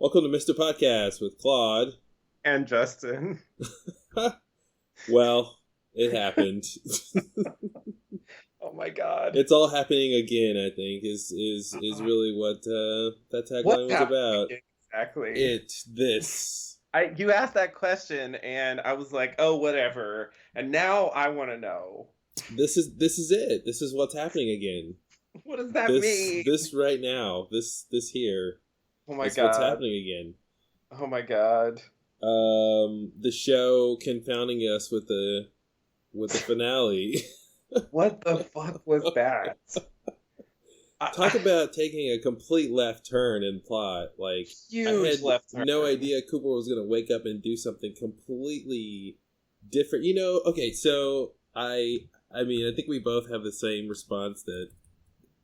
Welcome to Mr. Podcast with Claude. And Justin. Well, it happened. Oh my god. It's all happening again, I think, is really what that tagline was about. Exactly. This. You asked that question and I was like, oh, whatever. And now I want to know. This is it. This is what's happening again. What does that mean? This right now. This here. Oh my is god. What's happening again. Oh my god. The show confounding us with the finale. What the fuck was that? Talk about taking a complete left turn in plot. Like, huge I had left turn. no idea Cooper was going to wake up and do something completely different. You know, okay, so I mean, I think we both have the same response to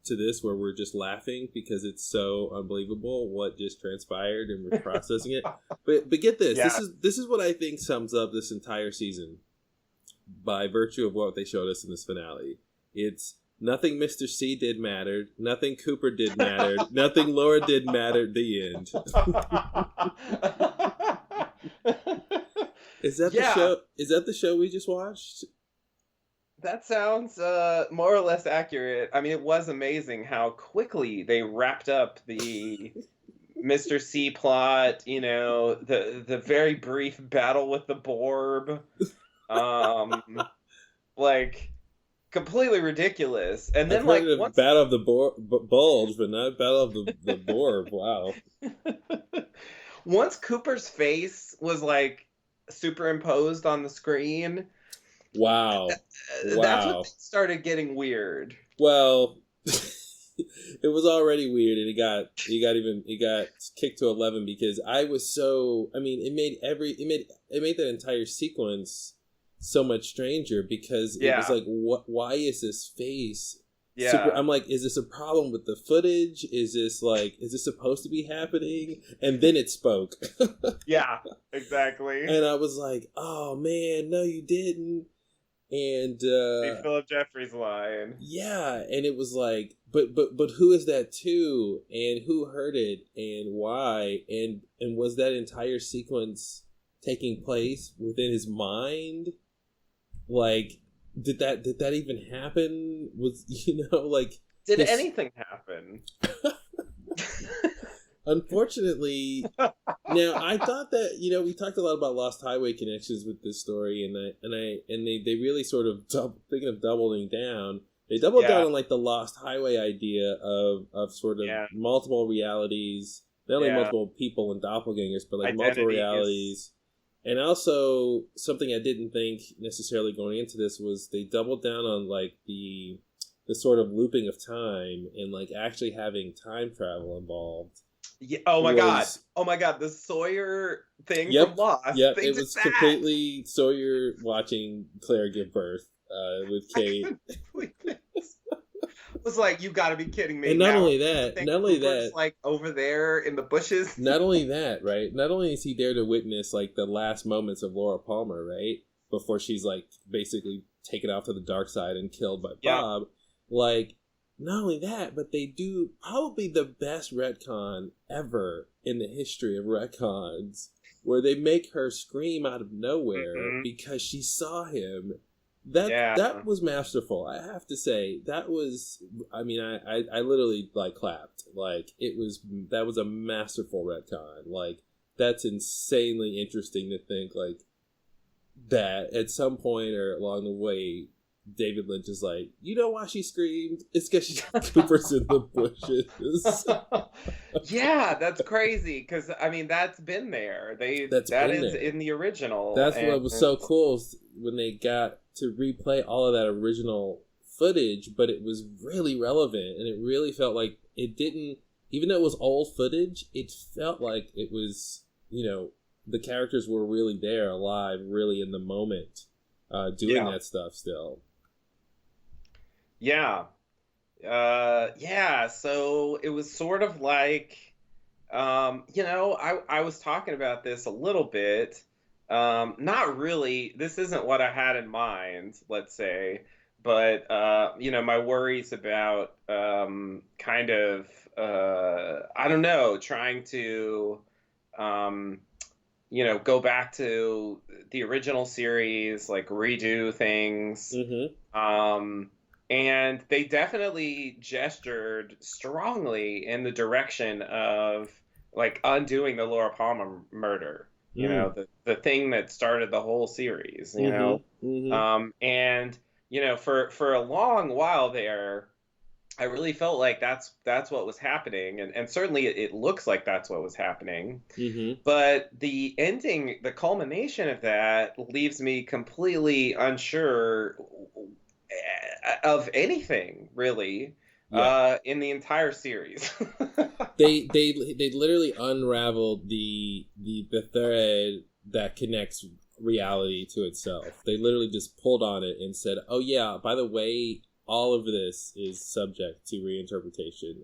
this, where we're just laughing because it's so unbelievable what just transpired and we're processing it. But get this, Yeah. this is what I think sums up this entire season by virtue of what they showed us in this finale. It's nothing Mr. C did mattered, nothing Cooper did mattered, nothing Laura did mattered. The end. Is that the show? Is that the show we just watched? That sounds more or less accurate. I mean, it was amazing how quickly they wrapped up the Mr. C plot, you know, the very brief battle with the Borb. Like, completely ridiculous. And then, like, once... Battle of the Bulge, but not Battle of the Borb. Wow. Once Cooper's face was, like, superimposed on the screen... Wow. That's when things started getting weird. Well, it was already weird, and it got kicked to 11 because I was so... I mean, it made that entire sequence so much stranger because it was like, why is this face? Yeah. I'm like, is this a problem with the footage? Is this supposed to be happening? And then it spoke. Yeah, exactly. And I was like, oh man, no, you didn't. And Philip Jeffries line. Yeah, and it was like, but who is that to, and who heard it, and why, and was that entire sequence taking place within his mind? Like, did that even happen? Was, you know, like, did anything happen? Unfortunately, now I thought that, you know, we talked a lot about Lost Highway connections with this story, and they really sort of thinking of doubling down. They doubled down on like the Lost Highway idea of sort of multiple realities, not only multiple people and doppelgangers, but like multiple realities. And also something I didn't think necessarily going into this was they doubled down on like the sort of looping of time and like actually having time travel involved. Yeah, oh my god, the Sawyer thing from Lost. Yep, it was completely Sawyer watching Claire give birth with Kate. It was like, you gotta be kidding me. And not only that, like over there in the bushes. Not only that, right? Not only is he there to witness like the last moments of Laura Palmer, right? Before she's like basically taken off to the dark side and killed by Bob. Like, not only that, but they do probably the best retcon ever in the history of retcons, where they make her scream out of nowhere because she saw him. That was masterful. I have to say, that was... I mean, I literally, like, clapped. Like, that was a masterful retcon. Like, that's insanely interesting to think, like, that at some point or along the way... David Lynch is like, you know why she screamed? It's because Cooper's in the bushes. Yeah, that's crazy. Because I mean, that's been there. That is in the original. That's what was so cool when they got to replay all of that original footage, but it was really relevant, and it really felt like it didn't. Even though it was old footage, it felt like it was, you know, the characters were really there, alive, really in the moment, doing that stuff still. Yeah. So it was sort of like, you know, I was talking about this a little bit. Not really. This isn't what I had in mind, let's say. But, you know, my worries about kind of, I don't know, trying to go back to the original series, like redo things. And they definitely gestured strongly in the direction of like undoing the Laura Palmer murder. The thing that started the whole series. And for a long while there, I really felt like that's what was happening, and certainly it looks like that's what was happening. But the ending, the culmination of that, leaves me completely unsure of anything really in the entire series. they literally unraveled the thread that connects reality to itself. They literally just pulled on it and said, "Oh yeah, by the way, all of this is subject to reinterpretation,"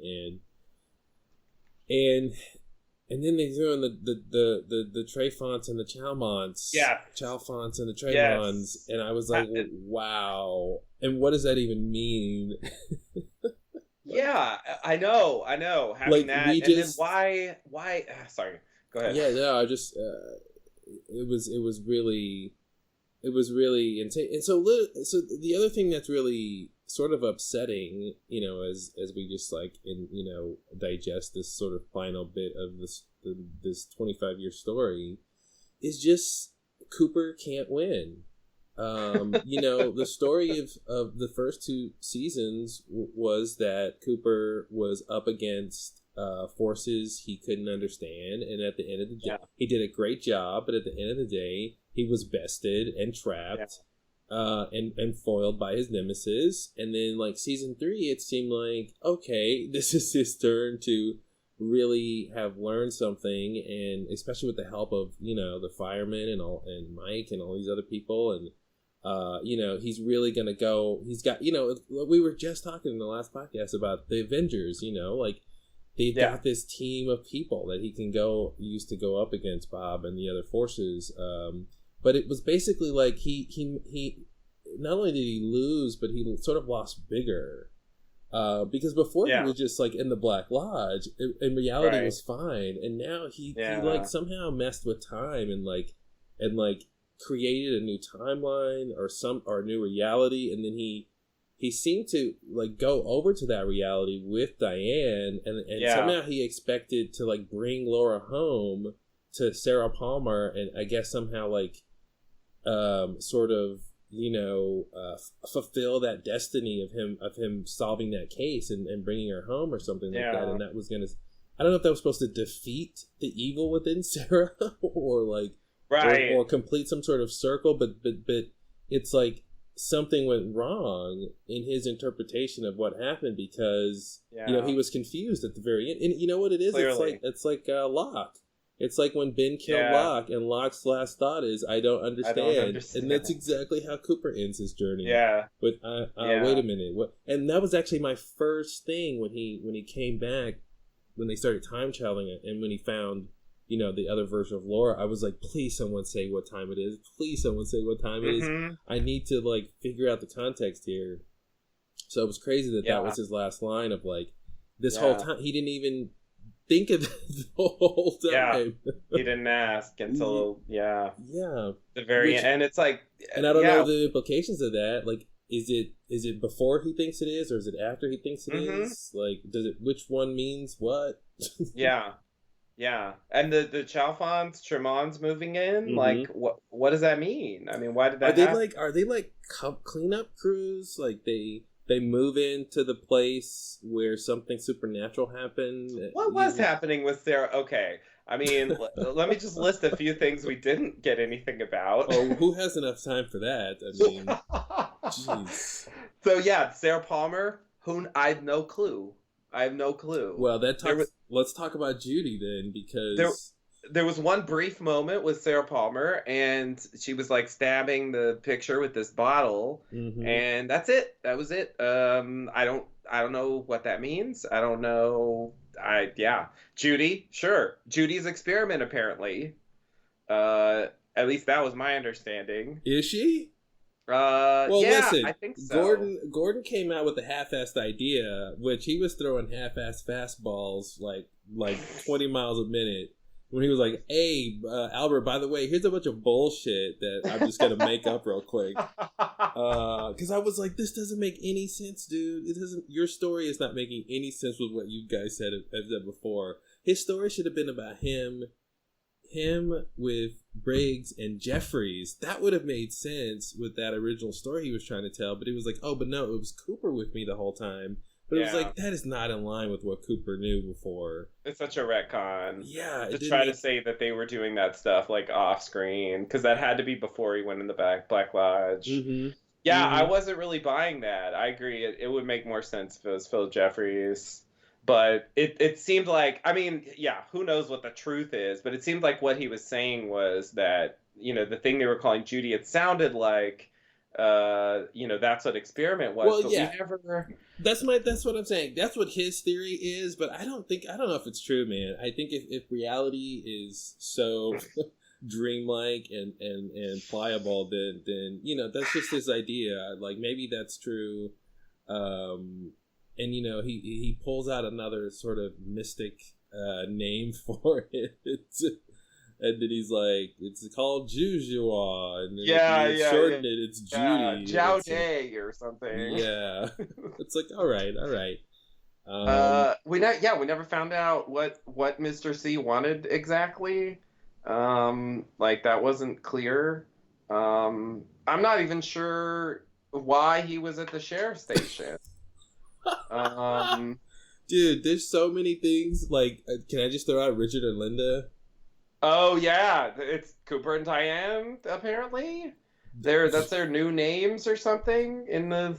and then they threw in the Trayfonts and the Chalmonts, Chalfonts and the Traymons, and I was like, wow. And what does that even mean? Yeah, I know. Having like, that, and then why? Sorry, go ahead. Yeah, no, I just it was really insane. And so the other thing that's really sort of upsetting, as we just digest this sort of final bit of this 25-year story, is just Cooper can't win. The story of the first two seasons was that Cooper was up against forces he couldn't understand, and at the end of the day, he did a great job. But at the end of the day, he was bested and trapped, and foiled by his nemesis. And then, like season 3, it seemed like, okay, this is his turn to really have learned something, and especially with the help of the firemen and Mike and all these other people, and he's really gonna go. He's got we were just talking in the last podcast about the Avengers. They've got this team of people that he can use to go up against Bob and the other forces. But it was basically like he not only did he lose, but he sort of lost bigger. Because before he was just like in the Black Lodge, in reality was fine, and now he like somehow messed with time and created a new timeline or a new reality, and then he seemed to like go over to that reality with Diane, and somehow he expected to like bring Laura home to Sarah Palmer, and I guess somehow fulfill that destiny of him solving that case and bringing her home or something like that. And that was gonna, I don't know if that was supposed to defeat the evil within Sarah or or complete some sort of circle, but it's like something went wrong in his interpretation of what happened because he was confused at the very end. And you know what it is? Clearly. It's like Locke. It's like when Ben killed Locke, and Locke's last thought is, I don't understand. And that's exactly how Cooper ends his journey. Yeah. But wait a minute. What? And that was actually my first thing when he came back, when they started time traveling it, and when he found the other version of Laura. I was like, please someone say what time it is. Please someone say what time it is. I need to figure out the context here. So it was crazy that was his last line of this whole time. He didn't even think of it the whole time. Yeah, he didn't ask until the very end. And it's and I don't know the implications of that. Is it before he thinks it is, or is it after he thinks it is? Does it? Which one means what? Yeah, and the Chalfonts, Tremons moving in, what does that mean? I mean, why did that happen? Are they cleanup crews? They move into the place where something supernatural happened? What was happening with Sarah? Okay, I mean, let me just list a few things we didn't get anything about. Oh, who has enough time for that? I mean, jeez. So Sarah Palmer, who I have no clue. Well, let's talk about Judy then, because there was one brief moment with Sarah Palmer, and she was stabbing the picture with this bottle, and that's it. That was it. I don't know what that means. I don't know. Judy, sure. Judy's experiment, apparently. At least that was my understanding. Is she? Listen, I think so. Gordon came out with a half-assed idea, which he was throwing half-assed fastballs like 20 miles a minute, when he was like, "Hey, Albert, by the way, here's a bunch of bullshit that I'm just gonna make up real quick." Because I was like, "This doesn't make any sense, dude. It doesn't. Your story is not making any sense with what you guys have said before. His story should have been about him with Briggs and Jeffries. That would have made sense with that original story he was trying to tell. But he was like, oh, but no, it was Cooper with me the whole time." But it was like, that is not in line with what Cooper knew before. It's such a retcon. Yeah. To try to say that they were doing that stuff, like, off screen. Because that had to be before he went in the Black Lodge. Mm-hmm. Yeah, I wasn't really buying that. I agree. It would make more sense if it was Phil Jeffries. But it seemed like, I mean, yeah, who knows what the truth is. But it seemed like what he was saying was that, you know, the thing they were calling Judy, it sounded like, you know, that's what Experiment was. Well, but yeah. we never... That's what I'm saying. That's what his theory is, but I don't know if it's true, man. I think if reality is so dreamlike and pliable, then you know, that's just his idea. Like, maybe that's true. And you know, he pulls out another sort of mystic name for it. And then he's like, it's called Jujua. And then if you shorten it, it's Judy. Jiao Day or something. Yeah. It's like, all right. We never found out what Mr. C wanted exactly. Like, that wasn't clear. I'm not even sure why he was at the sheriff's station. Dude, there's so many things. Like, can I just throw out Richard and Linda? Oh yeah, it's Cooper and Diane. Apparently, that's their new names or something in the.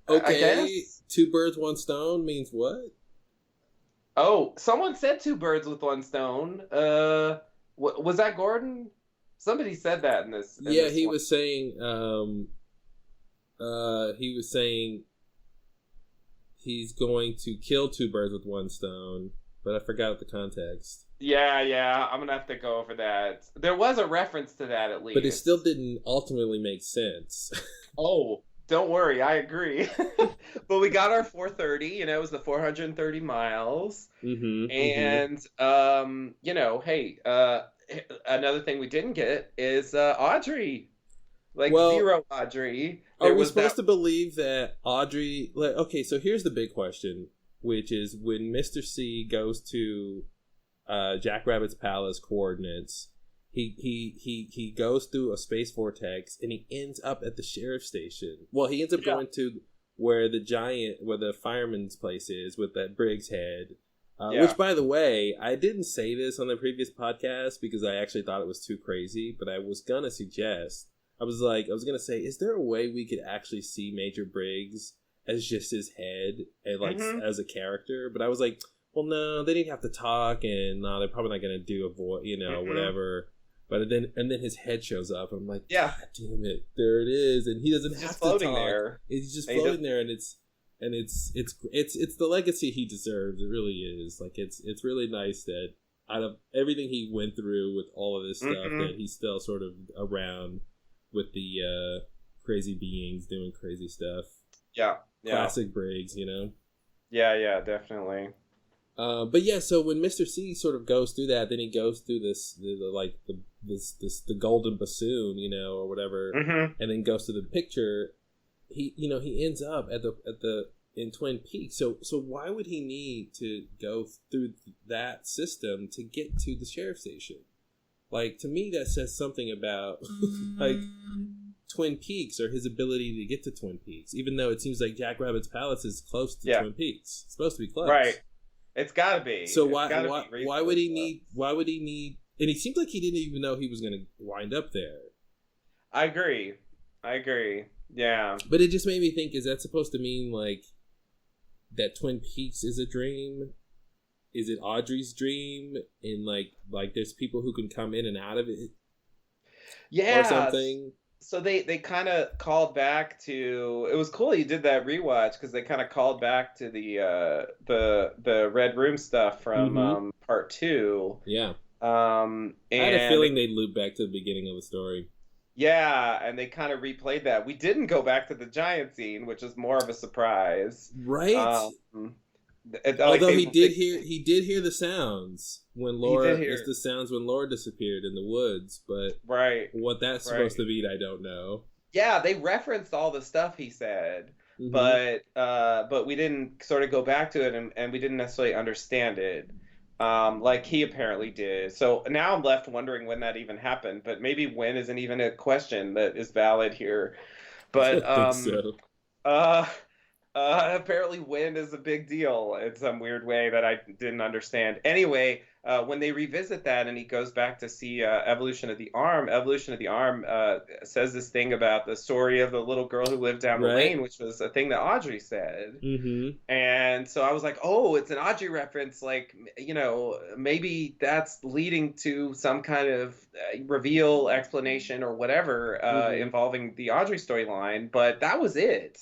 Okay, I guess. 2 birds, 1 stone means what? Oh, someone said 2 birds with 1 stone. Was that Gordon? Somebody said that in this. He was saying. He was saying. He's going to kill 2 birds with 1 stone, but I forgot the context. Yeah, I'm gonna have to go over that. There was a reference to that at least. But it still didn't ultimately make sense. Oh, don't worry, I agree. But we got our 430, you know, it was the 430 miles. Mm-hmm, and, you know, hey, another thing we didn't get is Audrey. Like, zero Audrey. Are we supposed to believe that Audrey... Like, okay, so here's the big question, which is when Mr. C goes to... Jack Rabbit's palace coordinates. He goes through a space vortex and he ends up at the sheriff's station. Well, he ends up going to where the fireman's place is with that Briggs head. Which, by the way, I didn't say this on the previous podcast because I actually thought it was too crazy. But I was gonna suggest, I was gonna say, is there a way we could actually see Major Briggs as just his head and like as a character? But I was like, well, no, they didn't have to talk, and no, they're probably not going to do a voice, you know, whatever. But then his head shows up, and I'm like, God damn it, there it is, and he doesn't have to talk. There. He's just floating there, and it's the legacy he deserves. It really is. Like, it's really nice that out of everything he went through with all of this stuff, that he's still sort of around with the crazy beings doing crazy stuff. Yeah. Classic Briggs, you know. Yeah, definitely. But yeah, so when Mr. C sort of goes through that, then he goes through the golden bassoon, you know, or whatever, and then goes to the picture. He ends up in Twin Peaks. So why would he need to go through that system to get to the sheriff's station? Like, to me, that says something about like Twin Peaks or his ability to get to Twin Peaks, even though it seems like Jack Rabbit's palace is close to Twin Peaks. It's supposed to be close, right? It's gotta be. So why would he need? And he seemed like he didn't even know he was going to wind up there. I agree. Yeah. But it just made me think: is that supposed to mean like that Twin Peaks is a dream? Is it Audrey's dream? And like there's people who can come in and out of it. Yeah. Or something. So they kind of called back to. It was cool you did that rewatch because they kind of called back to the Red Room stuff from part 2. Yeah. And I had a feeling they'd loop back to the beginning of the story. Yeah, and they kind of replayed that. We didn't go back to the giant scene, which is more of a surprise, right? like Although he did hear the sounds when Laura, he did hear the sounds when Laura disappeared in the woods, but right, what that's right. supposed to mean, I don't know. Yeah, they referenced all the stuff he said, Mm-hmm. but we didn't sort of go back to it, and we didn't necessarily understand it, like he apparently did. So now I'm left wondering when that even happened, but maybe when isn't even a question that is valid here. I But don't think so. uh, apparently wind is a big deal in some weird way that I didn't understand. Anyway, when they revisit that and he goes back to see Evolution of the Arm says this thing about the story of the little girl who lived down the Right? lane, which was a thing that Audrey said. Mm-hmm. And so I was like, oh, it's an Audrey reference. Like, maybe that's leading to some kind of reveal, explanation, or whatever Mm-hmm. involving the Audrey storyline. But that was it.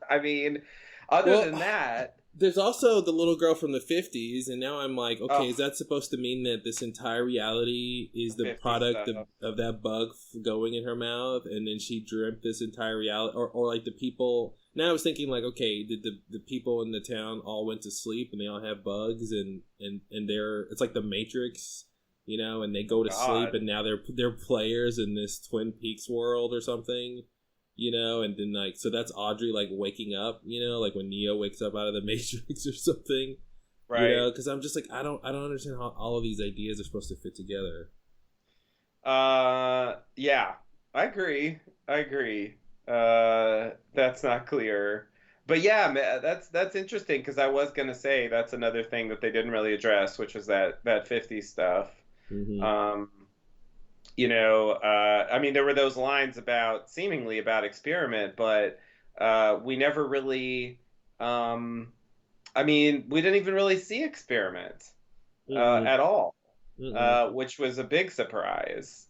I mean, other Well, than that, there's also the little girl from the 50s, and now I'm like, okay, oh, is that supposed to mean that this entire reality is the 50 product stuff. of that bug going in her mouth, and then she dreamt this entire reality, or like the people. Now I was thinking like, okay, did the people in the town all went to sleep and they all have bugs, and they're, it's like the Matrix, and they go to sleep, God. and now they're players in this Twin Peaks world or something. And then like, so that's Audrey like waking up, like when Neo wakes up out of the Matrix or something, Right. because I'm just like, I don't understand how all of these ideas are supposed to fit together. Yeah, I agree. I agree. That's not clear. But yeah, that's interesting because I was gonna say that's another thing that they didn't really address, which was that 50 stuff. Hmm. Um, I mean, there were those lines about seemingly about experiment, but we never really, um, I mean, we didn't even really see experiment Mm-mm. at all, Mm-mm. which was a big surprise.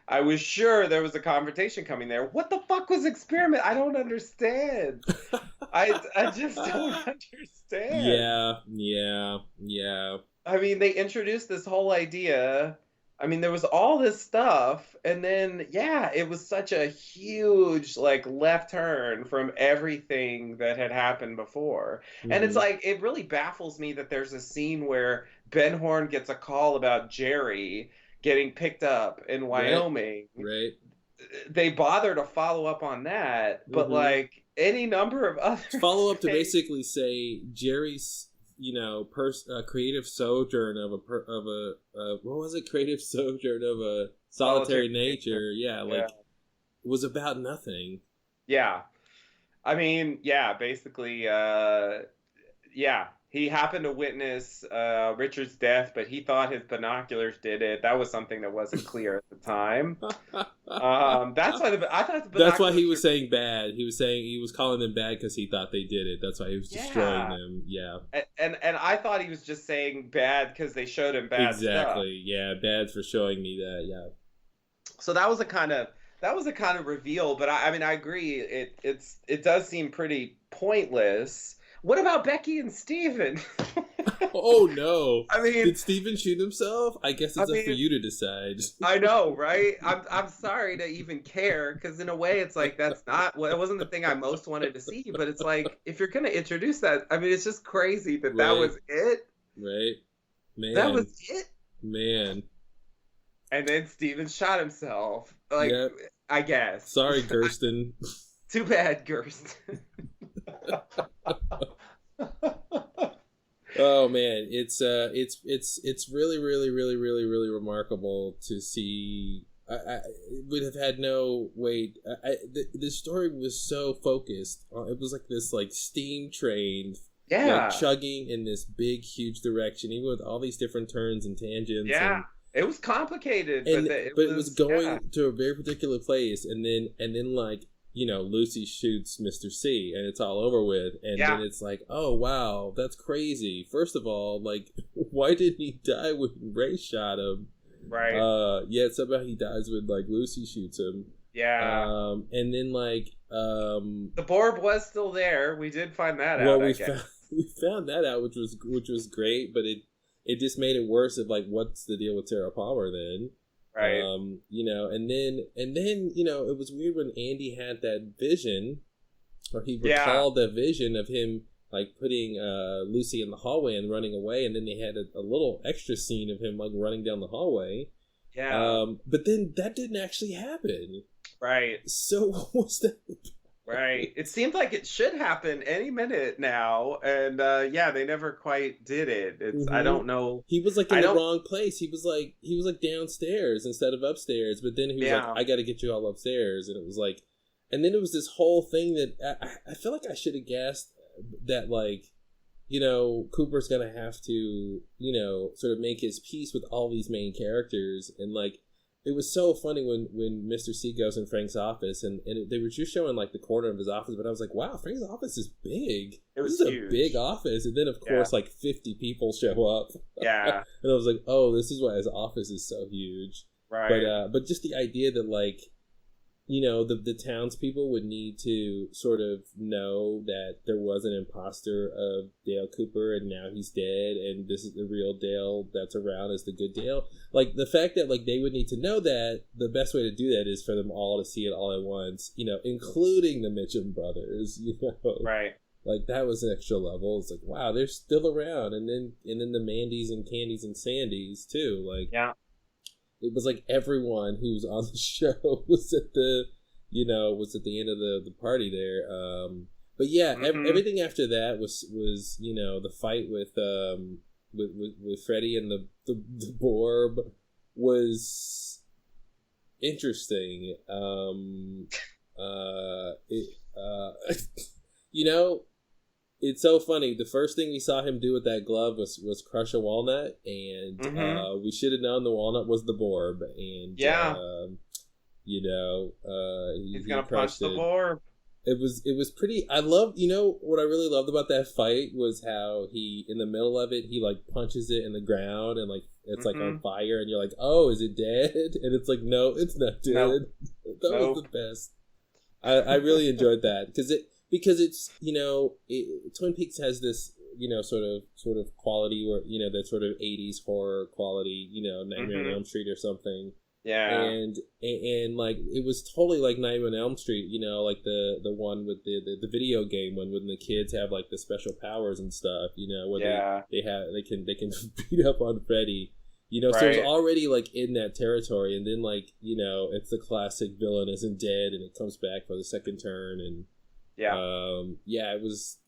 I was sure there was a confrontation coming there. What the fuck was experiment? I don't understand. I just don't understand. Yeah, yeah, yeah. I mean, they introduced this whole idea. I mean, there was all this stuff, and then yeah, it was such a huge like left turn from everything that had happened before. And it's Hmm. like it really baffles me that there's a scene where Ben Horn gets a call about Jerry getting picked up in Right, Wyoming. right. They bother to follow up on that, but Hmm. like any number of other Follow up to things. basically say Jerry's, creative sojourn of what was it? Creative sojourn of a Solitary solitary nature. nature. Yeah, Yeah. like was about nothing. Yeah. I mean, yeah, basically, yeah, he happened to witness Richard's death, but he thought his binoculars did it. That was something that wasn't clear at the time. That's why I thought the That's why he binoculars was were, saying bad. He was saying he was calling them bad because he thought they did it. That's why he was destroying yeah, them. Yeah, and I thought he was just saying bad because they showed him bad stuff. exactly. Yeah, bad for showing me that. Yeah. So that was a kind of reveal, but I mean I agree it does seem pretty pointless. What about Becky and Steven? Oh no! I mean, Did Steven shoot himself? I guess I it's up for mean, you to decide. I know, right? I'm sorry to even care because in a way it's like that's not well, it wasn't the thing I most wanted to see, but it's like if you're gonna introduce that, I mean, it's just crazy that that Right, was it. right. That Man, was it. man. And then Steven shot himself. Like, Yeah. I guess. Sorry, Gersten. Too bad, Gerst. Oh man, it's really really really really really remarkable to see. I would have had no wait. The story was so focused. It was like this like steam train, like Yeah. chugging in this big huge direction, even with all these different turns and tangents Yeah. It was complicated, but it but it was was yeah. going to a very particular place, and then like Lucy shoots Mr. C and it's all over with, and Yeah. then it's like, oh wow, that's crazy. First of all, like why didn't he die when Ray shot him? Right. Yet somehow he dies when like Lucy shoots him. Yeah. And then like The Borb was still there. We did find that well, out, I we guess. found we found that out, which was great, but it just made it worse of like what's the deal with Sarah Palmer then. Right. And then it was weird when Andy had that vision, or he Yeah. recalled that vision of him like putting Lucy in the hallway and running away, and then they had a little extra scene of him like running down the hallway. Yeah. But then that didn't actually happen. Right. So what was that? Right. It seemed like it should happen any minute now, and yeah, they never quite did it. It's I don't know. He was like in I the don't. wrong place. He was like downstairs instead of upstairs. But then he was like, Yeah. "I got to get you all upstairs," and it was like, and then it was this whole thing that I feel like I should have guessed that like, you know, Cooper's gonna have to, you know, sort of make his peace with all these main characters, and like. It was so funny when Mr. C goes in Frank's office, and they were just showing like the corner of his office, but I was like, wow, Frank's office is big. It was This is huge. a big office. And then, of course, like 50 people show up. Yeah. And I was like, oh, this is why his office is so huge. Right. But just the idea that, like, you know, the townspeople would need to sort of know that there was an imposter of Dale Cooper and now he's dead and this is the real Dale that's around is the good Dale. Like, the fact that, like, they would need to know that, the best way to do that is for them all to see it all at once, you know, including the Mitchum brothers, you know. Right. Like, that was an extra level. It's like, wow, they're still around. And then the Mandys and Candys and Sandys, too. Like, Yeah. it was like everyone who's on the show was at the, you know, was at the end of the party there. But yeah, everything after that was you know, the fight with Freddy and the Borb was interesting. You know, it's so funny. The first thing we saw him do with that glove was crush a walnut, and we should have known the walnut was the Borb. And Yeah. you know, He's gonna punch crushed the it. Borb. It was pretty. I loved, you know, what I really loved about that fight was how he, in the middle of it, he like punches it in the ground and like it's like on fire, and you're like, oh, is it dead? And it's like, no, it's not dead. Nope. That was the best. I really enjoyed that because it's, you know, Twin Peaks has this, you know, sort of quality where, you know, that sort of 80s horror quality, you know, Nightmare on Elm Street or something. Yeah. And like it was totally like Nightmare on Elm Street, you know, like the one with the video game when the kids have like the special powers and stuff, you know, where they can beat up on Freddy. You know, so it's already like in that territory, and then like, you know, it's the classic villain isn't dead and it comes back for the second turn, and it was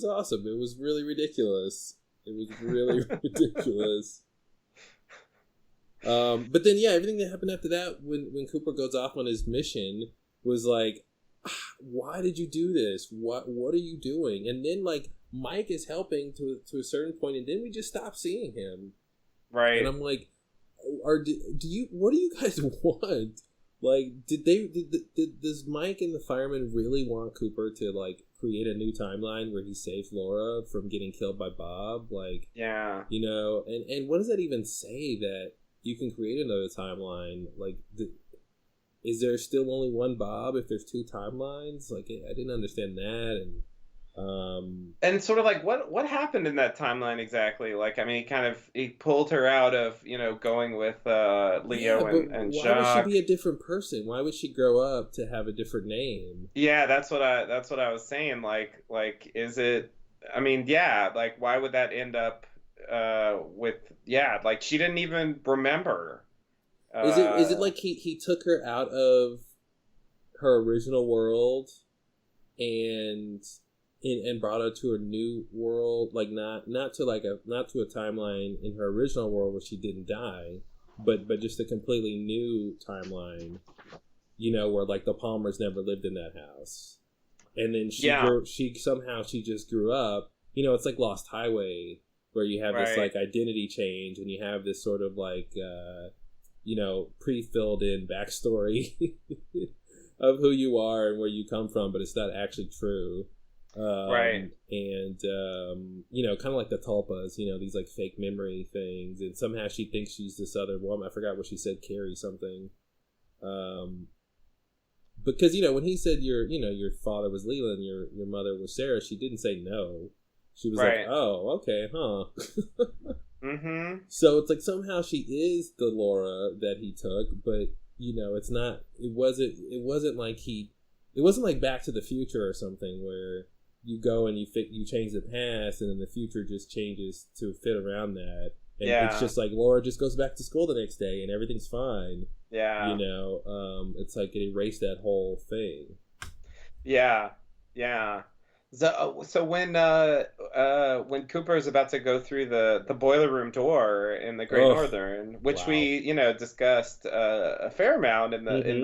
awesome. It was really ridiculous. It was really ridiculous. But then everything that happened after that when Cooper goes off on his mission was like, why did you do this? What are you doing? And then like Mike is helping to a certain point, and then we just stop seeing him. Right. And I'm like, what do you guys want? Like, does Mike and the firemen really want Cooper to like create a new timeline where he saves Laura from getting killed by Bob? Like, yeah, you know, and what does that even say that you can create another timeline? Like, is there still only one Bob if there's two timelines? Like, I didn't understand that, and sort of like what happened in that timeline exactly? Like, I mean, he pulled her out of, you know, going with Leo and Jacques. Why would she be a different person? Why would she grow up to have a different name? Yeah, that's what I was saying. Like, is it? I mean, yeah, like, why would that end up with? Yeah, like, she didn't even remember. Is it like he took her out of her original world and brought her to a new world, like not to a timeline in her original world where she didn't die, but just a completely new timeline, you know, where like the Palmers never lived in that house, and then she just grew up. You know, it's like Lost Highway, where you have this like identity change, and you have this sort of like you know, pre-filled in backstory of who you are and where you come from, but it's not actually true. And you know, kind of like the Tulpas, you know, these like fake memory things, and somehow she thinks she's this other woman. I forgot what she said, Carrie something. Because, you know, when he said your father was Leland, your mother was Sarah, she didn't say no. She was like, oh, okay, huh. So it's like somehow she is the Laura that he took, but, you know, it's not. It wasn't like Back to the Future or something where, you go and you change the past, and then the future just changes to fit around that. And it's just like Laura just goes back to school the next day, and everything's fine. Yeah. You know, it's like it erased that whole thing. Yeah. Yeah. So when Cooper is about to go through the boiler room door in the Great Northern, which we discussed a fair amount in the in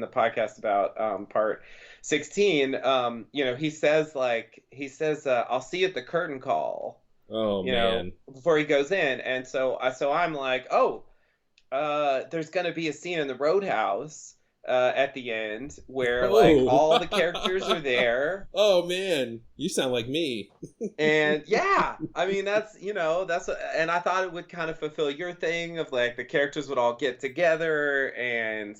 the podcast about part 16, he says I'll see you at the curtain call. Oh man! Before he goes in, and so I'm like, there's gonna be a scene in the Roadhouse at the end where like all the characters are there. Oh man, you sound like me. And yeah, I mean and I thought it would kind of fulfill your thing of like the characters would all get together and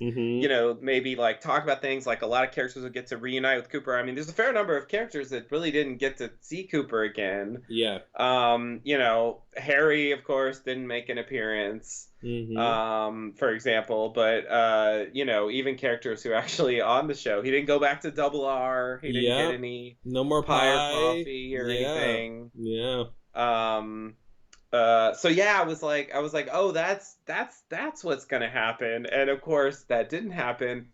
maybe like talk about things. Like a lot of characters would get to reunite with Cooper. I mean, there's a fair number of characters that really didn't get to see Cooper again. Yeah. Harry, of course, didn't make an appearance. For example, but even characters who are actually on the show, he didn't go back to Double R. He didn't get any no more pie or coffee or anything. Yeah. So yeah, I was like, oh, that's what's gonna happen, and of course that didn't happen.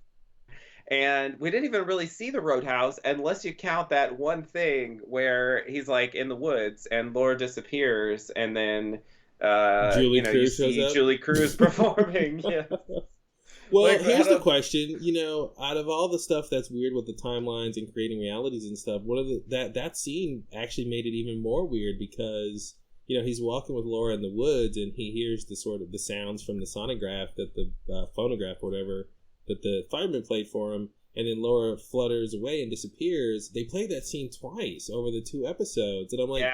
And we didn't even really see the Roadhouse unless you count that one thing where he's like in the woods and Laura disappears, and then you see Julie Cruz performing. Yeah. Well, here's the question. Out of all the stuff that's weird with the timelines and creating realities and stuff, one of that scene actually made it even more weird because he's walking with Laura in the woods and he hears the sounds from the sonograph that the phonograph or whatever that the fireman played for him, and then Laura flutters away and disappears. They played that scene twice over the 2 episodes, and I'm like,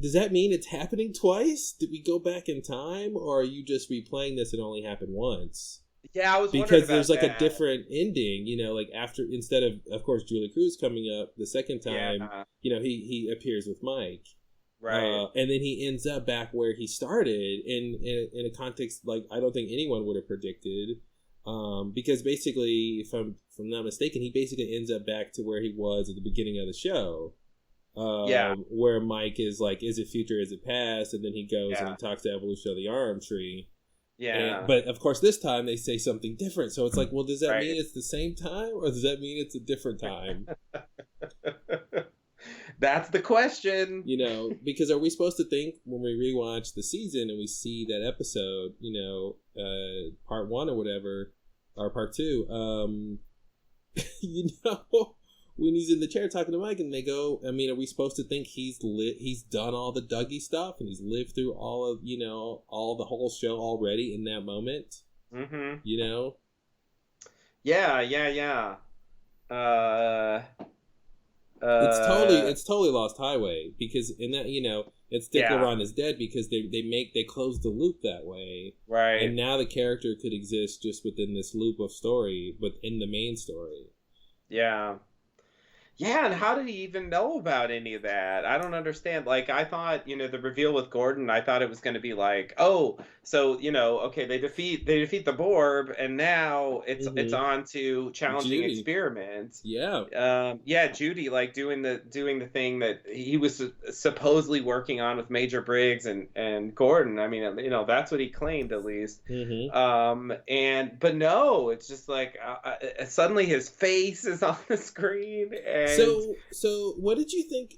does that mean it's happening twice? Did we go back in time, or are you just replaying this and only happened once? Yeah, I was wondering because there's like a different ending, like after, instead of course Julie Cruz coming up the second time, he appears with Mike. Right. And then he ends up back where he started in a context like I don't think anyone would have predicted. Because basically, if I'm not mistaken, he basically ends up back to where he was at the beginning of the show. Where Mike is like, is it future, is it past? And then he goes and he talks to Evolution of the Arm Tree. Yeah. But of course, this time they say something different. So it's like, well, does that mean it's the same time, or does that mean it's a different time? That's the question. Because are we supposed to think when we rewatch the season and we see that episode, part 1 or whatever, or part 2, when he's in the chair talking to Mike and they go, I mean, are we supposed to think he's done all the Dougie stuff and he's lived through all of, all the whole show already in that moment? Mm-hmm. Yeah. It's totally Lost Highway because in that it's Dick Laurent is dead because they close the loop that way, right? And now the character could exist just within this loop of story, but in the main story. Yeah, and how did he even know about any of that? I don't understand. Like, I thought, the reveal with Gordon, I thought it was going to be like, oh, so, okay, they defeat the Borb, and now it's on to challenging Judy. Experiments. Yeah. Judy, like, doing the thing that he was supposedly working on with Major Briggs and Gordon. I mean, that's what he claimed, at least. Mm-hmm. But no, it's just like, suddenly his face is on the screen, and So what did you think?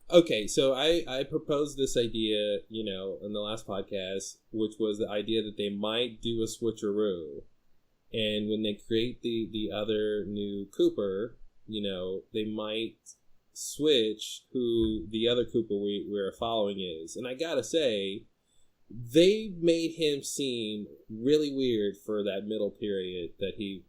Okay, so I proposed this idea, in the last podcast, which was the idea that they might do a switcheroo, and when they create the other new Cooper, they might switch who the other Cooper we're following is, and I gotta say, they made him seem really weird for that middle period that he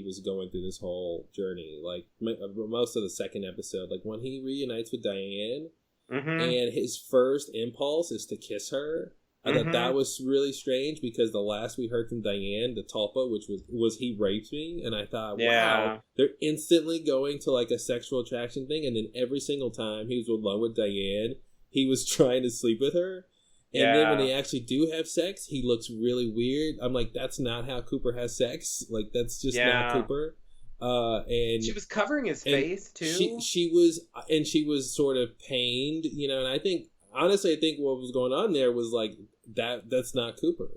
was going through this whole journey. Like most of the second episode, like when he reunites with Diane, and his first impulse is to kiss her. I thought that was really strange because the last we heard from Diane, the Tulpa, which was he raped me, and I thought, wow, they're instantly going to like a sexual attraction thing, and then every single time he was alone with Diane, he was trying to sleep with her. And then when they actually do have sex, he looks really weird. I'm like, that's not how Cooper has sex. Like, that's just not Cooper. And she was covering his face too. She was sort of pained, and I think honestly, I think what was going on there was like that's not Cooper.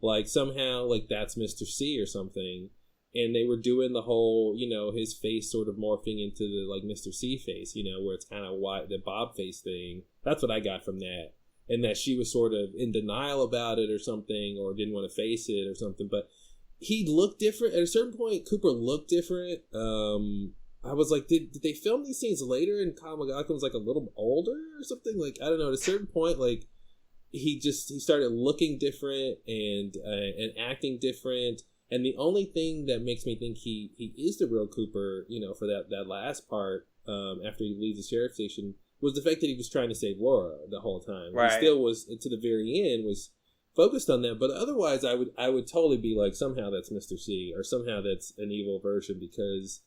Like somehow, like that's Mr. C or something, and they were doing the whole, his face sort of morphing into the like Mr. C face, where it's kind of the Bob face thing. That's what I got from that, and that she was sort of in denial about it or something, or didn't want to face it or something. But he looked different at a certain point. Cooper looked different. I was like, did they film these scenes later and Kyle MacLachlan was like a little older or something? Like, I don't know. At a certain point, like he started looking different and acting different. And the only thing that makes me think he is the real Cooper, for that last part, after he leaves the sheriff's station, was the fact that he was trying to save Laura the whole time. Right. He still was, to the very end, was focused on that. But otherwise, I would totally be like, somehow that's Mr. C, or somehow that's an evil version, because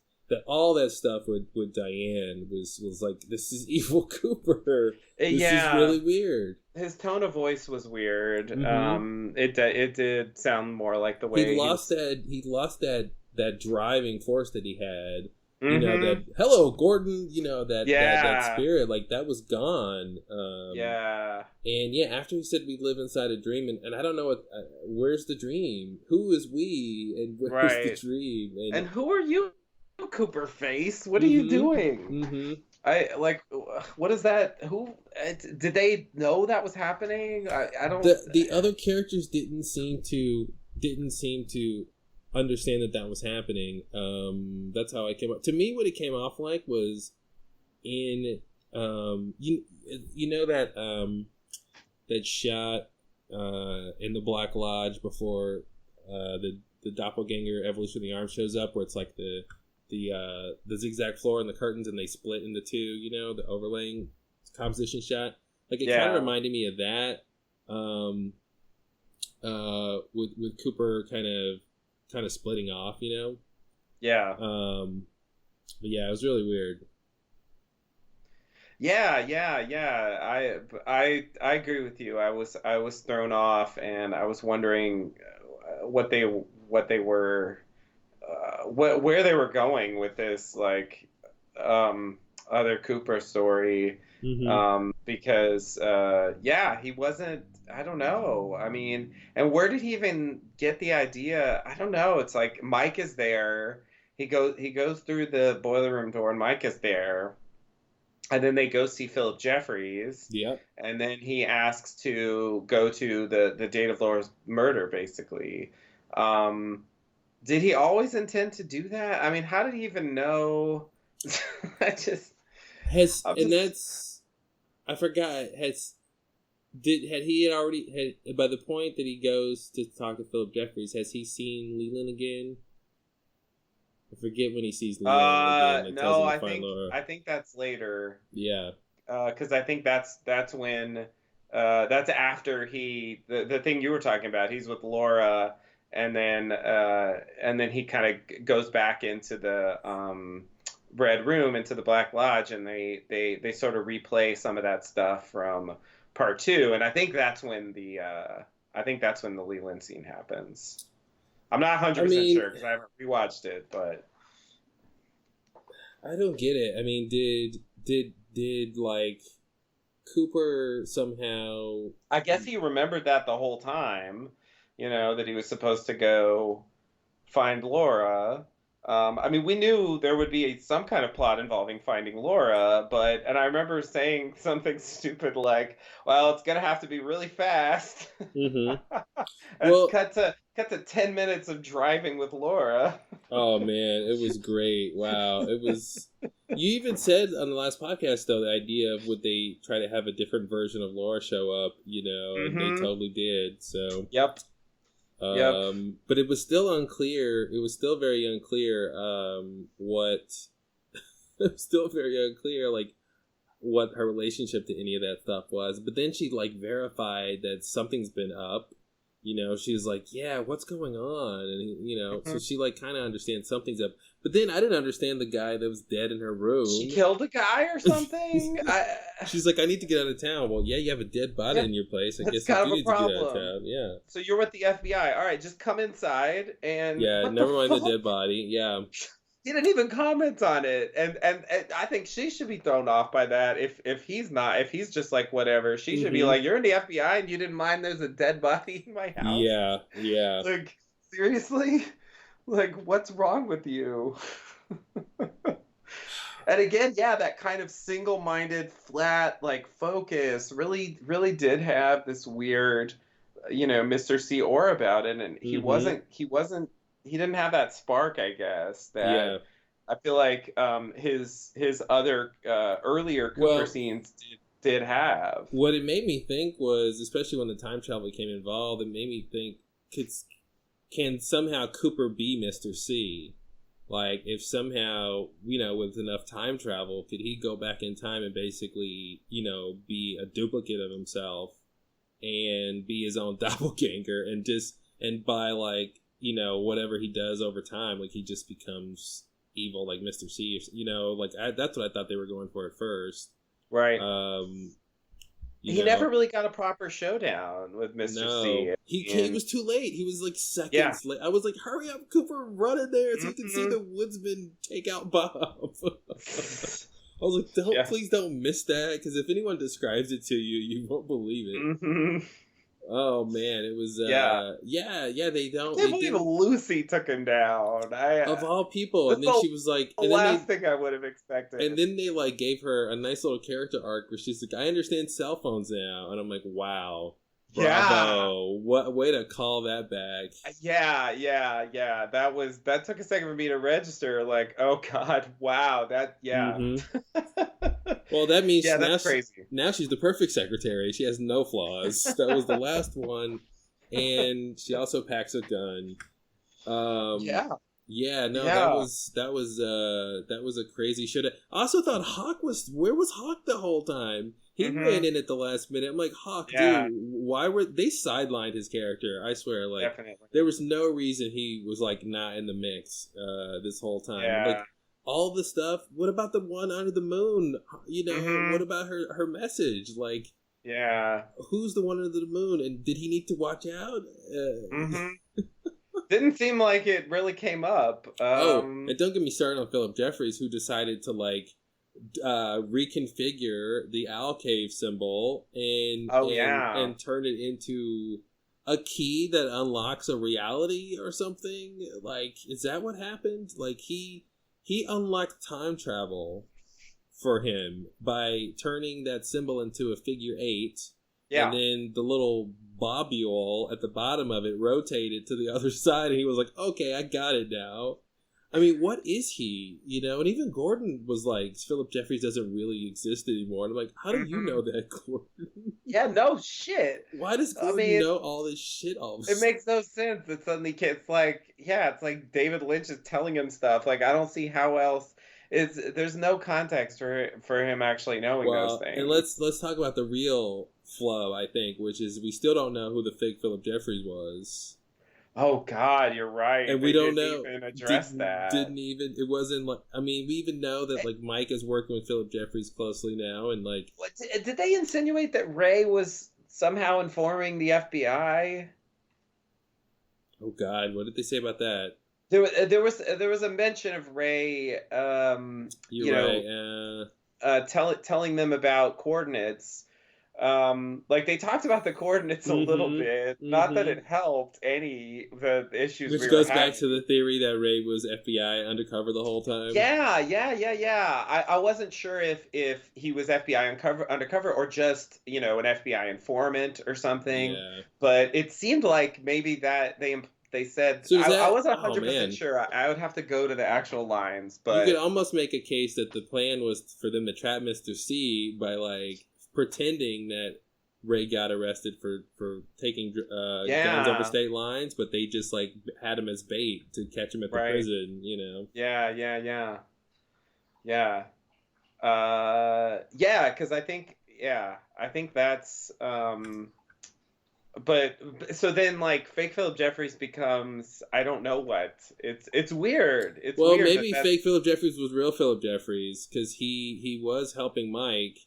all that stuff with Diane was like, this is evil Cooper. This is really weird. His tone of voice was weird. Mm-hmm. It did sound more like the way he lost that driving force that he had. Mm-hmm. That hello Gordon, that spirit, like that was gone. And after he said we live inside a dream, and I don't know where's the dream? Who is we? And where's the dream? And who are you, Cooper face? What are you doing? Mm-hmm. What is that? Who did they know that was happening? I don't. The other characters didn't seem to understand that was happening. That's how I came up. To me, what it came off like was in that shot in the Black Lodge before the doppelganger evolution of the arm shows up, where it's like the zigzag floor and the curtains, and they split into two, the overlaying composition shot. Like, it kind of reminded me of that, with Cooper kind of splitting off, Yeah. But yeah, it was really weird. Yeah. I agree with you. I was thrown off, and I was wondering what they were. Where they were going with this, like, other Cooper story, mm-hmm. Because he wasn't. I don't know. I mean, and where did he even get the idea? I don't know. It's like Mike is there. He goes through the boiler room door, and Mike is there, and then they go see Philip Jeffries. Yeah. And then he asks to go to the date of Laura's murder, basically. Did he always intend to do that? I mean, how did he even know? I forgot. Had he already by the point that he goes to talk to Philip Jeffries, has he seen Leland again? I forget when he sees Leland again. No, I think that's later. Yeah. Because I think that's when that's after the thing you were talking about. He's with Laura. And then he kind of goes back into the Red Room, into the Black Lodge, and they sort of replay some of that stuff from part 2. And I think that's when the Leland scene happens. I'm not 100% sure because I haven't rewatched it, but I don't get it. I mean, did like Cooper somehow? I guess he remembered that the whole time. That he was supposed to go find Laura. I mean, we knew there would be some kind of plot involving finding Laura, and I remember saying something stupid like, well, it's going to have to be really fast. Mm-hmm. Well, cut to 10 minutes of driving with Laura. Oh, man, it was great. Wow. It was... You even said on the last podcast, though, the idea of would they try to have a different version of Laura show up, and they totally did, so... Yep. But it was still unclear. It was still very unclear. It was still very unclear, like what her relationship to any of that stuff was. But then she like verified that something's been up. She was like, "Yeah, what's going on?" And so she like kind of understands something's up. But then I didn't understand the guy that was dead in her room. She killed a guy or something. She's like, "I need to get out of town." Well, yeah, you have a dead body in your place. I guess you need to get out of town. Yeah. So you're with the FBI. All right, just come inside and never mind the dead body. Yeah. He didn't even comment on it, and I think she should be thrown off by that. If he's not, if he's just like whatever, she should be Mm-hmm. like, "You're in the FBI and you didn't mind there's a dead body in my house." Yeah, yeah. Like, seriously? Like, what's wrong with you? And again, yeah, that kind of single-minded, flat, like focus really did have this weird, Mr. C aura about it, and Mm-hmm. he didn't have that spark, I guess, Yeah. that I feel like his other earlier Cooper Well, scenes did have. what it made me think was, especially when the time travel became involved, it made me think, could, can somehow Cooper be Mr. C? Like, if somehow, with enough time travel, could he go back in time and basically, be a duplicate of himself and be his own doppelganger, and by, like, whatever he does over time, like, he just becomes evil, like Mr. C, like, that's what I thought they were going for at first. Right. Um, you He never know, really got a proper showdown with Mr. no, C. he And was too late. He was like yeah. seconds late. I was like, "Hurry up, Cooper! Run in there so you can see Hmm. the woodsman take out Bob." I was like, "Don't, Yeah. please don't miss that, because if anyone describes it to you, you won't believe it." Hmm. Oh man, it was Yeah. yeah. I They can't believe didn't, Lucy took him down. of all people. That's And then she was like, the last thing I would have expected. and then they like gave her a nice little character arc where she's like, I understand cell phones now, and I'm like, wow, Yeah. bravo, what way to call that back. Yeah. That took a second for me to register. Like, oh God, wow, yeah. Mm-hmm. Well, that means Yeah, now that's crazy. now she's the perfect secretary. She has no flaws. That was the last one, and she also packs a gun. Um, Yeah. yeah, no, Yeah. that was a crazy show. I also thought Hawk was, where was Hawk the whole time? He Hmm. ran in at the last minute. I'm like, Hawk, Yeah, dude, why were they sidelined his character? I swear, like, definitely. there was no reason he was like not in the mix this whole time. Like, Yeah. all the stuff. What about the one under the moon? What Hmm. about her message? Like, Yeah. who's the one under the moon? And did he need to watch out? Hmm. Didn't seem like it really came up. Oh, and don't get me started on Philip Jeffries, who decided to like reconfigure the owl cave symbol Oh yeah. and turn it into a key that unlocks a reality or something. Like, is that what happened? Like, he unlocked time travel for him by turning that symbol into a figure eight, and Yeah. then the little bobule at the bottom of it rotated to the other side, and he was like, okay, I got it now. I mean, what is he? And even Gordon was like, Philip Jeffries doesn't really exist anymore. And I'm like, how do you Hmm. know that, Gordon? Yeah, no shit. Why does I Gordon mean, know all this shit all of a it sudden? makes no sense. It suddenly it's like, yeah, it's like David Lynch is telling him stuff. Like, I don't see how else. There's no context for him actually knowing those Well, and things. let's talk about the real flow, I think, which is we still don't know who the fake Philip Jeffries was. Oh God, you're right. And we They don't didn't know, even address that. didn't even, it wasn't like, I mean, we even know that like Mike is working with Philip Jeffries closely now, and like, What did they insinuate that Ray was somehow informing the FBI? oh god, what did they say about that? There was a mention of Ray, You're right. telling them about coordinates. Like they talked about the coordinates a little bit. Not that Mm-hmm. it helped any the issues Which we were goes back having. to the theory that Ray was FBI undercover the whole time. Yeah. I wasn't sure if he was FBI undercover or just an FBI informant or something. Yeah. But it seemed like maybe that they said So is I that? wasn't Oh 100% man, sure. I would have to go to the actual lines, you could but almost make a case that the plan was for them to trap Mr. C by like pretending that Ray got arrested for taking guns over yeah, state lines, but they just like had him as bait to catch him at the right. prison. Yeah. Because I think that's but so then like fake Philip Jeffries becomes I don't know what. It's weird. It's Well, weird maybe that fake Philip Jeffries was real Philip Jeffries because he was helping Mike,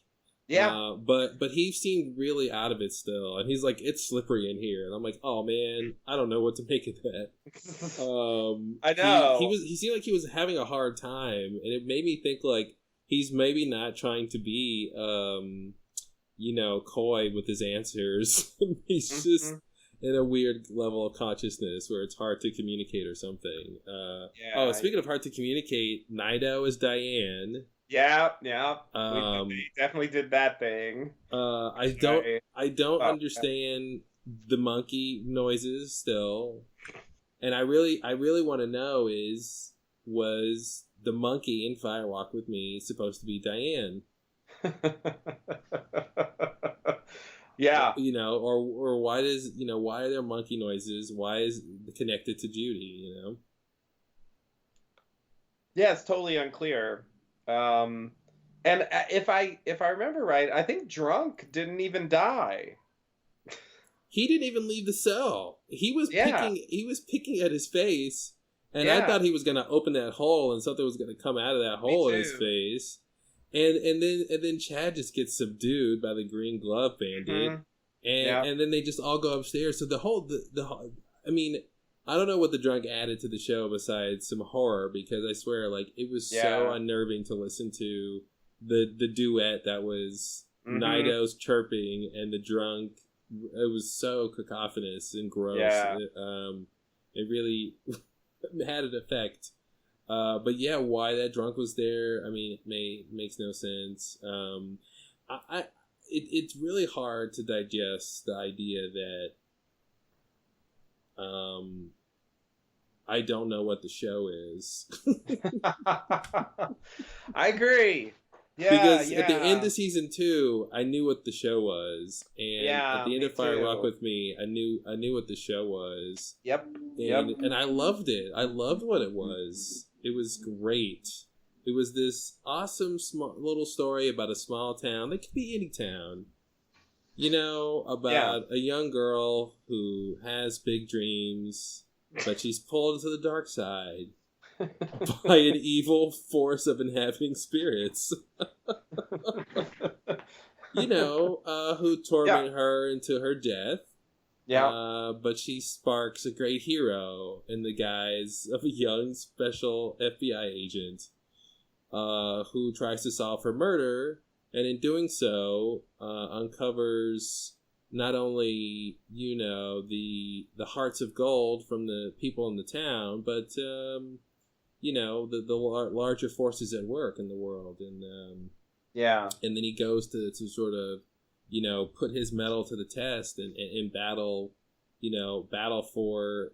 Yeah. But he seemed really out of it still, and he's like, "It's slippery in here," and I'm like, "Oh man, I don't know what to make of that." I know. He seemed like he was having a hard time, and it made me think like he's maybe not trying to be coy with his answers. He's just in a weird level of consciousness where it's hard to communicate or something. Speaking of hard to communicate, Nido is Diane. Yeah. They definitely did that thing. I don't understand the monkey noises still, and I really want to know was the monkey in Fire Walk with Me supposed to be Diane? Yeah. Or why are there monkey noises? Why is it connected to Judy? Yeah, it's totally unclear. And if I remember right, I think Drunk didn't even die. He didn't even leave the cell. He was picking at his face, and I thought he was gonna open that hole and something was gonna come out of that hole in his face. And then Chad just gets subdued by the Green Glove Bandit, and then they just all go upstairs. So the whole I mean, I don't know what the Drunk added to the show besides some horror, because I swear, like, it was so unnerving to listen to the duet that was Nido's chirping and the Drunk. It was so cacophonous and gross. Yeah. It really had an effect. But yeah, why that Drunk was there, I mean, it makes no sense. It's really hard to digest the idea that I don't know what the show is. I agree. Yeah, because at the end of season 2, I knew what the show was, and at the end of Fire Walk with Me, I knew what the show was. Yep. And I loved it. I loved what it was. It was great. It was this awesome small little story about a small town. It could be any town. About a young girl who has big dreams, but she's pulled into the dark side by an evil force of inhabiting spirits. Who torment her into her death. Yeah. But she sparks a great hero in the guise of a young special FBI agent who tries to solve her murder, and in doing so uncovers not only the hearts of gold from the people in the town, but the larger forces at work in the world, and then he goes to sort of put his mettle to the test and battle for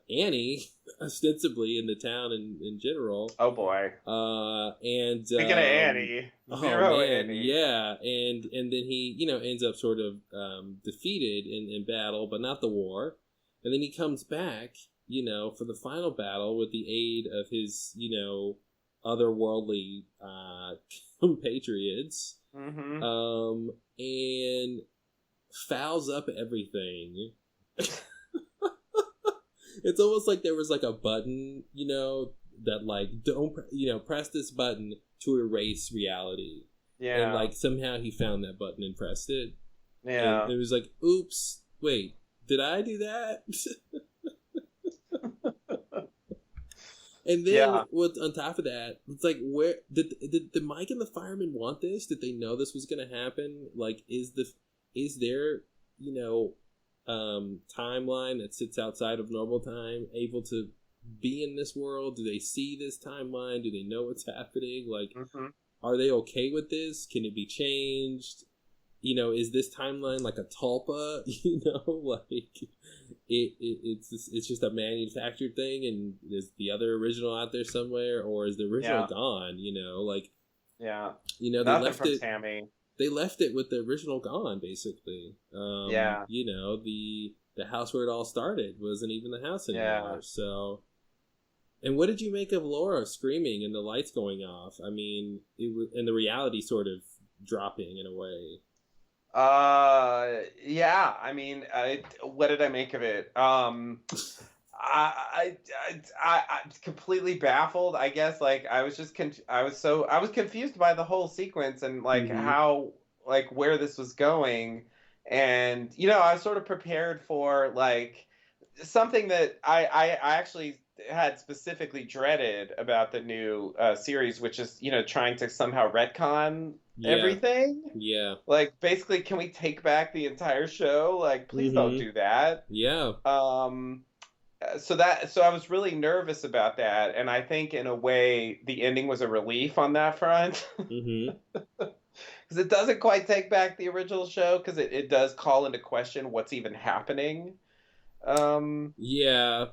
Annie, ostensibly, in the town in general. Oh boy. And speaking of Annie, Annie. Yeah, and then he ends up sort of defeated in battle, but not the war. And then he comes back, for the final battle with the aid of his otherworldly compatriots. And fouls up everything. It's almost like there was like a button, that like don't press this button to erase reality. Yeah. And like somehow he found that button and pressed it. Yeah. And it was like, oops, wait, did I do that? And then on top of that, it's like, where did Mike and the firemen want this? Did they know this was going to happen? Like, is there timeline that sits outside of normal time able to be in this world? Do they see this timeline? Do they know what's happening? Like, are they okay with this? Can it be changed? Is this timeline like a tulpa? Like it's just a manufactured thing, and is the other original out there somewhere, or is the original gone? They left it. Tammy. They left it with the original gone, basically. The house where it all started wasn't even the house anymore. Yeah. So, and what did you make of Laura screaming and the lights going off? I mean, it was, and the reality sort of dropping in a way. I mean, what did I make of it? I completely baffled, I guess. Like, I was just I was confused by the whole sequence, and like how like where this was going, and I was sort of prepared for like something that I actually had specifically dreaded about the new series, which is trying to somehow retcon Yeah. everything. Yeah. Like basically, can we take back the entire show? Like, please don't Mm-hmm. do that. Yeah. Um, so I was really nervous about that, and I think in a way the ending was a relief on that front. Mm-hmm. Because it doesn't quite take back the original show, because it does call into question what's even happening um, Yeah.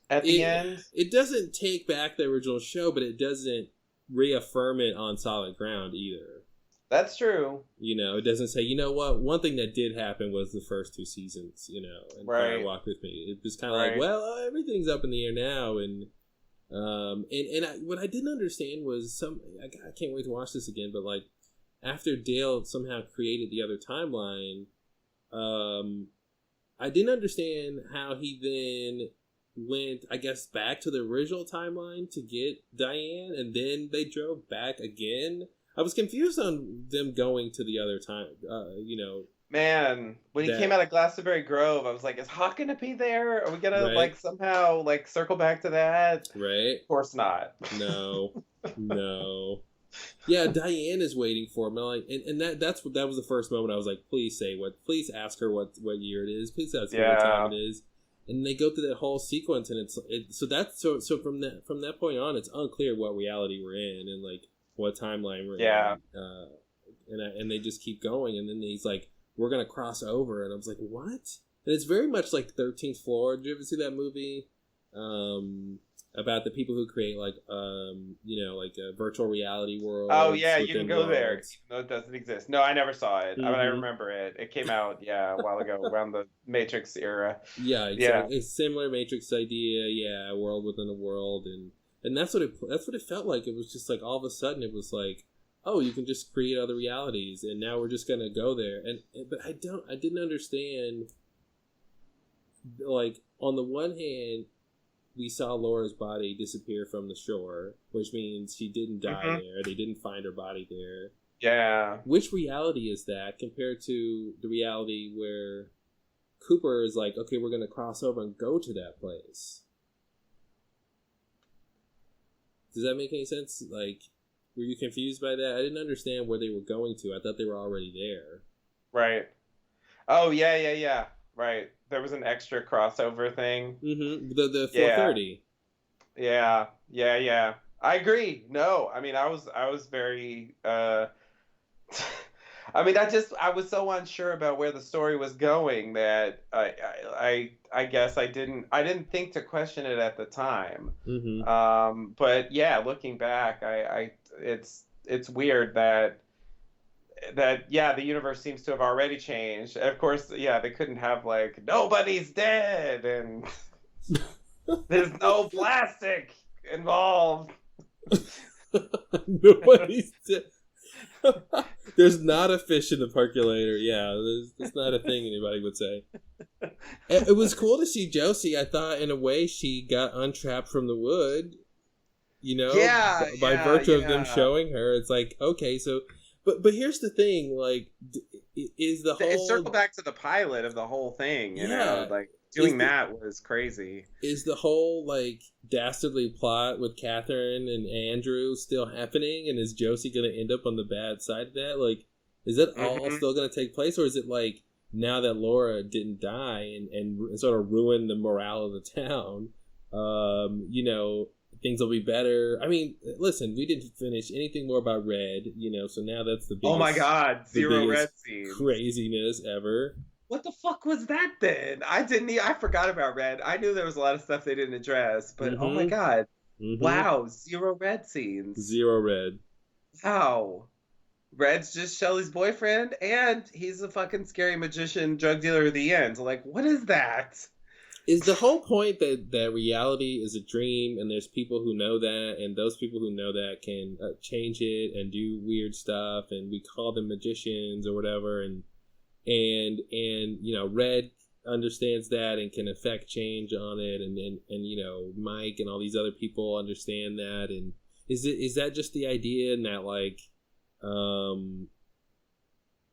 at the It end. it doesn't take back the original show, but it doesn't reaffirm it on solid ground either. That's true. It doesn't say, you know what, one thing that did happen was the first two seasons, and Fire Right. Walk with Me. It was kind of like, Right. well, everything's up in the air now, and what I didn't understand was I can't wait to watch this again, but like after Dale somehow created the other timeline, I didn't understand how he then went, I guess, back to the original timeline to get Diane, and then they drove back again. I was confused on them going to the other time. Man, when he That came out of Glastonbury Grove, I was like, is Hawk gonna be there? Are we gonna right, like somehow like circle back to that? right? Of course not. No, no. Yeah, Diane is waiting for him. And like, and that was the first moment I was like, please ask her what year it is. Please ask her what time it is. And they go through that whole sequence, and so from that point on, it's unclear what reality we're in and like what timeline we're Yeah. in. And they just keep going, and then he's like, we're gonna cross over, and I was like, what? And it's very much like 13th Floor. Did you ever see that movie? About the people who create like like a virtual reality world. Oh yeah, you can go there, even though it doesn't exist. No, I never saw it. Mm-hmm. I mean, I remember it. It came out a while ago, around the Matrix era. Yeah, Yeah. It's similar Matrix idea. Yeah, a world within a world, and that's what it felt like. It was just like all of a sudden it was like, oh, you can just create other realities, and now we're just gonna go there. But I didn't understand. Like on the one hand, we saw Laura's body disappear from the shore, which means she didn't die there. They didn't find her body there. Yeah. Which reality is that compared to the reality where Cooper is like, okay, we're going to cross over and go to that place? Does that make any sense? Like, were you confused by that? I didn't understand where they were going to. I thought they were already there. Right. Oh yeah. Right. There was an extra crossover thing. Mm-hmm. The 4:30. Yeah. I agree. No, I mean, I was very. I mean, I was so unsure about where the story was going that I guess I didn't think to question it at the time. Mm-hmm. But yeah, looking back, it's weird that the universe seems to have already changed. Of course, yeah, they couldn't have like nobody's dead and there's no plastic involved. Nobody's dead. There's not a fish in the percolator. Yeah, that's not a thing anybody would say. It was cool to see Josie. I thought in a way she got untrapped from the wood. By virtue of them showing her, it's like, okay, so. But here's the thing, like, is the whole... Circle back to the pilot of the whole thing, like, doing that was crazy. Is the whole, like, dastardly plot with Catherine and Andrew still happening, and is Josie going to end up on the bad side of that? Like, is that all still going to take place, or is it, like, now that Laura didn't die and sort of ruin the morale of the town, things will be better. I mean, listen, we didn't finish anything more about Red, so now that's the biggest... Oh my god, zero Red scenes. Craziness ever. What the fuck was that then? I forgot about Red. I knew there was a lot of stuff they didn't address, but oh my god. Wow, zero Red scenes. Zero Red. Wow. Red's just Shelly's boyfriend, and he's a fucking scary magician drug dealer at the end. Like, what is that? Is the whole point that reality is a dream, and there's people who know that, and those people who know that can change it and do weird stuff, and we call them magicians or whatever, and Red understands that and can affect change on it, and Mike and all these other people understand that, and is that just the idea, and that like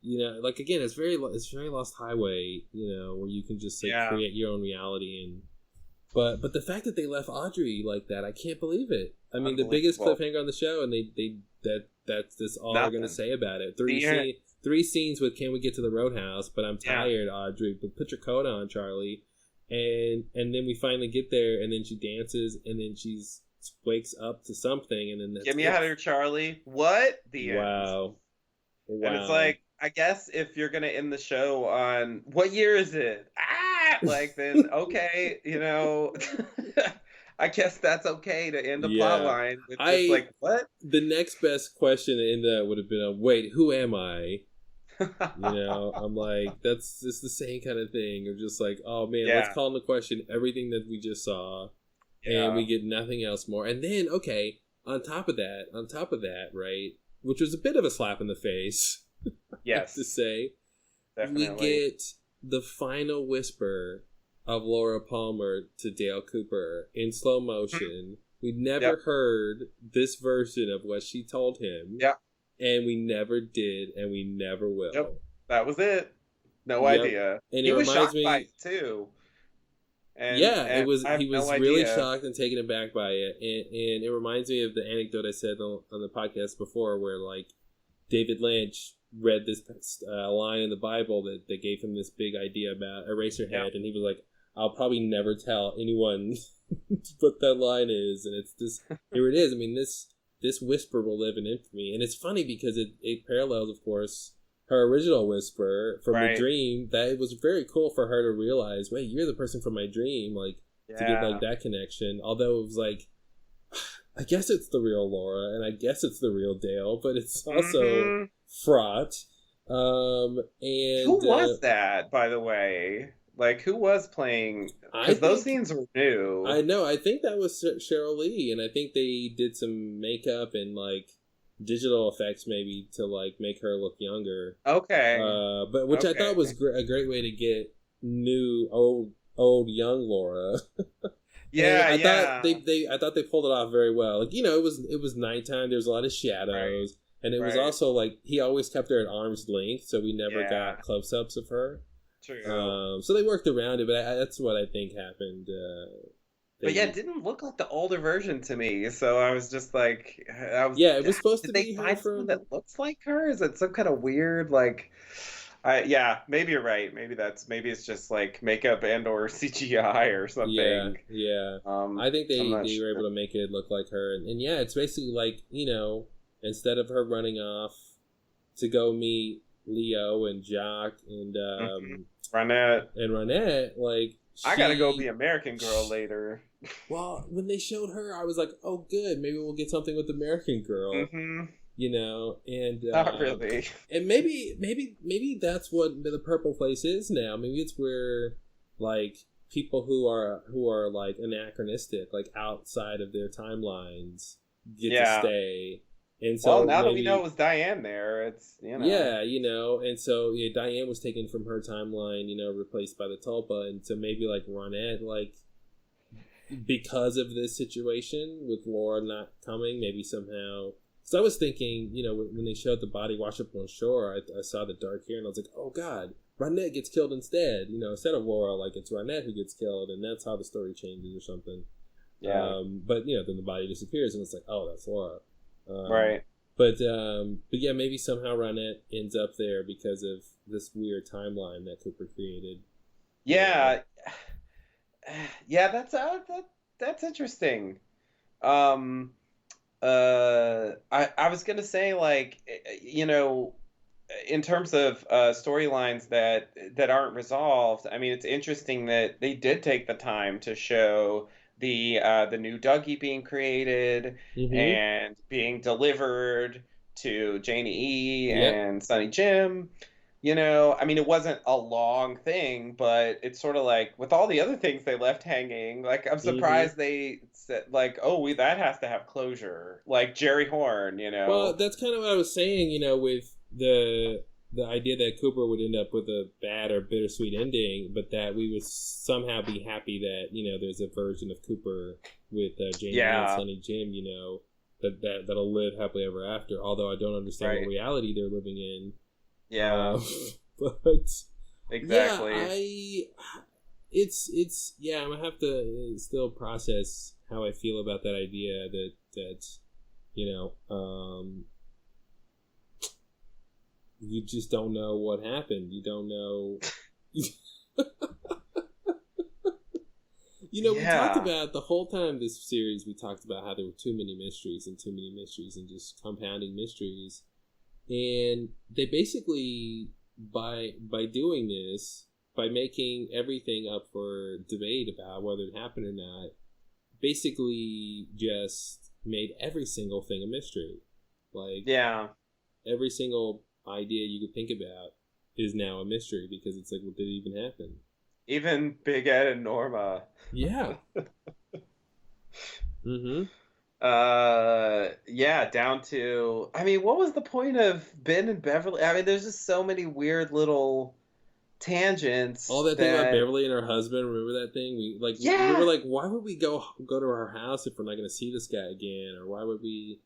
you know, like again, it's very Lost Highway, you know, where you can just like create your own reality. And but the fact that they left Audrey like that, I can't believe it. I mean, the biggest cliffhanger on the show, and that's all they're gonna say about it. Three scenes with "Can we get to the Roadhouse?" But I'm tired, Audrey. But put your coat on, Charlie. And then we finally get there, and then she dances, and then she's wakes up to something, and then that's get me out of here, Charlie. What? The end. Wow. And it's like, I guess if you're gonna end the show on what year is it? Like then okay, you know. I guess that's okay to end a plot line with just like what? The next best question to end that would have been, wait, who am I? You know, I'm like, that's just the same kind of thing of just like, oh man, let's call into question everything that we just saw, and we get nothing else more. And then, okay, on top of that, right, which was a bit of a slap in the face, yes, to say, definitely. We get the final whisper of Laura Palmer to Dale Cooper in slow motion. We never heard this version of what she told him. Yeah. And we never did, and we never will. Yep. That was it. No idea. And he was shocked by it too. And he was really shocked and taken aback by it. And it reminds me of the anecdote I said on the podcast before, where like David Lynch read this line in the Bible that gave him this big idea about Eraserhead, and he was like, I'll probably never tell anyone what that line is. And it's just, here it is. I mean, this whisper will live in infamy. And it's funny because it parallels, of course, her original whisper from the dream. That it was very cool for her to realize, wait, you're the person from my dream, like, to get like that connection. Although it was like, I guess it's the real Laura, and I guess it's the real Dale, but it's also fraught. And who was that, by the way? Like, who was playing? Because those scenes were new. I know. I think that was Cheryl Lee, and I think they did some makeup and like digital effects maybe to like make her look younger. Okay. But which I thought was a great way to get new old young Laura. I thought they pulled it off very well. Like, you know, it was nighttime. There was a lot of shadows, and it was also like he always kept her at arm's length, so we never got close ups of her. True. So they worked around it, but that's what I think happened. But it didn't look like the older version to me, so I was just like, it was supposed to be. Did they find someone that looks like her? Is it some kind of weird like? Maybe you're right. Maybe it's just like makeup and or CGI or something. Yeah. I think they were able to make it look like her, and it's basically like, you know, instead of her running off to go meet Leo and Jock and Ronette, like, I gotta go be American Girl later. Well, when they showed her, I was like, oh, good, maybe we'll get something with American Girl. You know, and not really. And maybe that's what the Purple Place is now. Maybe it's where like people who are like anachronistic, like outside of their timelines, get to stay. And so now that we know it was Diane there, it's, you know. Yeah, you know, and so Diane was taken from her timeline, you know, replaced by the Tulpa, and so maybe like Ronette, like, because of this situation with Laura not coming, maybe somehow. So I was thinking, you know, when they showed the body wash up on shore, I saw the dark hair, and I was like, oh God, Ronette gets killed instead. You know, instead of Laura, like, it's Ronette who gets killed, and that's how the story changes or something. Yeah. But you know, then the body disappears, and it's like, oh, that's Laura. Right. But yeah, maybe somehow Ronette ends up there because of this weird timeline that Cooper created. Yeah. Yeah, that's interesting. I was gonna say, like, you know, in terms of storylines that aren't resolved, I mean, it's interesting that they did take the time to show the new Dougie being created and being delivered to Janie E and Sonny Jim. You know, I mean, it wasn't a long thing, but it's sort of like with all the other things they left hanging, like, I'm surprised they said, like, oh, that has to have closure. Like Jerry Horn, you know. Well, that's kind of what I was saying, you know, with the idea that Cooper would end up with a bad or bittersweet ending, but that we would somehow be happy that, you know, there's a version of Cooper with Janie and Sonny Jim, you know, that'll live happily ever after. Although I don't understand what reality they're living in. Yeah. But Exactly. yeah, it's yeah, I'm gonna have to still process how I feel about that idea that you know, you just don't know what happened. You don't know. We talked Yeah. about the whole time this series. We talked about how there were too many mysteries and just compounding mysteries. And they basically, by doing this, by making everything up for debate about whether it happened or not, basically just made every single thing a mystery. Like, Yeah. every single idea you could think about is now a mystery because it's like, what did it even happen? Even Big Ed and Norma. Yeah. Mm-hmm. Yeah, down to, I mean, what was the point of Ben and Beverly? I mean, there's just so many weird little All tangents that thing about that, Beverly and her husband. Remember that thing? We were yeah, like, why would we go to her house if we're not going to see this guy again? Or why would we?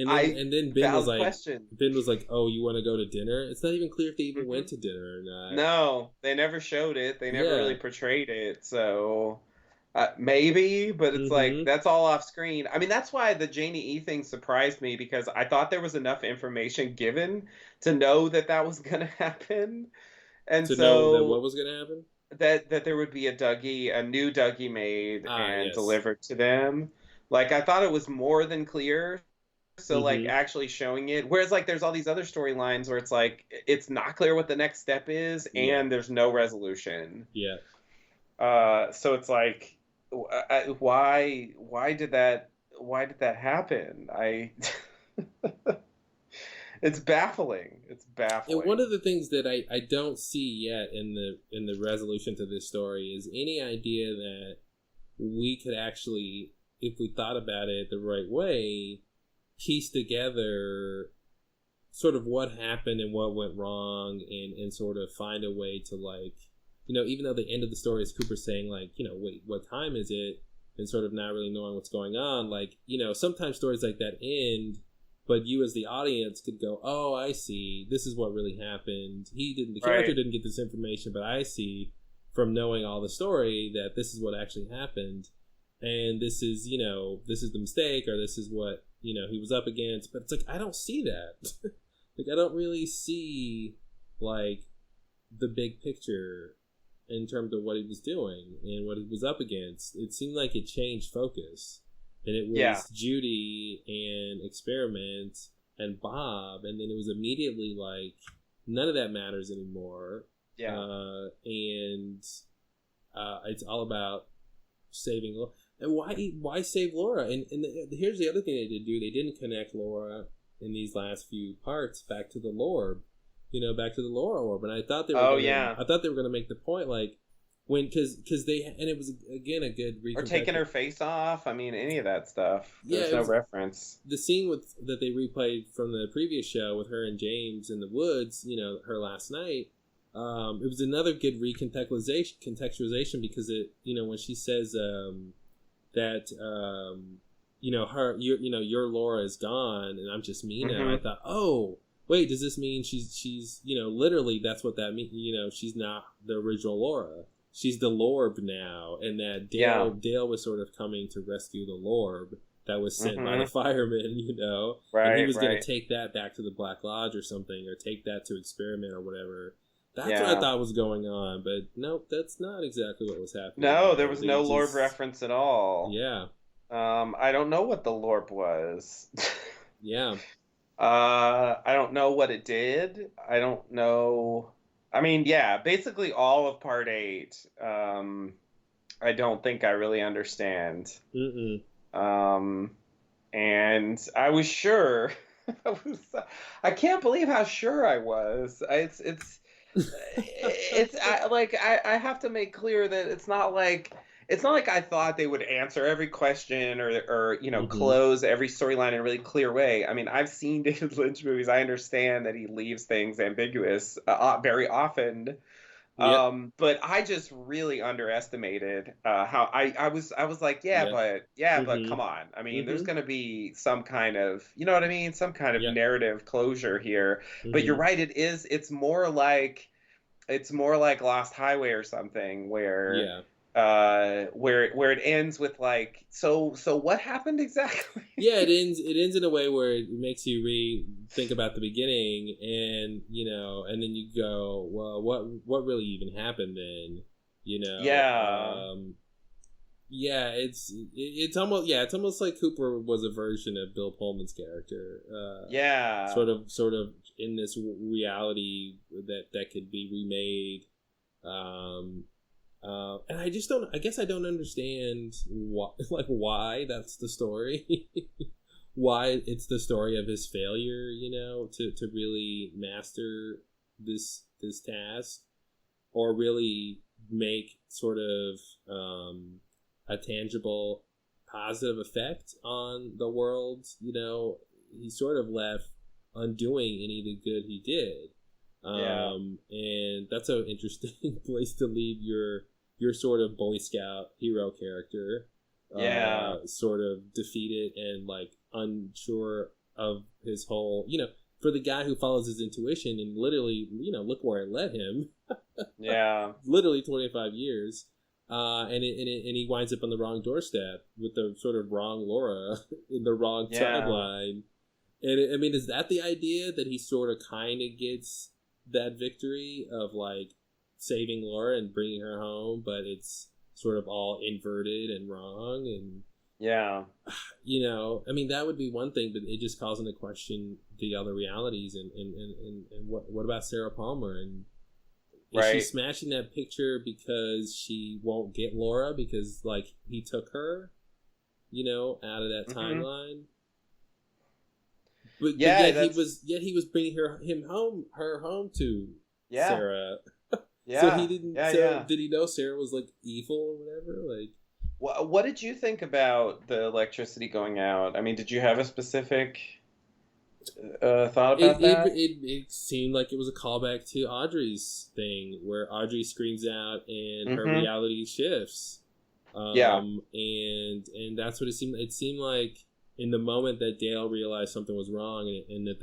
I And then valid question. Ben was like, oh, you want to go to dinner? It's not even clear if they even Hmm. went to dinner or not. No, they never showed it. They never Yeah. really portrayed it. So maybe, but it's like Mm-hmm. that's all off screen. I mean, that's why the Janie E thing surprised me because I thought there was enough information given to know that that was going to happen. And To know that what so was going to happen. that there would be a new Dougie made Ah, and yes. delivered to them. Like I thought it was more than clear. So like Mm-hmm. actually showing it, whereas like there's all these other storylines where it's like it's not clear what the next step is Yeah. and there's no resolution. Yeah. So it's like, why did that happen? It's baffling. It's And one baffling. of the things that I don't see yet in the resolution to this story is any idea that we could actually, if we thought about it the right way, piece together sort of what happened and what went wrong and sort of find a way to, like, even though the end of the story is Cooper saying, like, wait, what time is it? And sort of not really knowing what's going on. Like, sometimes stories like that end, but you as the audience could go, oh, I see. This is what really happened. The character Right. didn't get this information, but I see from knowing all the story that this is what actually happened. And this is, this is the mistake, or this is what, he was up against. But it's like, I don't see that. Like, I don't really see, like, the big picture in terms of what he was doing and what he was up against. It seemed like it changed focus. And it Yeah. was Judy and Experiment and Bob. And then it was immediately like, none of that matters anymore. Yeah. And it's all about saving Laura. And why save Laura? And here's the other thing they did do. They didn't connect Laura in these last few parts back to the Lorb, back to the Laura orb. And I thought they were Oh gonna, yeah. I thought they were gonna make the point, like, because they, and it was again a good Or taking her face off. I mean, any of that stuff. Yeah, There's it no was reference. the scene that they replayed from the previous show with her and James in the woods. Her last night. It was another good contextualization because it, when she says that your Laura is gone and I'm just me now. I Hmm. thought, oh wait, does this mean she's literally that's what that means? She's not the original Laura. She's the Lorb now, and that Yeah. Dale was sort of coming to rescue the Lorb that was sent by Hmm. the firemen, and he Right. was going to Right. take that back to the Black Lodge or something, or take that to Experiment or whatever. That's what I Yeah. thought was going on, but nope, that's not exactly what was happening No, there there. was They no Lorb just, reference at all. yeah, I don't know what the Lorb was. yeah, I don't know what it did. I don't know. I mean, yeah, basically all of part eight. I don't think I really understand. mm-mm. Um, and I was sure. I was. I can't believe how sure I was. I have to make clear that it's not like I thought they would answer every question or Mm-hmm. close every storyline in a really clear way. I mean, I've seen David Lynch movies. I understand that he leaves things ambiguous very often. Yep. But I just really underestimated how I was like, Yep. yeah, but Mm-hmm. come on. I mean, there's Mm-hmm. going to be some kind of, you know what I mean, some kind of Yep. narrative closure here. But you're Mm-hmm. right, it's more like Lost Highway or something Yeah. where it ends with like, so what happened exactly? Yeah, it ends in a way where it makes you think about the beginning, and and then you go, well, what really even happened then? you know Yeah. um yeah, it's almost like Cooper was a version of Bill Pullman's character, Yeah. sort of in this reality that could be remade. And I just don't. I guess I don't understand why, like why that's the story. Why it's the story of his failure, to really master this task, or really make sort of a tangible positive effect on the world. He sort of left undoing any of the good he did. Yeah. And that's an interesting place to leave your sort of Boy Scout hero character, Yeah. sort of defeated and like unsure of his whole, for the guy who follows his intuition and literally, look where it led him, Yeah. literally 25 years. And he winds up on the wrong doorstep with the sort of wrong Laura in the wrong Yeah. timeline. And I mean, is that the idea that he sort of kind of gets that victory of like saving Laura and bringing her home, but it's sort of all inverted and wrong? And Yeah. I mean, that would be one thing, but it just calls into question the other realities. And what about Sarah Palmer? And is she Right. smashing that picture because she won't get Laura because like he took her, out of that Hmm. timeline? But Yeah, yet he was bringing her home to yeah. Sarah. So he Yeah. didn't. Yeah, So yeah. did he know Sarah was like evil or whatever? Like, What did you think about the electricity going out? I mean, did you have a specific thought it about it, that? it it seemed like it was a callback to Audrey's thing, where Audrey screams out and her Hmm. reality shifts. Yeah. And that's what it seemed. It seemed like in the moment that Dale realized something was wrong, and that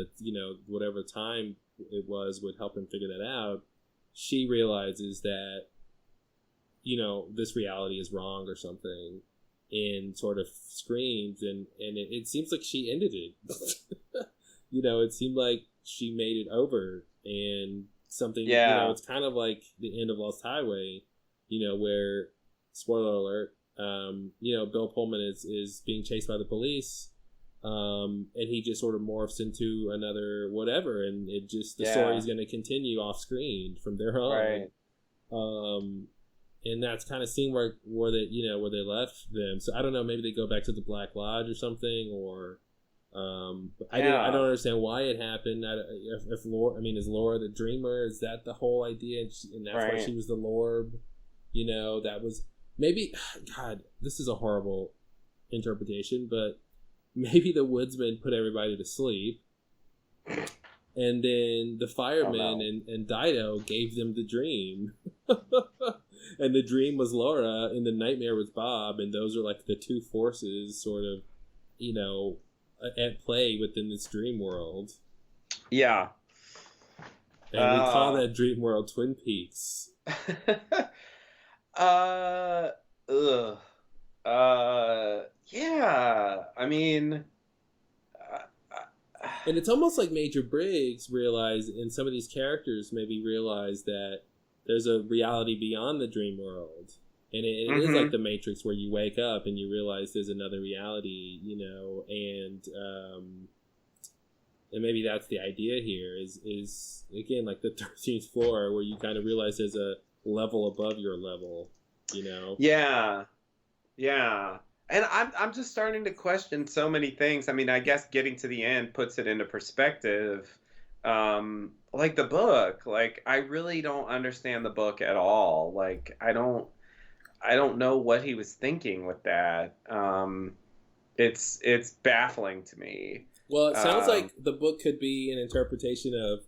whatever time it was would help him figure that out. She realizes that this reality is wrong or something, and sort of screams, and it seems like she ended it. It seemed like she made it over, and something, Yeah. it's kind of like the end of Lost Highway, where, spoiler alert, Bill Pullman is being chased by the police, and he just sort of morphs into another whatever, and the story Yeah. is going to continue off screen from there on. Right. Um, and that's kind of scene where they left them. So I don't know, maybe they go back to the Black Lodge or something, or I don't Yeah. understand why it happened. If Laura, I mean, is Laura the dreamer? Is that the whole idea? And that's why Right. she was the Lorb. That was maybe. God, this is a horrible interpretation, but maybe the woodsman put everybody to sleep, and then the Oh firemen no. and Dido gave them the dream. And the dream was Laura, and the nightmare was Bob, and those are like the two forces sort of, at play within this dream world. Yeah. And we call Uh. that dream world Twin Peaks. uh. Ugh. Yeah. I mean. Uh, And it's almost like Major Briggs realized, and some of these characters maybe realize that there's a reality beyond the dream world. And it is like hmm. the Matrix, where you wake up and you realize there's another reality, and maybe that's the idea here is again like the 13th floor, where you kind of realize there's a level above your level. Yeah. Yeah. And I'm just starting to question so many things. I mean, I guess getting to the end puts it into perspective. Like the book, like I really don't understand the book at all. Like I don't know what he was thinking with that. It's baffling to me. Well, it sounds Um, like the book could be an interpretation of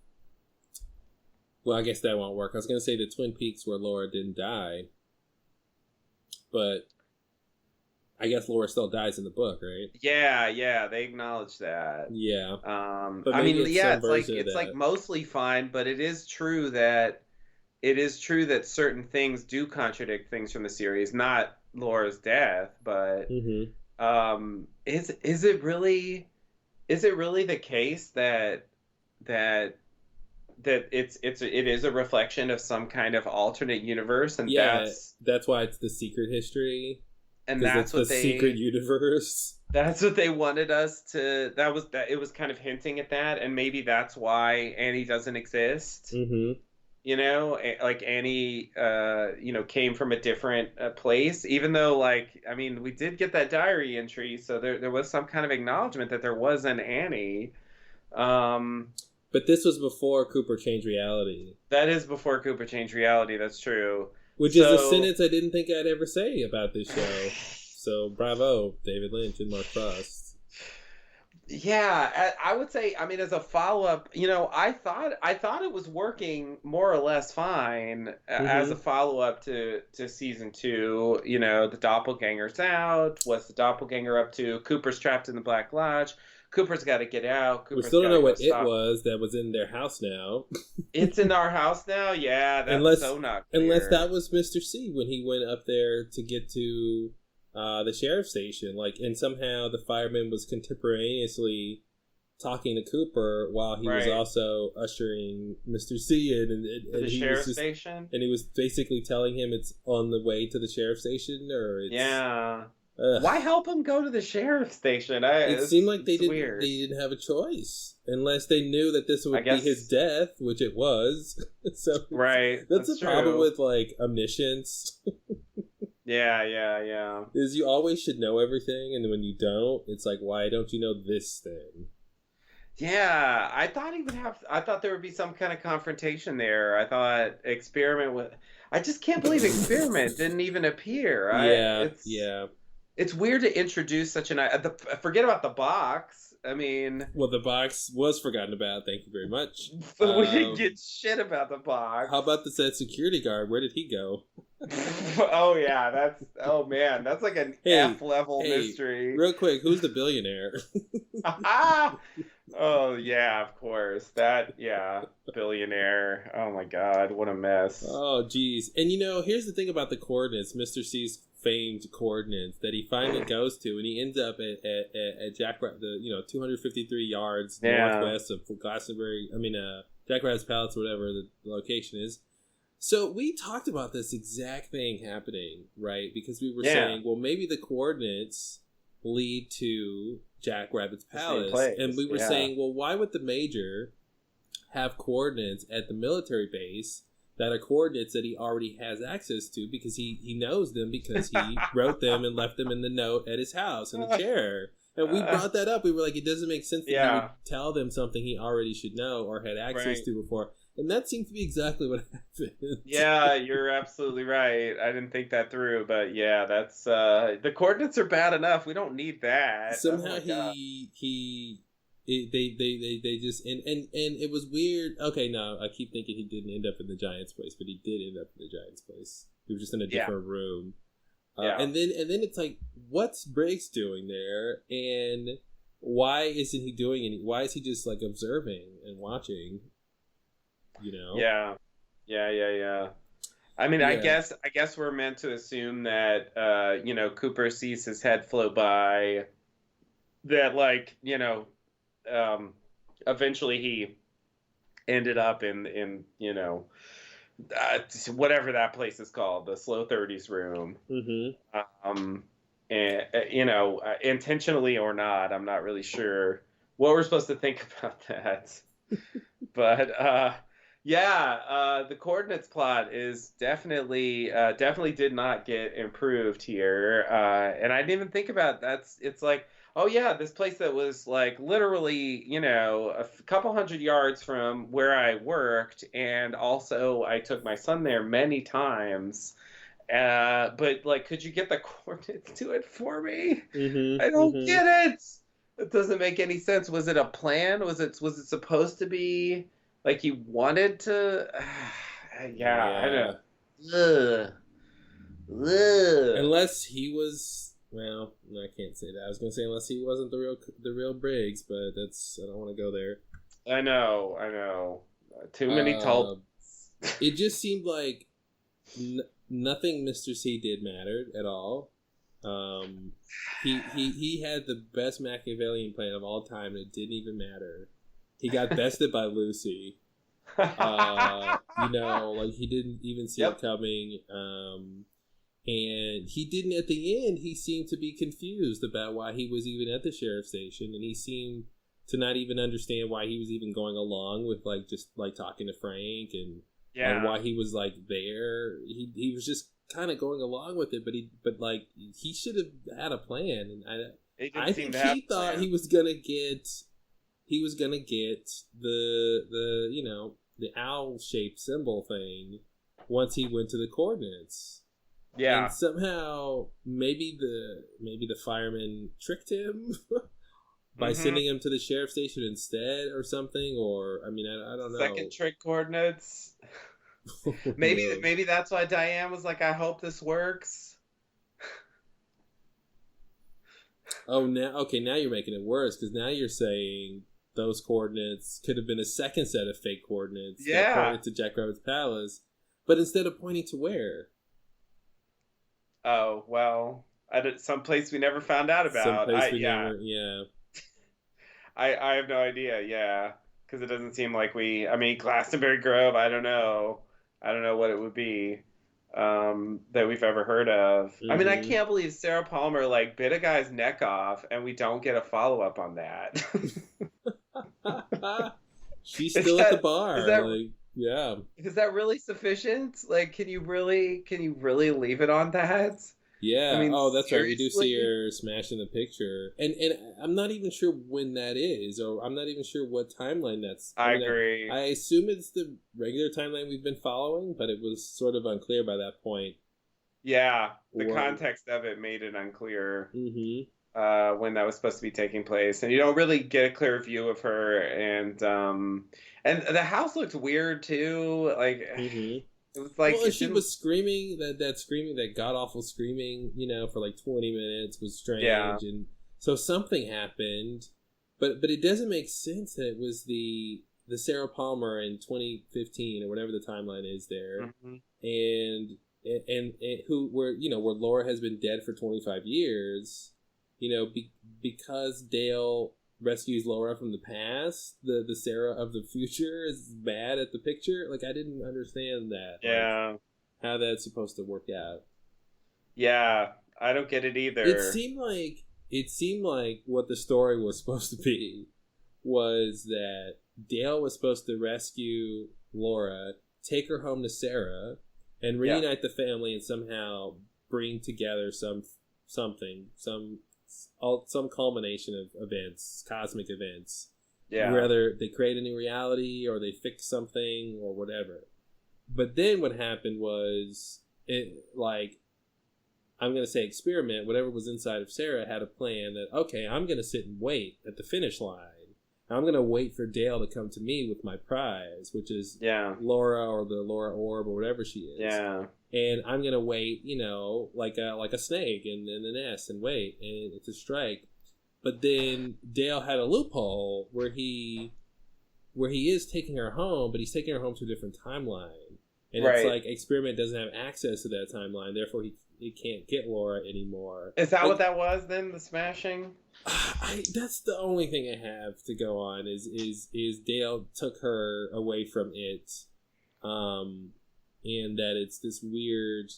Well, I guess that won't work. I was gonna say the Twin Peaks where Laura didn't die, but I guess Laura still dies in the book, right? Yeah, they acknowledge that. Yeah. But I mean, yeah, it's like mostly fine, but it is true that certain things do contradict things from the series. Not Laura's death, but is it really the case that it is a reflection of some kind of alternate universe, and that's why it's the secret history, and that's what the secret universe. That's what they wanted us to. It was kind of hinting at that, and maybe that's why Annie doesn't exist. Mm-hmm. You know, like Annie, came from a different place. Even though, like, I mean, we did get that diary entry, so there was some kind of acknowledgement that there was an Annie. But this was before Cooper changed reality. That is before Cooper changed reality. That's true. Which is a sentence I didn't think I'd ever say about this show. So bravo, David Lynch and Mark Frost. Yeah, I would say. I mean, as a follow-up, I thought it was working more or less fine as a follow-up to season 2. The doppelganger's out. What's the doppelganger up to? Cooper's trapped in the Black Lodge. Cooper's got to get out. We still don't know what it was that was in their house now. It's in our house now? Yeah, that's so not clear. Unless that was Mr. C when he went up there to get to the sheriff's station. And somehow the fireman was contemporaneously talking to Cooper while he was also ushering Mr. C in. And the sheriff's station? And he was basically telling him it's on the way to the sheriff's station, or it's... Yeah. Why help him go to the sheriff's station? It seemed like they didn't have a choice, unless they knew that this would be his death, which it was. So that's the problem with omniscience. Yeah. Is you always should know everything, and when you don't, it's like, why don't you know this thing? Yeah, I thought there would be some kind of confrontation there. I thought I just can't believe Experiment didn't even appear. It's weird to introduce such forget about the box. I mean... Well, the box was forgotten about. Thank you very much. We didn't get shit about the box. How about the said security guard? Where did he go? Oh, yeah. That's like an F-level mystery. Real quick, who's the billionaire? Oh, yeah, of course. Billionaire. Oh, my God. What a mess. Oh, geez. And, here's the thing about the coordinates. Mr. C's famed coordinates that he finally goes to, and he ends up at Jack Rabbit, 253 yards northwest of Glastonbury. Jack Rabbit's Palace, whatever the location is. So we talked about this exact thing happening, right? Because we were saying, well, maybe the coordinates lead to Jack Rabbit's Palace, and we were saying, well, why would the Major have coordinates at the military base that are coordinates that he already has access to, because he knows them, because he wrote them and left them in the note at his house in the chair. And we brought that up. We were like, it doesn't make sense that he would tell them something he already should know or had access to before. And that seems to be exactly what happened. Yeah, you're absolutely right. I didn't think that through, but yeah, that's the coordinates are bad enough. We don't need that. Somehow they just and it was weird. Okay, no, I keep thinking he didn't end up in the Giants' place, but he did end up in the Giants' place. He was just in a different room. And then it's like, what's Briggs doing there, and why isn't he doing any? Why is he just observing and watching? Yeah. I mean, I guess we're meant to assume that Cooper sees his head float by. That eventually he ended up in whatever that place is called, the Slow 30s room. And intentionally or not, I'm not really sure what we're supposed to think about that. But the coordinates plot is definitely did not get improved here. And I didn't even think about that. It's like, oh yeah, this place that was literally, a couple hundred yards from where I worked, and also I took my son there many times. But could you get the coordinates to it for me? I don't get it. It doesn't make any sense. Was it a plan? Was it supposed to be Like he wanted to. Yeah, I Yeah. don't. Ugh. Ugh. Unless he was, well, no, I can't say that. I was gonna say unless he wasn't the real Briggs, but that's I don't want to go there. I know. I know. Too many tall. Uh, it just seemed like nothing Mr. C did mattered at all. He had the best Machiavellian plan of all time, and it didn't even matter. He got bested by Lucy. Like he didn't even see it Yep. coming. And he didn't at the end. He seemed to be confused about why he was even at the sheriff's station, and he seemed to not even understand why he was even going along with like just like talking to Frank and Yeah. why he was like there. He was just kind of going along with it, but like he should have had a plan, and He I didn't seem think to have he a thought plan. he was gonna get the the owl shaped symbol thing once he went to the coordinates. And Yeah. somehow maybe the fireman tricked him by Mm-hmm. sending him to the sheriff's station instead or something, or I mean I don't know. Second trick coordinates. Maybe No. maybe that's why Diane was like, I hope this works. Oh, now okay, now you're making it worse because now you're saying those coordinates could have been a second set of fake coordinates that Yeah. pointed to Jack Rabbit's palace, but instead of pointing to where? Oh, well, some place we never found out about. Someplace we never, yeah. I have no idea. Yeah, because it doesn't seem like we. I mean, Glastonbury Grove. I don't know. I don't know what it would be that we've ever heard of. I mean, I Hmm. can't believe Sarah Palmer like bit a guy's neck off, and we don't get a follow up on that. She's Is still at the that is bar, that like yeah. is that really sufficient? Like, can you really leave it on that? I Yeah. mean, Oh, that's right. We do see seriously? her smashing the picture, and I'm not even sure when that is, or I'm not even sure what timeline that's. I I mean, agree. I assume it's the regular timeline we've been following, but it was sort of unclear by that point. Yeah, the What? context of it made it unclear Mm-hmm. when that was supposed to be taking place, and you don't really get a clear view of her. And the house looked weird too. Like Mm-hmm. it was like Well, and it she didn't. was screaming that screaming that god awful screaming, for like 20 minutes was Yeah, strange, and so something happened, but it doesn't make sense that it was the Sarah Palmer in 2015 or whatever the timeline is there, hmm and and who where Laura has been dead for 25 years, because Dale rescues Laura from the past, the Sarah of the future is mad at the picture. Like I didn't understand that, like yeah, how that's supposed to work out. yeah. I don't get it It either. seemed like what the story was supposed to be was that Dale was supposed to rescue Laura, take her home to Sarah, and Yeah, reunite the family and somehow bring together something some culmination of events, cosmic events, yeah, whether they create a new reality or they fix something or whatever. But then what happened was it like I'm gonna say experiment, whatever was inside of Sarah had a plan that okay, I'm gonna sit and wait at the finish line. I'm gonna wait for Dale to come to me with my prize, which is yeah, Laura or the Laura Orb or whatever she is. yeah. And I'm gonna wait, like a snake in the nest and wait and to strike. But then Dale had a loophole where he is taking her home, but he's taking her home to a different timeline. And it's Right. like Experiment doesn't have access to that timeline, therefore he can't get Laura anymore. Is that what Like that was then? The smashing? that's the only thing I have to go on is Dale took her away from it, and that it's this weird,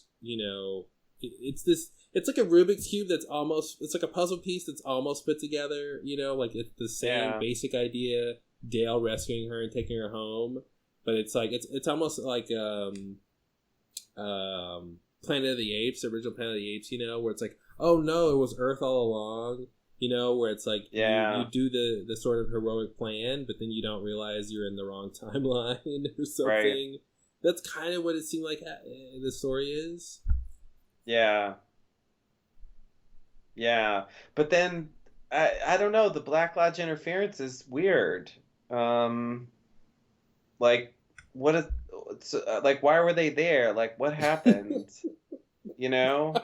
it's like a Rubik's cube it's like a puzzle piece that's almost put together, like it's the same Yeah, basic idea, Dale rescuing her and taking her home, but it's like it's almost like Planet of the Apes, original Planet of the Apes, where it's like, oh no, it was Earth all along, where it's like you yeah. do the sort of heroic plan, but then you don't realize you're in the wrong timeline or Right. something. That's kind of what it seemed like the story is. Yeah. Yeah. But then I don't know, the Black Lodge interference is weird. Um Like, what is like? Why were they there? Like, what happened? You know?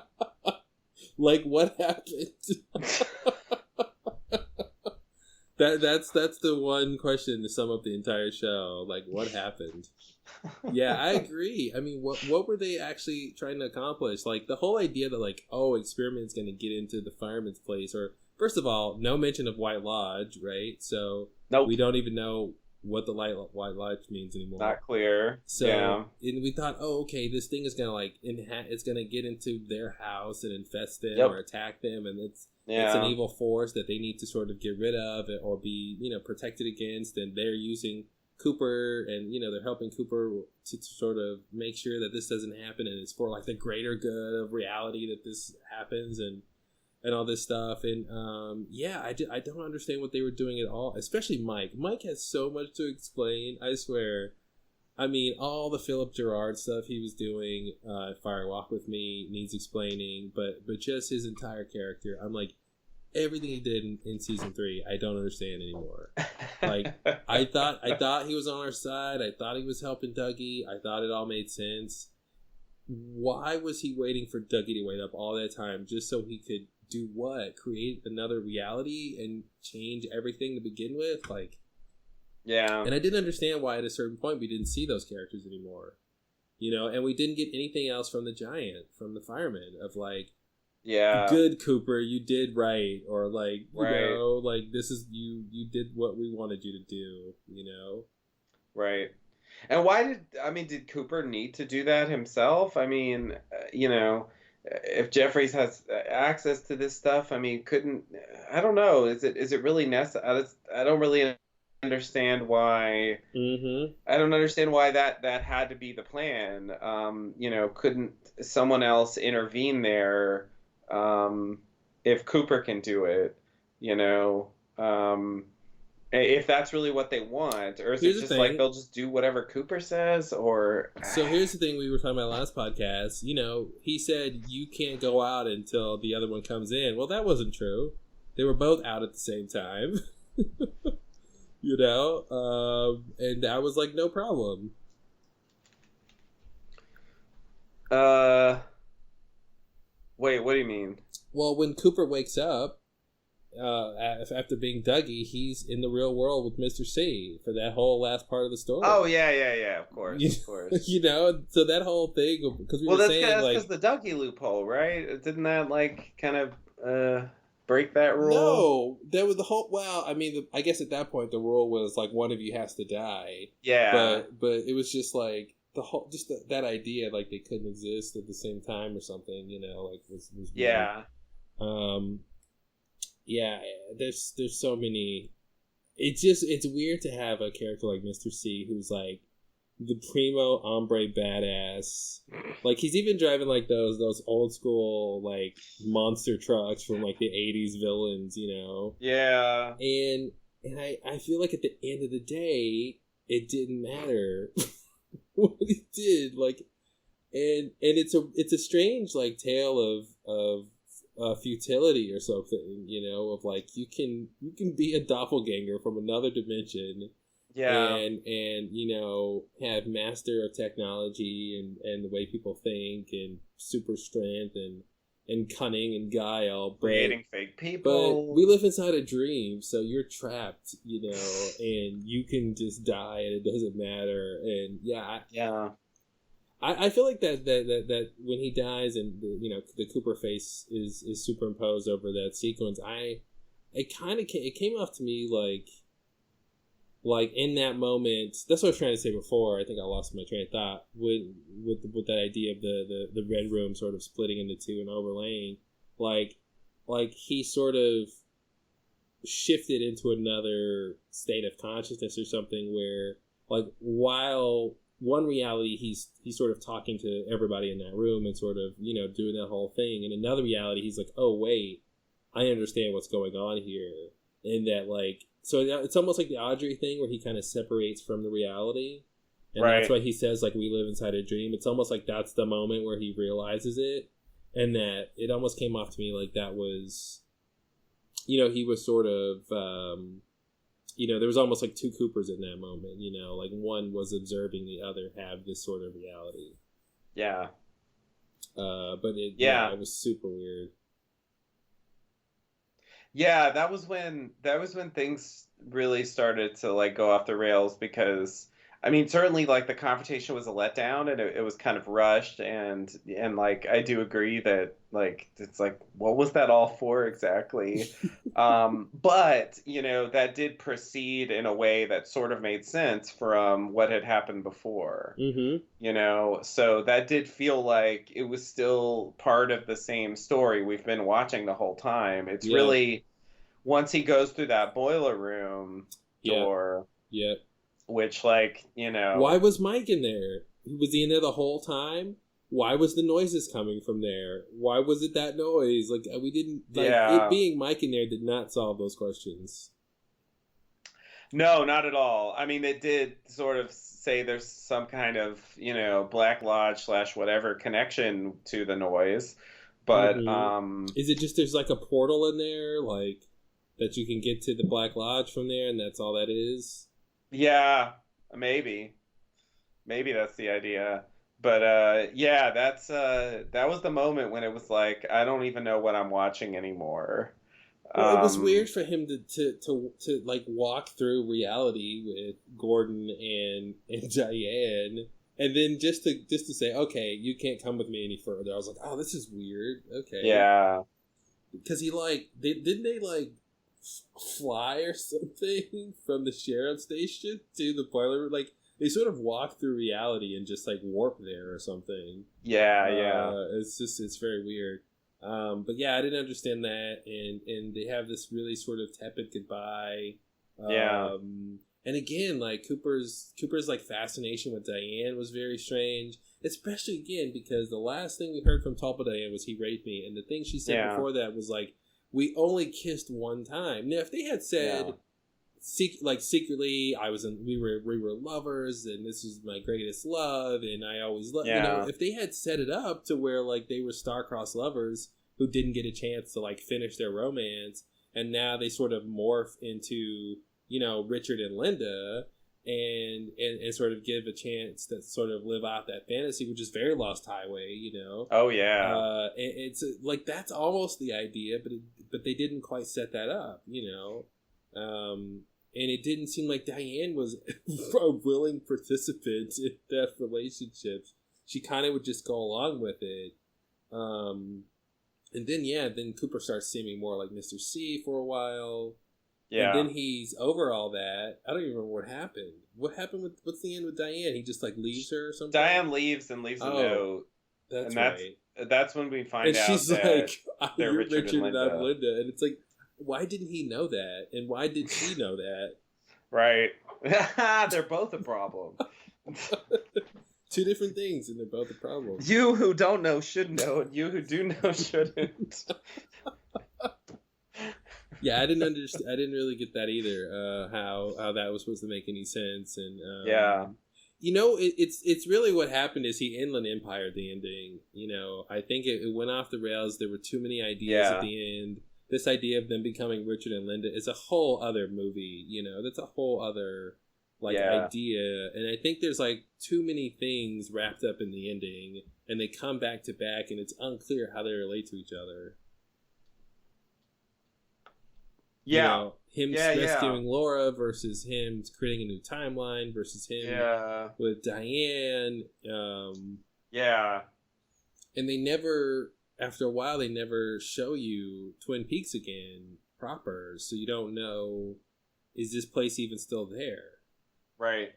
Like, what happened? That's the one question to sum up the entire show. Like, what happened? Yeah, I agree. I mean, what were they actually trying to accomplish? Like, the whole idea that, like, oh, Experiment's going to get into the fireman's place, or first of all, no mention of White Lodge, right? So Nope, we don't even know what the White Lodge means anymore. not clear. So Yeah, and we thought, oh, okay, this thing is gonna like it's gonna get into their house and infest them Yep. or attack them, and it's an yeah, evil force that they need to sort of get rid of or be protected against, and they're using Cooper, and they're helping Cooper to sort of make sure that this doesn't happen, and it's for like the greater good of reality that this happens, and all this stuff. And yeah, I don't understand what they were doing at all, especially Mike has so much to explain, I swear. I mean, all the Philip Gerard stuff he was doing, Fire Walk With Me, needs explaining, but just his entire character, I'm like, everything he did in season 3, I don't understand anymore. Like, I thought he was on our side, I thought he was helping Dougie, I thought it all made sense. Why was he waiting for Dougie to wait up all that time just so he could do what? Create another reality and change everything to begin with? Like, yeah. And I didn't understand why at a certain point we didn't see those characters anymore. And we didn't get anything else from the giant, from the fireman, of like, Yeah. good Cooper, you did right, or like, Right. like this is you did what we wanted you to do, Right. And did Cooper need to do that himself? I mean, if Jeffries has access to this stuff, I mean, I don't know, is it really necessary? I don't really understand why. Mm-hmm. I don't understand why that had to be the plan. Couldn't someone else intervene there, if Cooper can do it, if that's really what they want, or is Here's it the just like thing. they'll just do whatever Cooper says, or So here's the thing we were talking about last podcast. He said you can't go out until the other one comes in. Well, that wasn't true. They were both out at the same time. And I was like, no problem. Wait, what do you mean? Well, when Cooper wakes up, after being Dougie, he's in the real world with Mr. C for that whole last part of the story. Oh yeah, of course, of course. So that whole thing, because we were That's saying like, because the Dougie loophole, right? Didn't that like kind of break that rule? no, there was the whole. Well, I mean, I guess at that point the rule was like one of you has to die. Yeah, but it was just like the whole, just that idea like they couldn't exist at the same time or something. Like was yeah. weird. Yeah, there's so many. It's weird to have a character like Mr. C who's like the primo hombre badass. Like he's even driving like those old school like monster trucks from like the 80s villains, Yeah. And I feel like at the end of the day, it didn't matter what he did. Like, and it's a strange like tale of futility or something, of like you can be a doppelganger from another dimension, Yeah. and have master of technology and the way people think and super strength and cunning and guile, Creating fake but people. we live inside a dream, so you're trapped, and you can just die and it doesn't matter. And Yeah. I feel like that when he dies and the Cooper face is superimposed over that sequence, it came off to me like in that moment. That's what I was trying to say before. I think I lost my train of thought with that idea of the red room sort of splitting into two and overlaying, like he sort of shifted into another state of consciousness or something where like while one reality he's sort of talking to everybody in that room and sort of doing that whole thing, and another reality he's like, oh wait, I understand what's going on here, and that like so it's almost like the Audrey thing where he kind of separates from the reality, and Right. that's why he says like we live inside a dream. It's almost like that's the moment where he realizes it, and that it almost came off to me like that was he was sort of there was almost like two Coopers in that moment. Like one was observing the other have this sort of reality. Yeah. But it was super weird. Yeah, that was when things really started to like go off the rails because I mean certainly like the confrontation was a letdown and it was kind of rushed and like I do agree that like it's like what was that all for exactly? But that did proceed in a way that sort of made sense from what had happened before. So that did feel like it was still part of the same story we've been watching the whole time. It's really once he goes through that boiler room door, which like, Why was Mike in there? Was he in there the whole time? Why was the noises coming from there? Why was it that noise? Like, we didn't, it being Mike in there did not solve those questions. No, not at all. I mean, it did sort of say there's some kind of, Black Lodge / whatever connection to the noise. But, is it just there's like a portal in there, like, that you can get to the Black Lodge from there and that's all that is? Yeah, maybe. Maybe that's the idea. But that was the moment when it was like I don't even know what I'm watching anymore. Well, it was weird for him to like walk through reality with Gordon and Diane, and then just to say, okay, you can't come with me any further. I was like, oh, this is weird. Okay, yeah, because he like didn't they like fly or something from the sheriff's station to the boiler room, like. They sort of walk through reality and just like warp there or something. Yeah. It's very weird. But yeah, I didn't understand that, and they have this really sort of tepid goodbye. And again, like Cooper's like fascination with Diane was very strange, especially again because the last thing we heard from Tulpa Diane was he raped me, and the thing she said before that was like we only kissed one time. Now, if they had said. Secretly, we were lovers, and this was my greatest love, and I always loved. If they had set it up to where like they were star-crossed lovers who didn't get a chance to like finish their romance, and now they sort of morph into Richard and Linda, and sort of give a chance to sort of live out that fantasy, which is very Lost Highway, Oh yeah. It's like that's almost the idea, but they didn't quite set that up, and it didn't seem like Diane was a willing participant in that relationship. She kind of would just go along with it. And then Cooper starts seeming more like Mr. C for a while. Yeah. And then he's over all that. I don't even remember what happened. What's the end with Diane? He just like leaves her or something? Diane leaves and leaves a note. That's right. That's when we find out she's that like, they're Richard and I'm Linda. And it's like, why didn't he know that? And why did she know that? Right. They're both a problem. Two different things, and they're both a problem. You who don't know should know, and you who do know shouldn't. Yeah, I didn't understand. I didn't really get that either. How that was supposed to make any sense, and it's really what happened is he Inland Empired the ending. I think it went off the rails. There were too many ideas at the end. This idea of them becoming Richard and Linda is a whole other movie, that's a whole other idea. And I think there's like too many things wrapped up in the ending, and they come back to back, and it's unclear how they relate to each other. Yeah. Him rescuing Laura versus him creating a new timeline versus him with Diane. And they never... After a while, they never show you Twin Peaks again proper, so you don't know, is this place even still there? Right.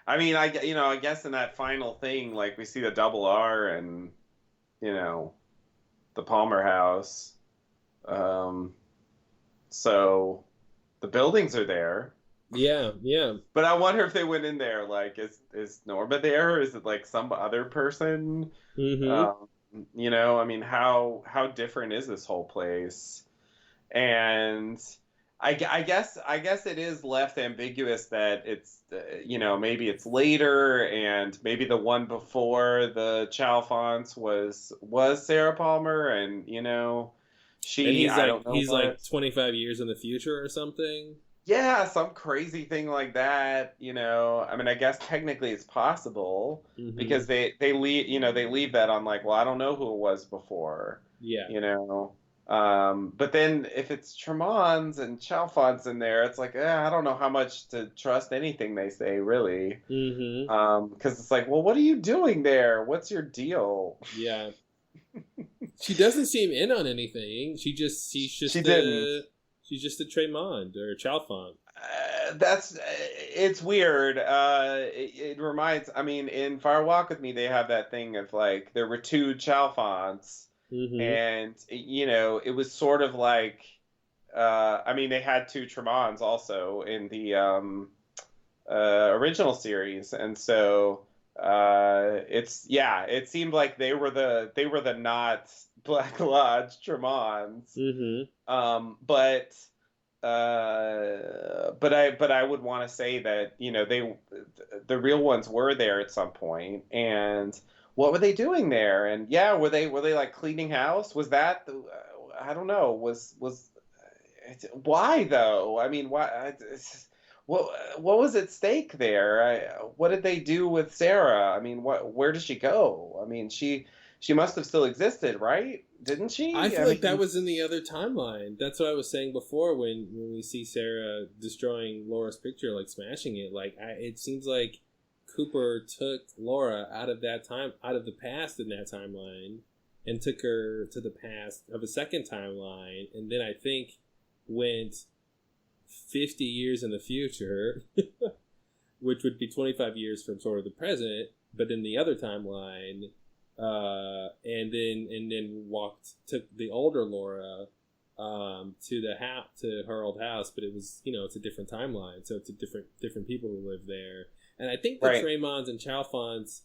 I mean, I guess in that final thing, like we see the double R and, the Palmer house. So the buildings are there. Yeah. But I wonder if they went in there, like, is Norma there? Or is it like some other person? Mm-hmm. I mean, how different is this whole place? And I guess it is left ambiguous that it's, maybe it's later, and maybe the one before the Chalfonts was Sarah Palmer, and And I don't know he's like what. 25 years in the future or something. Yeah, some crazy thing like that, I mean, I guess technically it's possible Mm-hmm. because they leave, they leave that on like, well, I don't know who it was before, Yeah. you know. But then if it's Tremons and Chalfonts in there, it's like, I don't know how much to trust anything they say, really. Mm-hmm. Because it's like, well, what are you doing there? What's your deal? Yeah. She doesn't seem in on anything. She didn't. She's just a Tremond or a Chalfont. It's weird. It reminds. I mean, in Fire Walk with Me, they have that thing of like there were two Chalfonts, Mm-hmm. and it was sort of like. I mean, they had two Tremons also in the original series, and so it seemed like they were the not Black Lodge Tremons, Mm-hmm. but. But I would want to say that the real ones were there at some point, and what were they doing there? And yeah, were they like cleaning house? Was that I don't know. Was why though? I mean, why? What was at stake there? What did they do with Sarah? I mean, where did she go? I mean, she must have still existed, right? Didn't I she? feel I like that mean, was in the other timeline. That's what I was saying before when we see Sarah destroying Laura's picture, like smashing it. Like it seems like Cooper took Laura out of the past in that timeline, and took her to the past of a second timeline, and then I think went 50 years in the future, which would be 25 years from sort of the present, but then the other timeline, and then took the older Laura to the house, to her old house, but it was, it's a different timeline, so it's a different people who live there. And I think the right. Tremons and Chalfonts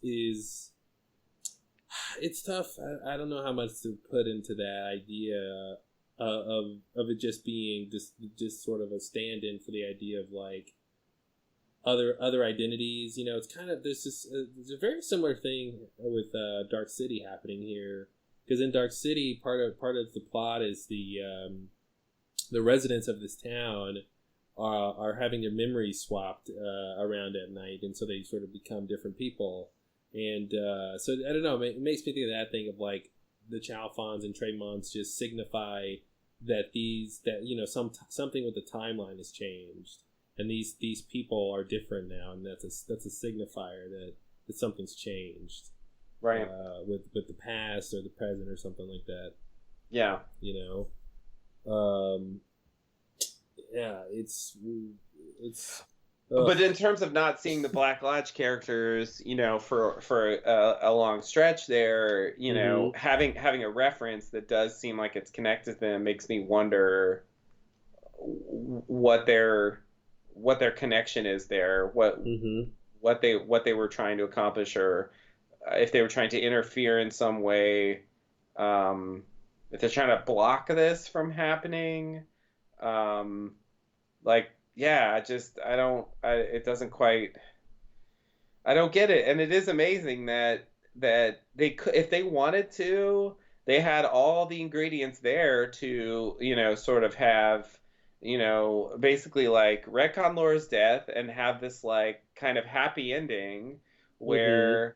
it's tough. I don't know how much to put into that idea of it just being just sort of a stand-in for the idea of like other identities. It's kind of there's a very similar thing with Dark City happening here, because in Dark City part of the plot is the residents of this town are having their memories swapped around at night, and so they sort of become different people. And so I don't know, it makes me think of that thing of like the Chalfons and Tremons just signify that something with the timeline has changed, and these people are different now, and that's a signifier that something's changed, Right. with the past or the present or something like that. Yeah. Yeah, it's But in terms of not seeing the Black Lodge characters, for a long stretch there, mm-hmm. having a reference that does seem like it's connected to them makes me wonder what their connection is there, Mm-hmm. what they were trying to accomplish, or if they were trying to interfere in some way, if they're trying to block this from happening, like yeah, it doesn't quite, I don't get it. And it is amazing that they could, if they wanted to, they had all the ingredients there to, sort of have, basically like retcon Laura's death and have this like kind of happy ending Mm-hmm. where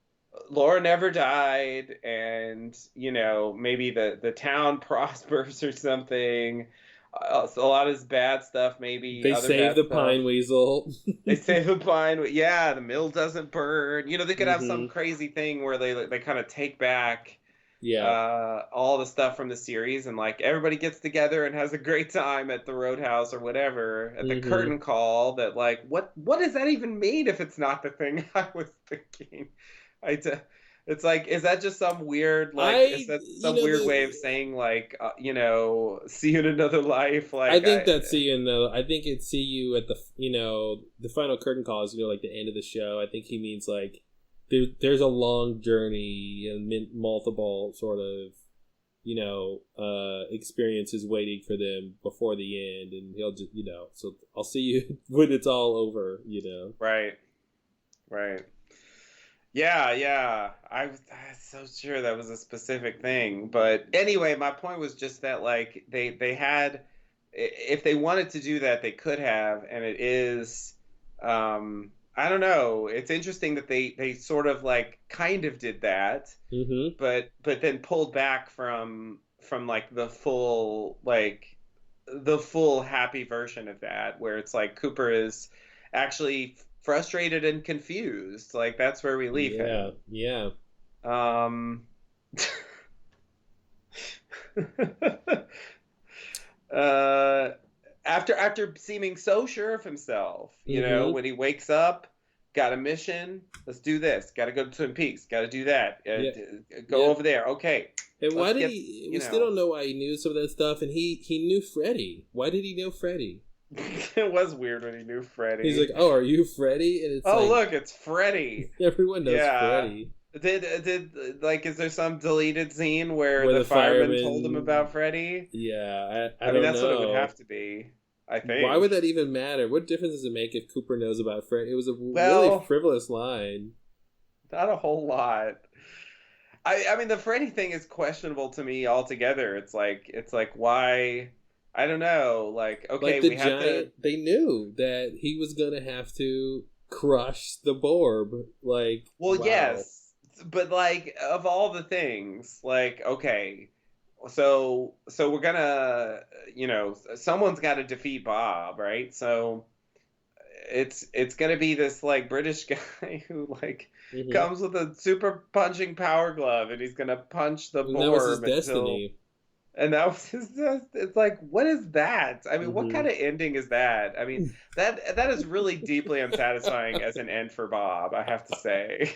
Laura never died, and maybe the town prospers or something. So a lot of this bad stuff, maybe They other save bad the stuff. Pine Weasel. They save the pine. Yeah, the mill doesn't burn. They could have some Mm-hmm. crazy thing where they kind of take back Yeah. all the stuff from the series, and like everybody gets together and has a great time at the Roadhouse or whatever at the Mm-hmm. curtain call. That like what does that even mean if it's not the thing I was thinking? I d- it's like, is that just some weird, like, is I that you some know weird way the of saying like see you in another life? I Like think that see you in the I think it's see you at the final curtain call is like the end of the show. I think he means like there's a long journey and multiple sort of experiences waiting for them before the end, and he'll just so I'll see you when it's all over. right, right. Yeah. I'm so sure that was a specific thing. But anyway, my point was just that like they had, if they wanted to do that, they could have, and it is, I don't know. It's interesting that they sort of like kind of did that, Mm-hmm. but then pulled back from like the full happy version of that, where it's like Cooper is actually frustrated and confused. Like that's where we leave Yeah, him. yeah. Um, uh, after seeming so sure of himself, Mm-hmm. when he wakes up, got a mission. Let's do this. Got to go to Twin Peaks. Got to do that. Yeah, Go yeah. over there. Okay, And why let's did get. he? We still don't know why he knew some of that stuff, and he knew Freddy. Why did he know Freddy? It was weird when he knew He's Freddy. like, "Oh, are you Freddy?" And it's Oh, like look, it's Freddy. everyone knows Yeah. Freddy. Did like is there some deleted scene where Where the the fireman told him fireman, about Freddy? I I mean, don't that's what it would know. have to be, I Why would think. that even matter? What difference does it make if Cooper knows about Freddy? It was a really Well, frivolous line. not a whole lot. I mean the Freddy thing is questionable to me altogether. It's like why I don't know. Like Like okay, the we have to. giant, they knew that he was gonna have to crush the Borb. Like, Well, wow. yes, but like of all the things, like okay, so we're gonna, someone's got to defeat Bob, right? So it's gonna be this like British guy who like Hmm. comes with a super punching power glove, and he's gonna punch the And that was his Borb until. destiny. And that was just, it's like, what is that? I mean, what Hmm. kind of ending is that? I mean, that is really deeply unsatisfying as an end for Bob, I have to say.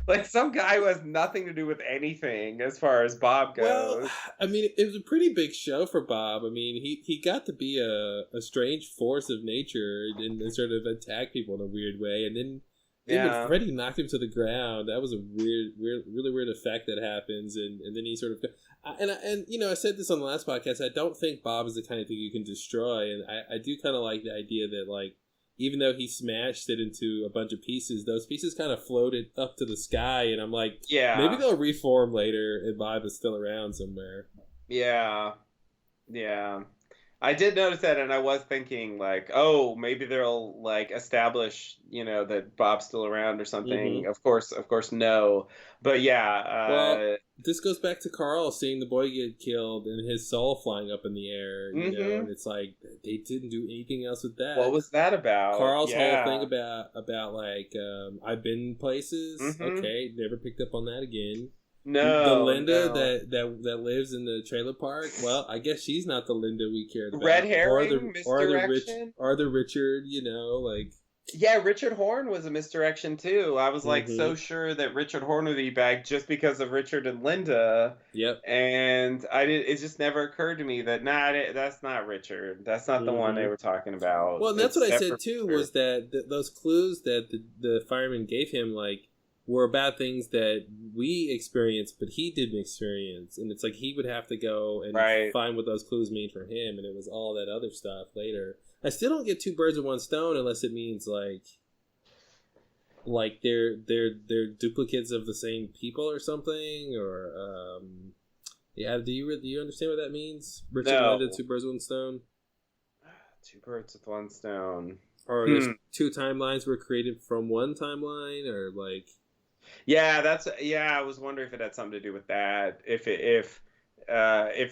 Like some guy who has nothing to do with anything as far as Bob Well, goes. I mean, it was a pretty big show for Bob. I mean, he got to be a strange force of nature and sort of attack people in a weird way. And then when Yeah. Freddy knocked him to the ground, that was a really weird effect that happens. And then he sort of and I said this on the last podcast. I don't think Bob is the kind of thing you can destroy, and I do kind of like the idea that like even though he smashed it into a bunch of pieces, those pieces kind of floated up to the sky, and I'm like, maybe Yeah. they'll reform later and Bob is still around somewhere. Yeah. Yeah. I did notice that, and I was thinking like, oh, maybe they'll like establish, that Bob's still around or Hmm. something. Of course, no. But Well, yeah, this goes back to Carl seeing the boy get killed and his soul flying up in the air, and hmm it's like they didn't do anything else with what that. was that about? Carl's whole thing Yeah. about like I've been places. hmm Okay, never picked up on that again. The No, Linda no. that lives in the trailer park. Well, I guess she's not the Linda we cared Red about, herring, misdirection. or the Richard. Like. Yeah, Richard Horn was a misdirection too. I was like Hmm. so sure that Richard Horn would be back just because of Richard and Linda, Yep. and I did. It just never occurred to me that that's not Richard. That's not the one they Hmm. were talking about. Well, and that's It's what I said separate too. Richard. Was that those clues that the fireman gave him, like, were about things that we experienced, but he didn't experience, and it's like he would have to go and Right. find what those clues mean for him, and it was all that other stuff later. I still don't get two birds with one stone unless it means like they're duplicates of the same people or something, or yeah. Do you understand what that means? Richard and Linda, No. two birds with one stone. Two birds with one stone. Or there's Hmm. two timelines were created from one timeline, or like. Yeah, I was wondering if it had something to do with that. If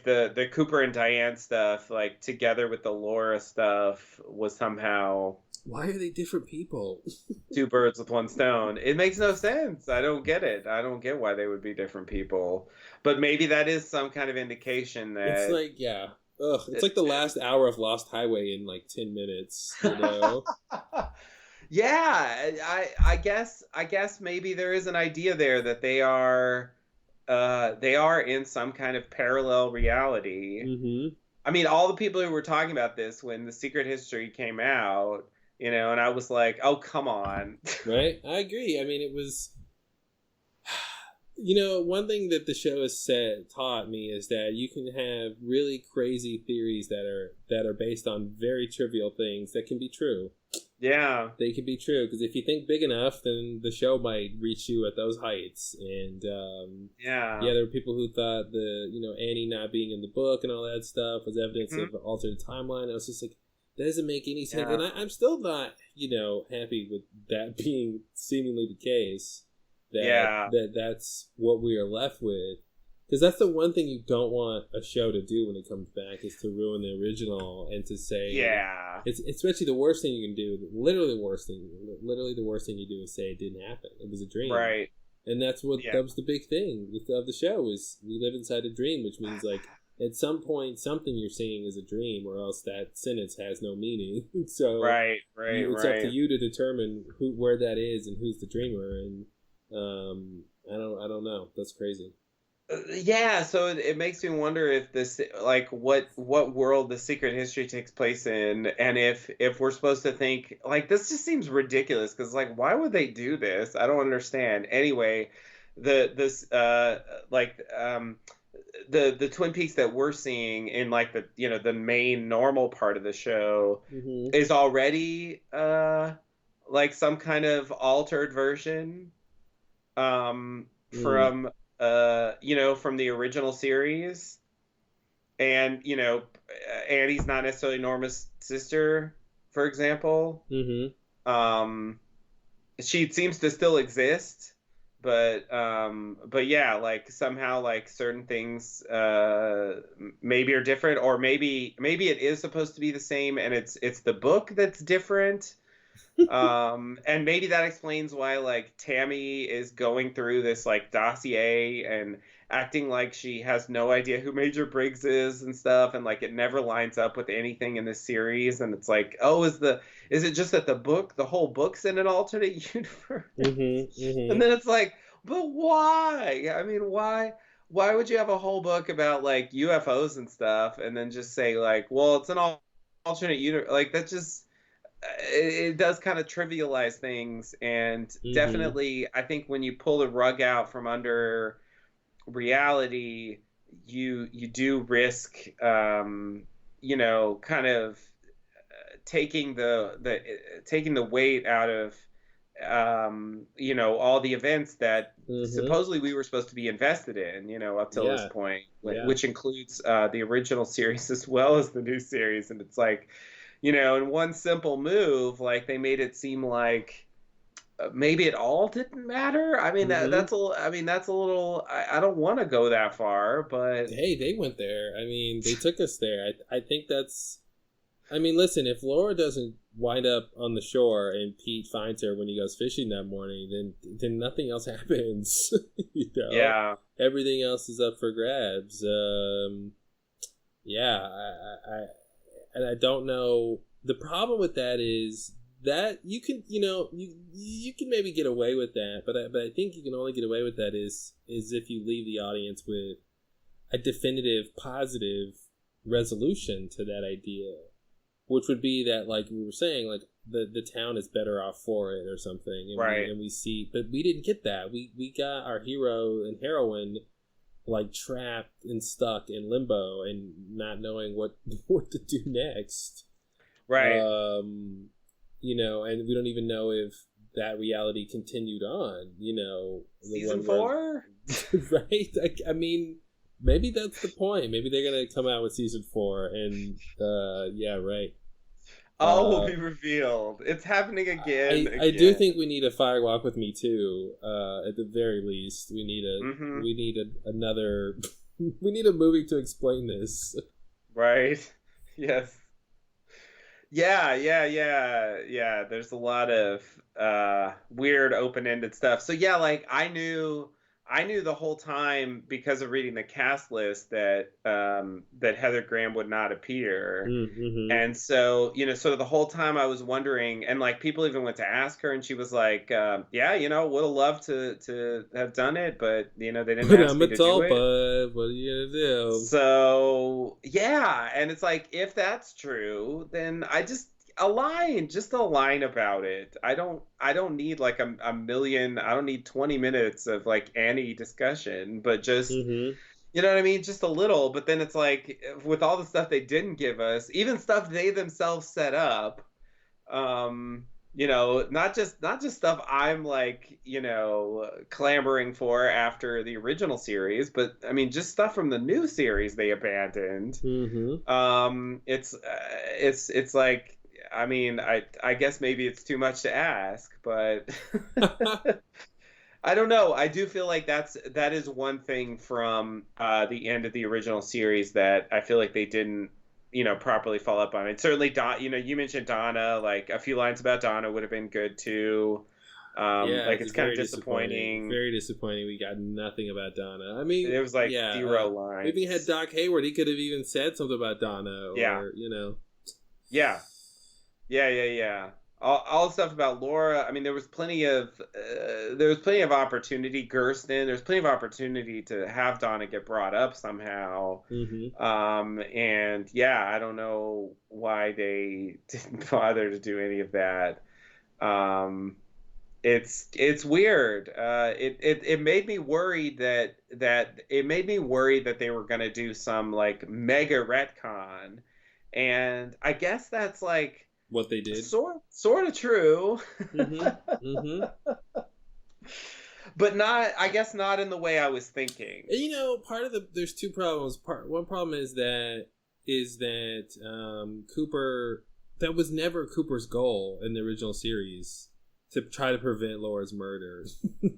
the Cooper and Diane stuff, like together with the Laura stuff, was somehow Why are they different people? two birds with one stone. It makes no sense. I don't get it. I don't get why they would be different people. But maybe that is some kind of indication It's that. like, yeah. Ugh, it's like the last hour of Lost Highway in like 10 minutes. Yeah, I guess maybe there is an idea there that they are in some kind of parallel reality. Mm-hmm. I mean, all the people who were talking about this when The Secret History came out, and I was like, oh, come on. Right? I agree. I mean, it was. One thing that the show has taught me is that you can have really crazy theories that are based on very trivial things that can be true. Yeah. They can be true, because if you think big enough, then the show might reach you at those heights. And Yeah. yeah, there were people who thought Annie not being in the book and all that stuff was evidence Mhm. of alternate timeline. I was just like, that doesn't make any sense, Yeah. and I'm still not happy with that being seemingly the case. Yeah. That's what we are left with. Because that's the one thing you don't want a show to do when it comes back, is to ruin the original and to say, Yeah. it's especially the worst thing you can do. Literally the worst thing you do is say it didn't happen. It was a dream, Right. and that's what Yeah. that was the big thing of the show, is we live inside a dream, which means like at some point something you're seeing is a dream, or else that sentence has no meaning. So Right. it's up to you to determine where that is and who's the dreamer. And I don't know. That's crazy. Yeah, so it makes me wonder if this, like, what world the Secret History takes place in, and if we're supposed to think like this just seems ridiculous, because like why would they do this? I don't understand. Anyway, this like the Twin Peaks that we're seeing in like the main normal part of the show Mm-hmm. is already like some kind of altered version from from the original series. And Annie's not necessarily Norma's sister, for example. Mm-hmm. She seems to still exist, but yeah, like somehow like certain things maybe are different, or maybe it is supposed to be the same and it's the book that's different. And maybe that explains why like Tammy is going through this like dossier and acting like she has no idea who Major Briggs is and stuff, and like it never lines up with anything in this series. And it's like, oh, is it just that the whole book's in an alternate universe? Mm-hmm. Mm-hmm. And then it's like, but why? I mean, why would you have a whole book about like UFOs and stuff and then just say like, well, it's an alternate universe? Like that just it does kind of trivialize things. And definitely I think when you pull the rug out from under reality, you do risk kind of taking the weight out of all the events that supposedly we were supposed to be invested in, up till this point, which includes the original series as well as the new series. And it's like, in one simple move, like they made it seem like maybe it all didn't matter. I mean, that's a little. I don't want to go that far, but hey, they went there. I mean, they took us there. I think that's. I mean, listen, if Laura doesn't wind up on the shore and Pete finds her when he goes fishing that morning, then nothing else happens. Yeah. Everything else is up for grabs. I don't know. The problem with that is that you can, you can maybe get away with that, but I think you can only get away with that is if you leave the audience with a definitive positive resolution to that idea, which would be that, like we were saying, like the town is better off for it or something, and right? We see, but we didn't get that. We got our hero and heroine like trapped and stuck in limbo and not knowing what to do next. Right. And we don't even know if that reality continued on, season 4? Right? I mean, maybe that's the point. Maybe they're going to come out with season 4 and, yeah, right. All will be revealed. It's happening again. I do think we need a Fire Walk with Me too. At the very least, we need another. We need a movie to explain this. Right. Yes. Yeah. There's a lot of weird open-ended stuff. So yeah, like I knew the whole time because of reading the cast list that Heather Graham would not appear. Mm-hmm. And so, sort of the whole time I was wondering, and like people even went to ask her and she was like, yeah, would have loved to have done it, but they didn't ask me to do it. Bud. What are you gonna do? So yeah, and it's like, if that's true, then a line about it. I don't need like a million. I don't need 20 minutes of like Annie discussion, but just you know what I mean, just a little. But then it's like with all the stuff they didn't give us, even stuff they themselves set up, Not just stuff I'm like, clamoring for after the original series, but I mean just stuff from the new series they abandoned. Mm-hmm. It's like, I mean, I guess maybe it's too much to ask, but I don't know. I do feel like that is one thing from the end of the original series that I feel like they didn't, properly follow up on. And certainly, you mentioned Donna. Like a few lines about Donna would have been good too. Yeah, Like it's kind of disappointing. Very disappointing. We got nothing about Donna. I mean, It was like yeah, zero lines. if he had Doc Hayward, he could have even said something about Donna, or Yeah. Yeah. Yeah. All the stuff about Laura. I mean, there was plenty of opportunity. Gersten, there's plenty of opportunity to have Donna get brought up somehow. Mm-hmm. And yeah, I don't know why they didn't bother to do any of that. It's weird. It made me worried that they were gonna do some like mega retcon, and I guess that's like what they did. Sort of true. Mm-hmm. Mm-hmm. But not, I guess, not in the way I was thinking. And, part of there's two problems. One problem is that Cooper, that was never Cooper's goal in the original series, to try to prevent Laura's murder.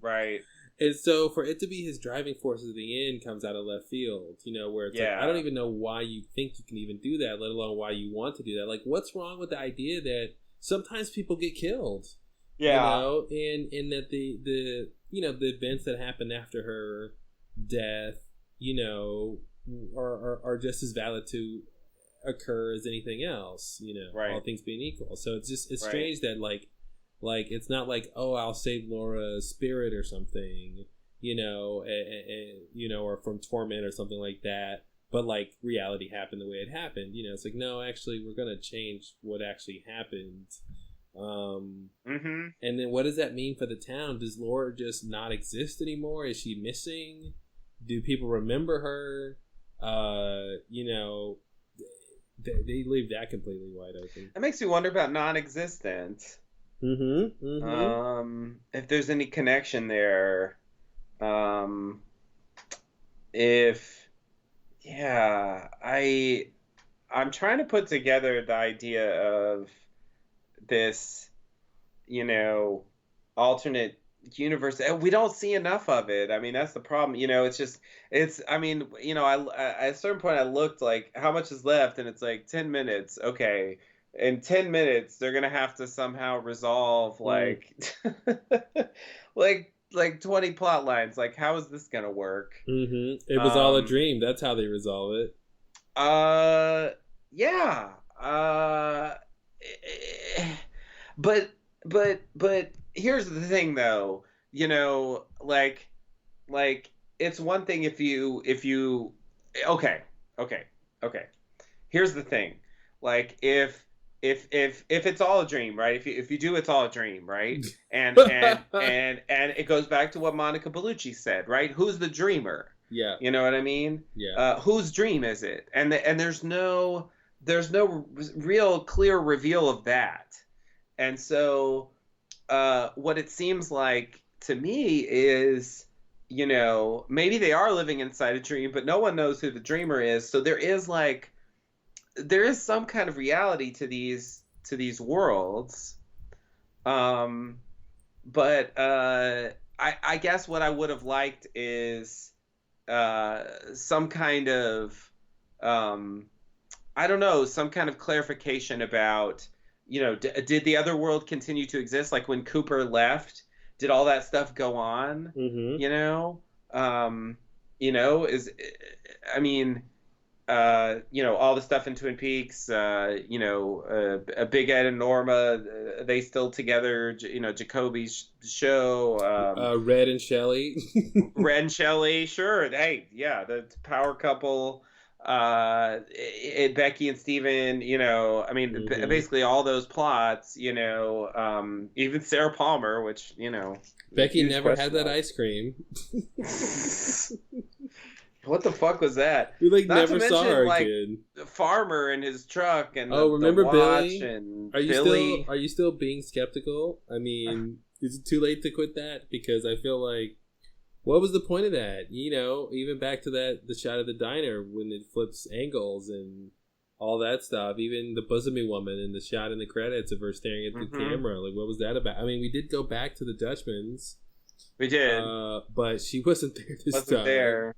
Right. And so for it to be his driving force at the end comes out of left field, where it's like, I don't even know why you think you can even do that, let alone why you want to do that. Like, what's wrong with the idea that sometimes people get killed? Yeah. And that the events that happened after her death, are just as valid to occur as anything else, right. All things being equal. So it's strange that like it's not like, oh, I'll save Laura's spirit or something, or from torment or something like that. But like reality happened the way it happened. It's like, no, actually, we're gonna change what actually happened. Mm-hmm. And then what does that mean for the town? Does Laura just not exist anymore? Is she missing? Do people remember her? They leave that completely wide open. That makes me wonder about non-existent. Mm-hmm. Mm-hmm. If there's any connection there. I'm trying to put together the idea of this, alternate universe. We don't see enough of it. I mean, that's the problem. I mean, at a certain point I looked like how much is left, and it's like 10 minutes. Okay. In 10 minutes, they're going to have to somehow resolve like 20 plot lines. Like, how is this going to work? Mm-hmm. It was all a dream. That's how they resolve it. Yeah. But here's the thing, though. Like it's one thing if you okay. Here's the thing. Like if it's all a dream, right? If you do, it's all a dream, right? And it goes back to what Monica Bellucci said, right? Who's the dreamer? Yeah. You know what I mean? Yeah. Whose dream is it? And there's no real clear reveal of that. And so what it seems like to me is, maybe they are living inside a dream, but no one knows who the dreamer is. So there is some kind of reality to these worlds. But I guess what I would have liked is some kind of I don't know, some kind of clarification about, did the other world continue to exist? Like when Cooper left, did all that stuff go on? Mm-hmm. All the stuff in Twin Peaks, Big Ed and Norma, they still together, Jacoby's show. Red and Shelley. Red and Shelley, sure. Hey, yeah, the power couple. Becky and Steven, Mm-hmm. basically all those plots, even Sarah Palmer, which, Becky never had that ice cream. What the fuck was that? We like Not to never saw mention her like again. the farmer and his truck and Oh, the remember watch Billy? and Are you Billy. still being skeptical? I mean, is it too late to quit that? Because I feel like, what was the point of that? You know, even back to the shot of the diner when it flips angles and all that stuff. Even the bosomy woman and the shot in the credits of her staring at the camera. Like, what was that about? I mean, we did go back to the Dutchman's. We did. But she wasn't there this Wasn't time. there.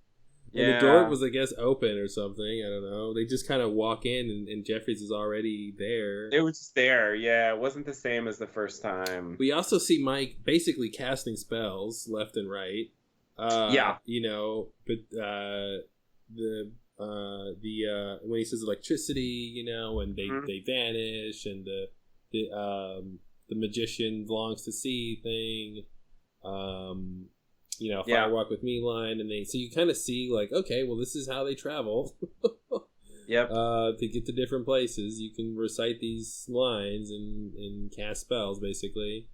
And Yeah. the door was, I guess, open or something. I don't know. They just kind of walk in, and Jeffries is already there. It was just there. Yeah, it wasn't the same as the first time. We also see Mike basically casting spells left and right. Yeah. You know, but when he says electricity, you know, and they vanish, and the magician longs to see thing. You know, Fire Walk with Me line, and so you kind of see like, okay, well, this is how they travel. Yep. To get to different places, you can recite these lines and cast spells, basically.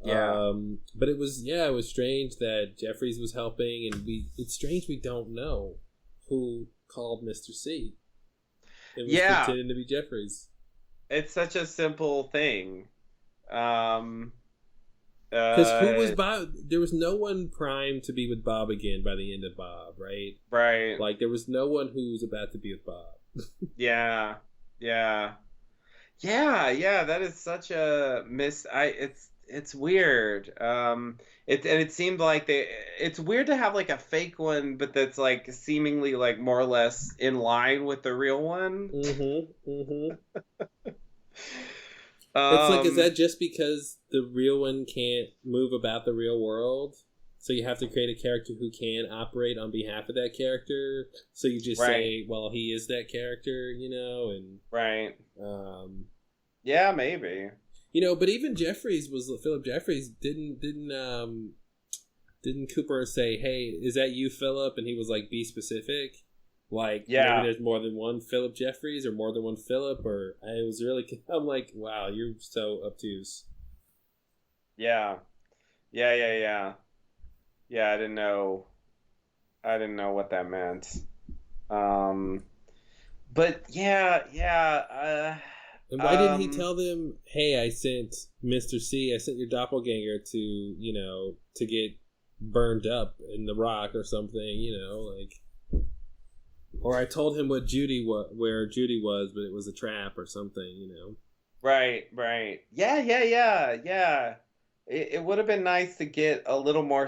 Yeah. But it was strange that Jeffries was helping, and it's strange we don't know who called Mr. C. It was pretending to be Jeffries. It's such a simple thing. Because who was Bob? There was no one primed to be with Bob again by the end of Bob, right? Right. Like, there was no one who was about to be with Bob. Yeah. That is such a it's weird. It seemed like it's weird to have like a fake one, but that's like seemingly like more or less in line with the real one. It's like, is that just because the real one can't move about the real world? So you have to create a character who can operate on behalf of that character. So you just say, well, he is that character, you know, and right. Yeah, maybe. You know, but even Philip Jeffries didn't Cooper say, "Hey, is that you, Philip?" And he was like, "Be specific." Like, maybe there's more than one Philip Jeffries or more than one Philip, or I was really, I'm like, wow, you're so obtuse. Yeah. Yeah, I didn't know what that meant. But and why didn't he tell them, hey, I sent Mr. C, I sent your doppelganger to, you know, to get burned up in the rock or something, you know, like, or I told him where Judy was, but it was a trap or something, you know. Right. Yeah. It would have been nice to get a little better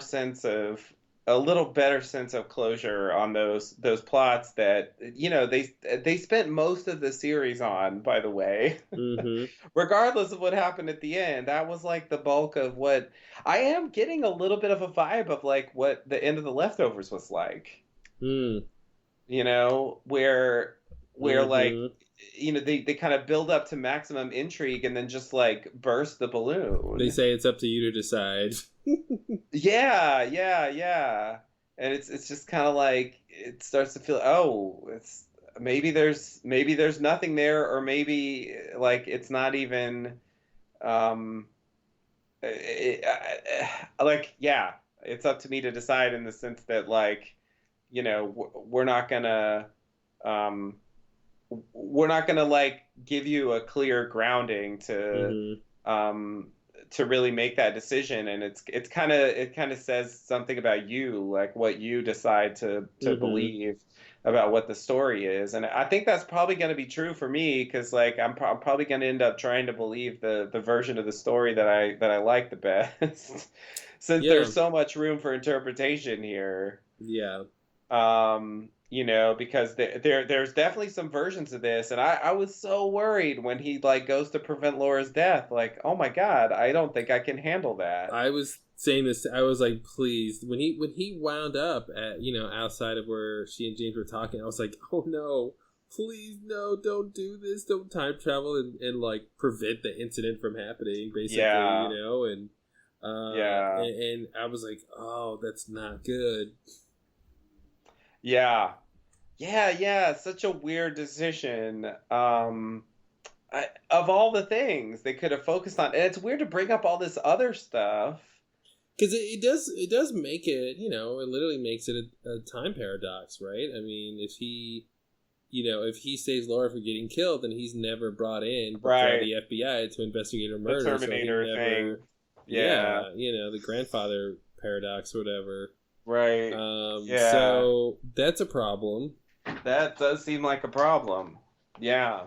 sense of closure on those plots that, you know, they spent most of the series on, by the way. Regardless of what happened at the end, that was like the bulk of what I am getting a little bit of a vibe of, like what the end of The Leftovers was like. You know, where like, you know, they kind of build up to maximum intrigue and then just like burst the balloon. They say it's up to you to decide. Yeah. And it's just kind of like, it starts to feel, oh, it's maybe there's nothing there, or maybe like it's not even it's up to me to decide, in the sense that, like, you know, we're not gonna like give you a clear grounding to really make that decision, and it kind of says something about you, like what you decide to believe about what the story is. And I think that's probably going to be true for me, because like I'm probably going to end up trying to believe the version of the story that I like the best, since there's so much room for interpretation here. You know, because there's definitely some versions of this, and I was so worried when he like goes to prevent Laura's death. Like, oh my god, I don't think I can handle that. I was saying this. I was like, please, when he wound up at, you know, outside of where she and James were talking, I was like, oh no, please no, don't do this, don't time travel and like prevent the incident from happening, basically, you know, and and I was like, oh, that's not good. Yeah. Such a weird decision. Of all the things they could have focused on, and it's weird to bring up all this other stuff. Because it does make it, you know, it literally makes it a time paradox, right? I mean, if he, you know, if he saves Laura from getting killed, then he's never brought in before Right. the FBI to investigate her The murder. Terminator so he never, thing. Yeah. you know, the grandfather paradox or whatever. Right. Yeah. So that's a problem. That does seem like a problem. Yeah.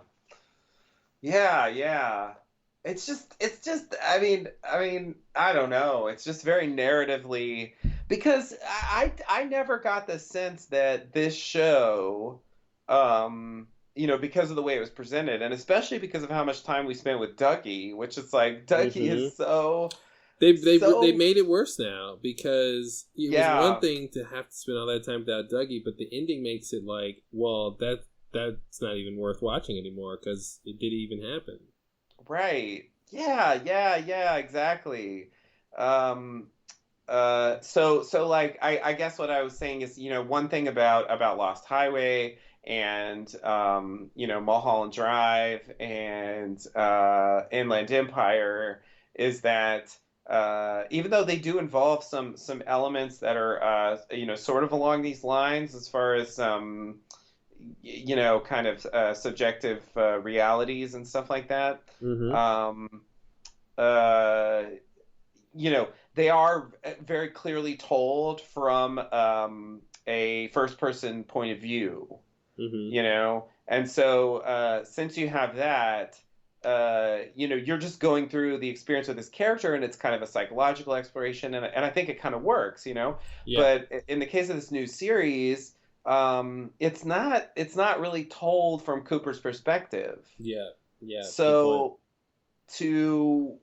Yeah, yeah. It's just I don't know. It's just very narratively because I never got the sense that this show because of the way it was presented and especially because of how much time we spent with Dougie, which is like Dougie is so They so made it worse now because it was yeah. one thing to have to spend all that time without Dougie, but the ending makes it like, well, that's not even worth watching anymore because it didn't even happen. Right. Yeah, yeah, yeah, exactly. Um so like I guess what I was saying is, one thing about Lost Highway and Mulholland Drive and Inland Empire is that even though they do involve some elements that are sort of along these lines as far as kind of subjective realities and stuff like that. Mm-hmm. Um, uh, they are very clearly told from a first person point of view, Mm-hmm. and so since you have that, you're just going through the experience of this character, and it's kind of a psychological exploration, and I think it kind of works, Yeah. But in the case of this new series, it's not really told from Cooper's perspective. Yeah. Yeah. Good point. So to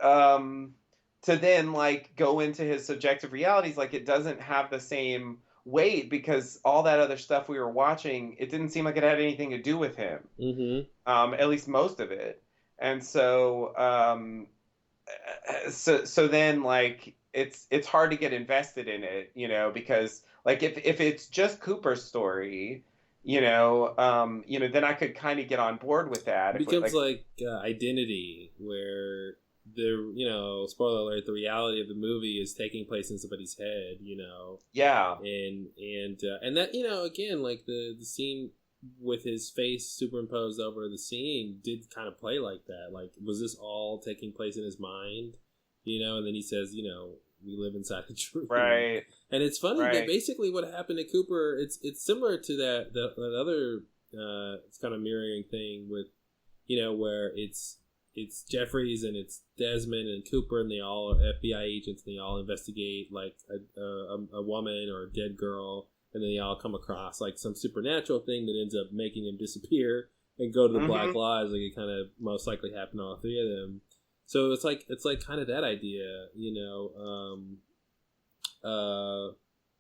um to then like go into his subjective realities, like it doesn't have the same weight because all that other stuff we were watching, it didn't seem like it had anything to do with him. Mm-hmm. At least most of it. And so then like it's hard to get invested in it, because like if it's just Cooper's story, then I could kind of get on board with that. It If becomes like like Identity, where spoiler alert, the reality of the movie is taking place in somebody's head, yeah, and that, again, like the scene with his face superimposed over the scene did kind of play like that. Like, was this all taking place in his mind? And then he says, we live inside a dream. right, And it's funny that right, basically what happened to Cooper, it's similar to that other it's kind of mirroring thing with, where it's Jeffries and it's Desmond and Cooper, and they all are FBI agents, and they all investigate like a woman or a dead girl, and then they all come across like some supernatural thing that ends up making them disappear and go to the Black Lodge. Like, it kind of most likely happened to all three of them. So it's like kind of that idea,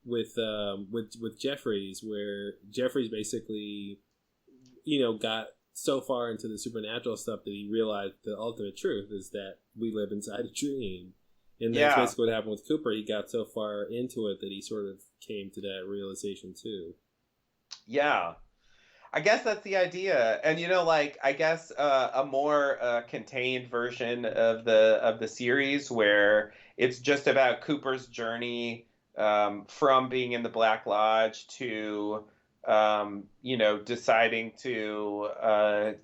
with Jeffries, where Jeffries basically, got so far into the supernatural stuff that he realized the ultimate truth is that we live inside a dream. And that's basically what happened with Cooper. He got so far into it that he sort of came to that realization too. Yeah. I guess that's the idea. And I guess a more contained version of the series where it's just about Cooper's journey from being in the Black Lodge to deciding to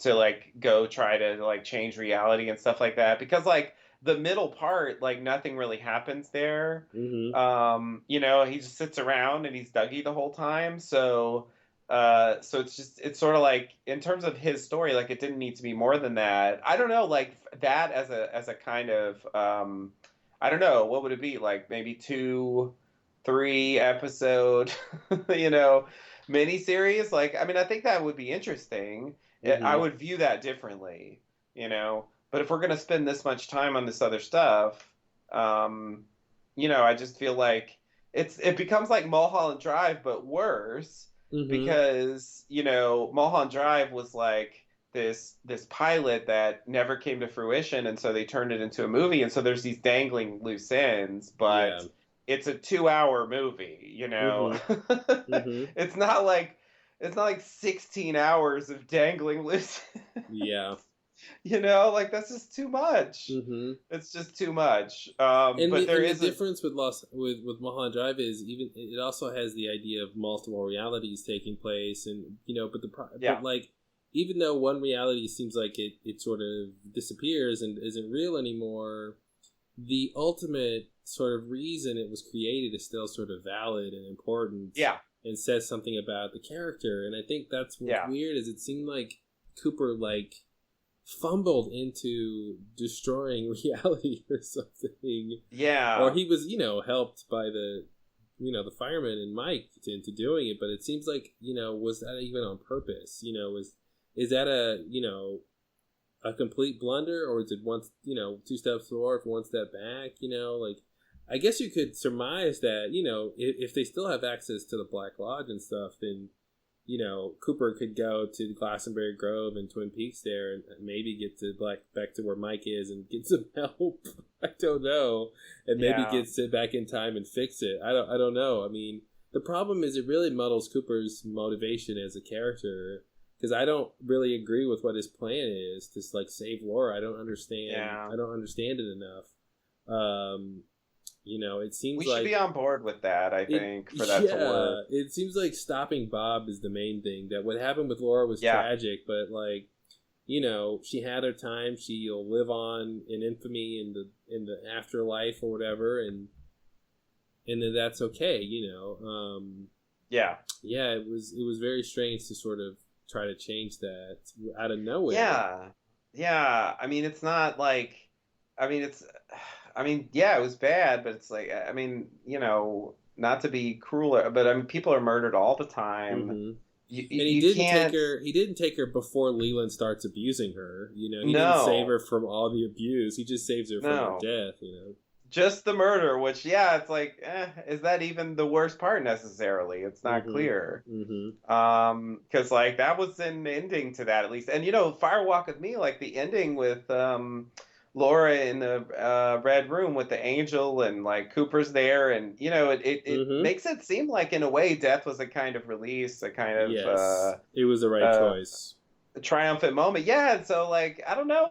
like go try to like change reality and stuff like that, because like the middle part, like nothing really happens there. Mm-hmm. He just sits around and he's Dougie the whole time, so it's sort of like in terms of his story, like it didn't need to be more than that. I don't know, like that as a kind of I don't know, what would it be, like maybe 2-3 episode miniseries. Like, I mean, I think that would be interesting. Mm-hmm. I would view that differently, but if we're going to spend this much time on this other stuff, I just feel like it becomes like Mulholland Drive, but worse. Mm-hmm. Because, Mulholland Drive was like this pilot that never came to fruition, and so they turned it into a movie, and so there's these dangling loose ends, but it's a 2-hour movie, Mm-hmm. Mm-hmm. It's not like 16 hours of dangling loose ends. Yeah. Like that's just too much. Mm-hmm. It's just too much. And But there the is a difference with Mulholland Drive is even it also has the idea of multiple realities taking place, and yeah, but like even though one reality seems like it sort of disappears and isn't real anymore, the ultimate sort of reason it was created is still sort of valid and important yeah, and says something about the character. And I think that's what's yeah, weird is it seemed like Cooper like fumbled into destroying reality or something, or yeah. he was helped by the fireman and Mike into doing it. But it seems like was that even on purpose? Was is that a complete blunder, or is it one two steps forward for one step back? Like I guess you could surmise that if they still have access to the Black Lodge and stuff, then Cooper could go to Glastonbury Grove and Twin Peaks there and maybe get to back to where Mike is and get some help. I don't know, and maybe Yeah. get sit back in time and fix it. I don't know. I mean, the problem is it really muddles Cooper's motivation as a character because I don't really agree with what his plan is to like save Laura. I don't understand. Yeah. I don't understand it enough. Um, it seems We should like be on board with that, I it, think, for that to yeah, work. it seems like stopping Bob is the main thing. That what happened with Laura was Yeah. tragic, but like, she had her time. She'll live on in infamy in the afterlife or whatever, and then that's okay. Yeah. Yeah, it was very strange to sort of try to change that out of nowhere. Yeah. Yeah. I mean, it's not like, I mean, it's, yeah, it was bad, but it's like, not to be cruel, but I mean, people are murdered all the time. Hmm. And he You didn't take can't, her. He didn't take her before Leland starts abusing her. He didn't save no, her from all the abuse. He just saves her from her no. death. Just the murder, which, yeah, it's like, is that even the worst part necessarily? It's not Mm-hmm. clear. Mm-hmm. Because like that was an ending to that at least. And Fire Walk with Me, like the ending with Laura in the red room with the angel and like Cooper's there, and it Mm-hmm. makes it seem like in a way death was a kind of release, a kind of Yes, it was the right uh, choice. triumphant moment. Yeah, and so like I don't know,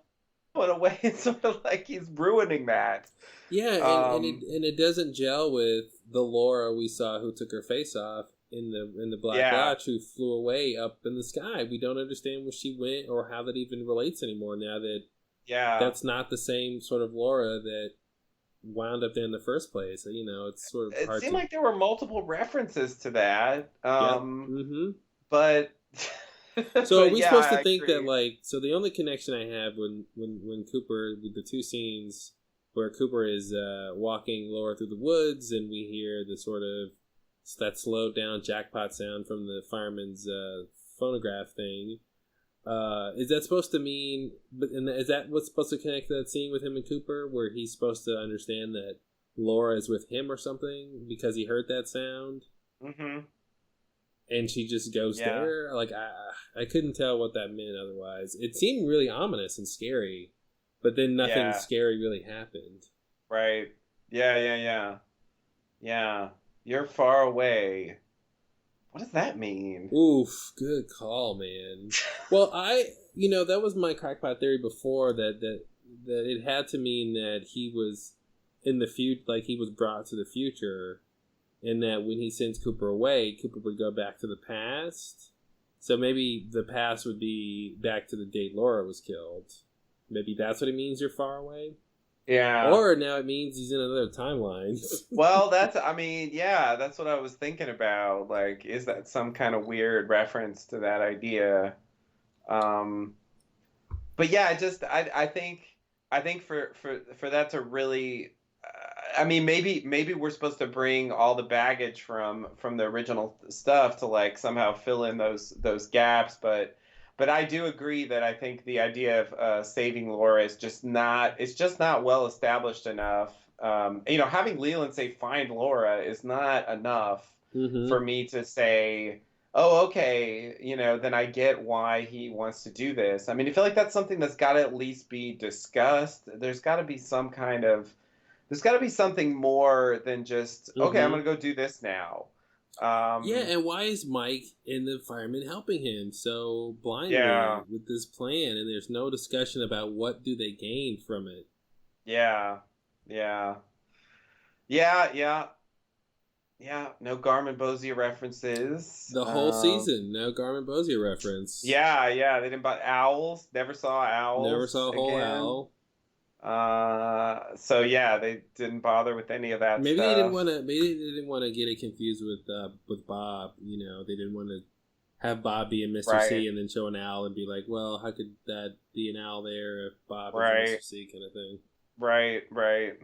in a way it's sort of like he's ruining that. Yeah, Um, and it doesn't gel with the Laura we saw who took her face off in the Black yeah, Lodge, who flew away up in the sky. We don't understand where she went or how that even relates anymore. Now that yeah. that's not the same sort of Laura that wound up there in the first place. It's sort of It hard seemed to. like there were multiple references to that. Yep. Mm-hmm. But So are but we yeah, supposed to I think that agree. like so the only connection I have when Cooper with the two scenes where Cooper is walking Laura through the woods and we hear the sort of that slowed down jackpot sound from the fireman's phonograph thing. Is that supposed to mean? But and is that what's supposed to connect to that scene with him and Cooper, where he's supposed to understand that Laura is with him or something because he heard that sound? Hmm. And she just goes Yeah, there. Like I couldn't tell what that meant otherwise. It seemed really ominous and scary, but then nothing yeah, scary really happened. right. Yeah, yeah, yeah, yeah. You're far away. What does that mean? Oof, good call, man. Well, that was my crackpot theory before that it had to mean that he was in the future, like he was brought to the future, and that when he sends Cooper away, Cooper would go back to the past. So maybe the past would be back to the date Laura was killed. Maybe that's what it means. You're far away, Yeah. or now it means he's in another timeline. Well, I mean, yeah, that's what I was thinking about. Like, is that some kind of weird reference to that idea? Um, but yeah, I think for that to really, I mean, maybe we're supposed to bring all the baggage from the original stuff to like somehow fill in those gaps, but I do agree that I think the idea of saving Laura is just not well established enough. Having Leland say find Laura is not enough Mm-hmm. for me to say, oh, okay, then I get why he wants to do this. I mean, I feel like that's something that's got to at least be discussed. There's got to be something more than just, okay, I'm Mm-hmm. going to go do this now. Yeah, and why is Mike and the firemen helping him so blindly Yeah. with this plan? And there's no discussion about what do they gain from it. Yeah. Yeah. Yeah. Yeah. Yeah. No Garmin Bozier references. The whole season, no Garmin Bozier reference. Yeah. Yeah. They didn't buy owls. Never saw Never owls saw a whole again. owl. So yeah, they didn't bother with any of that Maybe they didn't stuff. want to. Maybe they didn't want to get it confused with Bob. You know, they didn't want to have Bob be a Mr. C Right. and then show an owl and be like, well, how could that be an owl there if Bob is a Right. Mr. C kind of thing. Right. Right.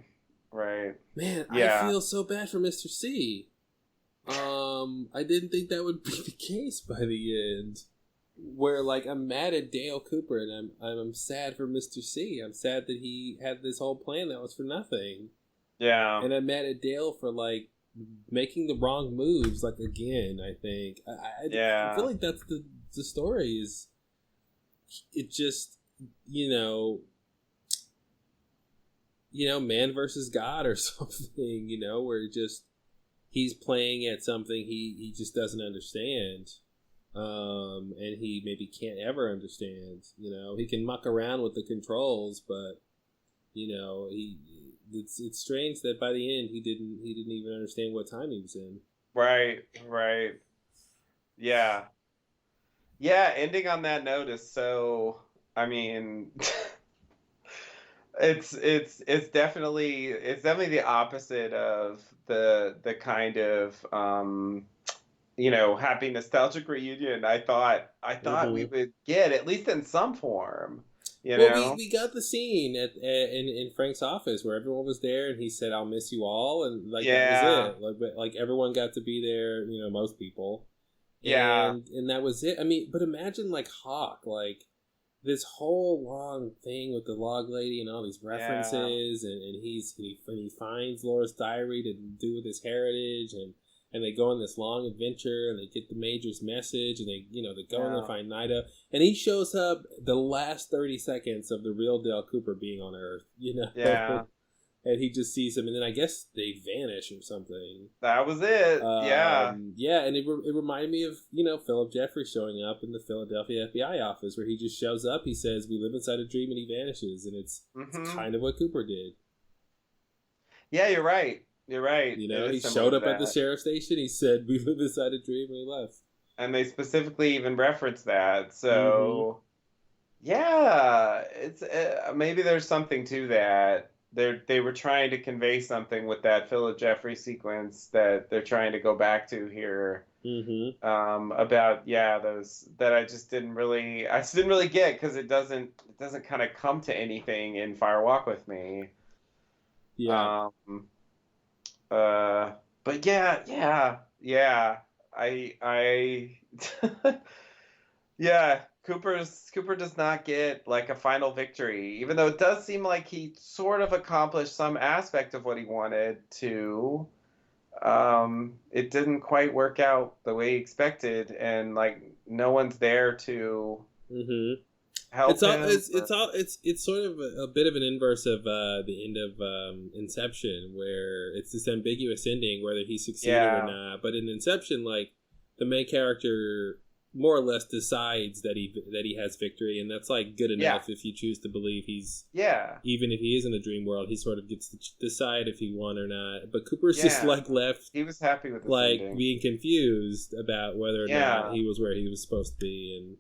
Right. Man, I Yeah. feel so bad for Mr. C. I didn't think that would be the case by the end. Where like I'm mad at Dale Cooper and I'm sad for Mr. C. I'm sad that he had this whole plan that was for nothing. Yeah. And I'm mad at Dale for like making the wrong moves like again. I think I feel like that's the story is it just man versus God or something, where just he's playing at something he just doesn't understand. And he maybe can't ever understand. He can muck around with the controls, but it's strange that by the end he didn't even understand what time he was in. Right. Right. Yeah. Yeah. Ending on that note is so. I mean, it's definitely the opposite of the kind of happy nostalgic reunion I thought we would get, at least in some form. Well, we got the scene in Frank's office where everyone was there and he said, "I'll miss you all," and that was it. Like everyone got to be there, most people. Yeah. And that was it. I mean, but imagine like Hawk, like this whole long thing with the log lady and all these references, and he finds Laura's diary to do with his heritage, and they go on this long adventure, and they get the Major's message, and they go in and find Nida, and he shows up the last 30 seconds of the real Dale Cooper being on Earth, Yeah. and he just sees him, and then I guess they vanish or something. That was it. Yeah. Yeah, and it reminded me of, Philip Jeffries showing up in the Philadelphia FBI office, where he just shows up, he says, "We live inside a dream," and he vanishes, and it's kind of what Cooper did. Yeah, you're right. You're right. He showed up at the sheriff's station, he said, "We live inside a dream," and he left. And they specifically even referenced that, so... Yeah, it's maybe there's something to that. They were trying to convey something with that Philip Jeffries sequence that they're trying to go back to here. About those that I just didn't really get, because it doesn't kind of come to anything in Fire Walk with Me. Yeah. But yeah. I yeah. Cooper does not get like a final victory, even though it does seem like he sort of accomplished some aspect of what he wanted to. It didn't quite work out the way he expected, and like no one's there to help him. It's sort of a bit of an inverse of the end of Inception, where it's this ambiguous ending whether he succeeded or not. But in Inception, like the main character more or less decides that he has victory, and that's like good enough if you choose to believe he's even if he is in a dream world, he sort of gets to decide if he won or not. But Cooper's just like left. He was happy with this ending. Being confused about whether or not he was where he was supposed to be, and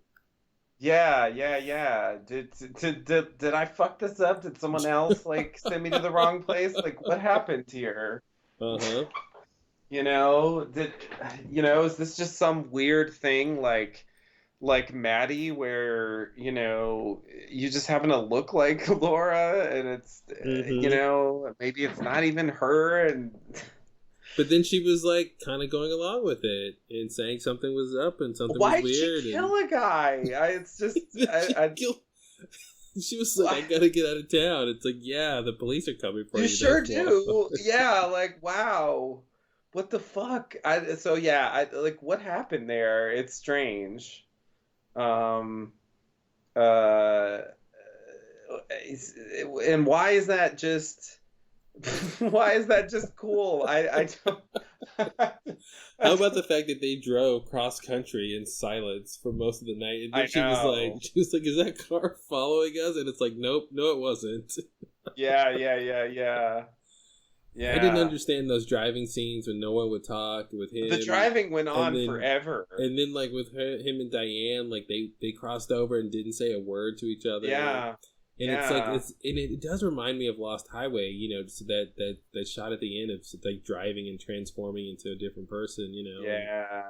Did I fuck this up? Did someone else like send me to the wrong place? Like, what happened here? Is this just some weird thing like Maddie, where you just happen to look like Laura, and it's maybe it's not even her, and but then she was like kind of going along with it and saying something was up and something was weird. Why'd she kill a guy? It's just she was like, "I gotta get out of town." It's like, yeah, the police are coming for you. You sure do. Yeah, like wow. What the fuck? What happened there? It's strange. And why is that just Why is that just cool? I don't. How about the fact that they drove cross country in silence for most of the night, and then I know. she was like, "Is that car following us?" And it's like, "Nope, no, it wasn't." Yeah, yeah, yeah, yeah, I didn't yeah. understand those driving scenes when no one would talk with The him, driving went and on then forever. like with him and Diane, like they crossed over and didn't say a word to each other. Yeah, And it's like yeah, it does remind me of Lost Highway, so that shot at the end of like driving and transforming into a different person, yeah,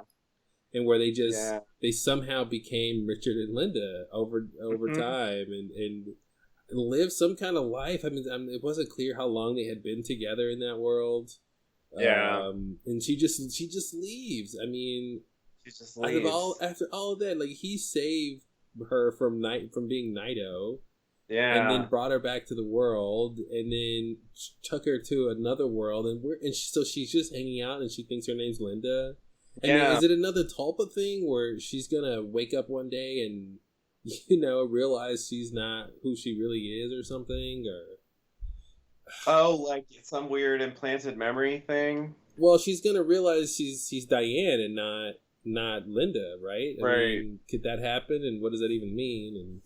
and where yeah. they somehow became Richard and Linda over Hmm. time and live some kind of life. It wasn't clear how long they had been together in that world. Yeah. And she just leaves. I mean, She just leaves. after all of that, like he saved her from being Naito, and then Yeah, brought her back to the world, and then took her to another world, so she's just hanging out, and she thinks her name's Linda. And then yeah. is it another Tulpa thing where she's gonna wake up one day and realize she's not who she really is or something? Or Oh, like some weird implanted memory thing. well, she's gonna realize she's Diane and not Linda, right? I Right. mean, could that happen? And what does that even mean? And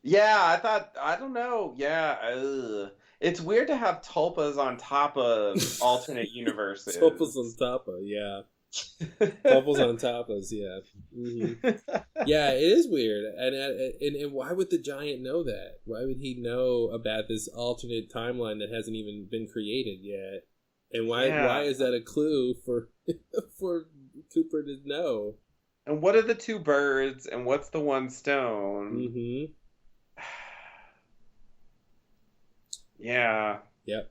Yeah, I don't know. Yeah, it's weird to have tulpas on top of alternate Tulpa's on universes. top of, yeah. Bubbles on tapas, yeah. Hmm. Yeah, it is weird, and why would the giant know that? Why would he know about this alternate timeline that hasn't even been created yet? And why Yeah. is that a clue for for Cooper to know? And what are the two birds and what's the one stone? Mm-hmm. Yeah. Yep.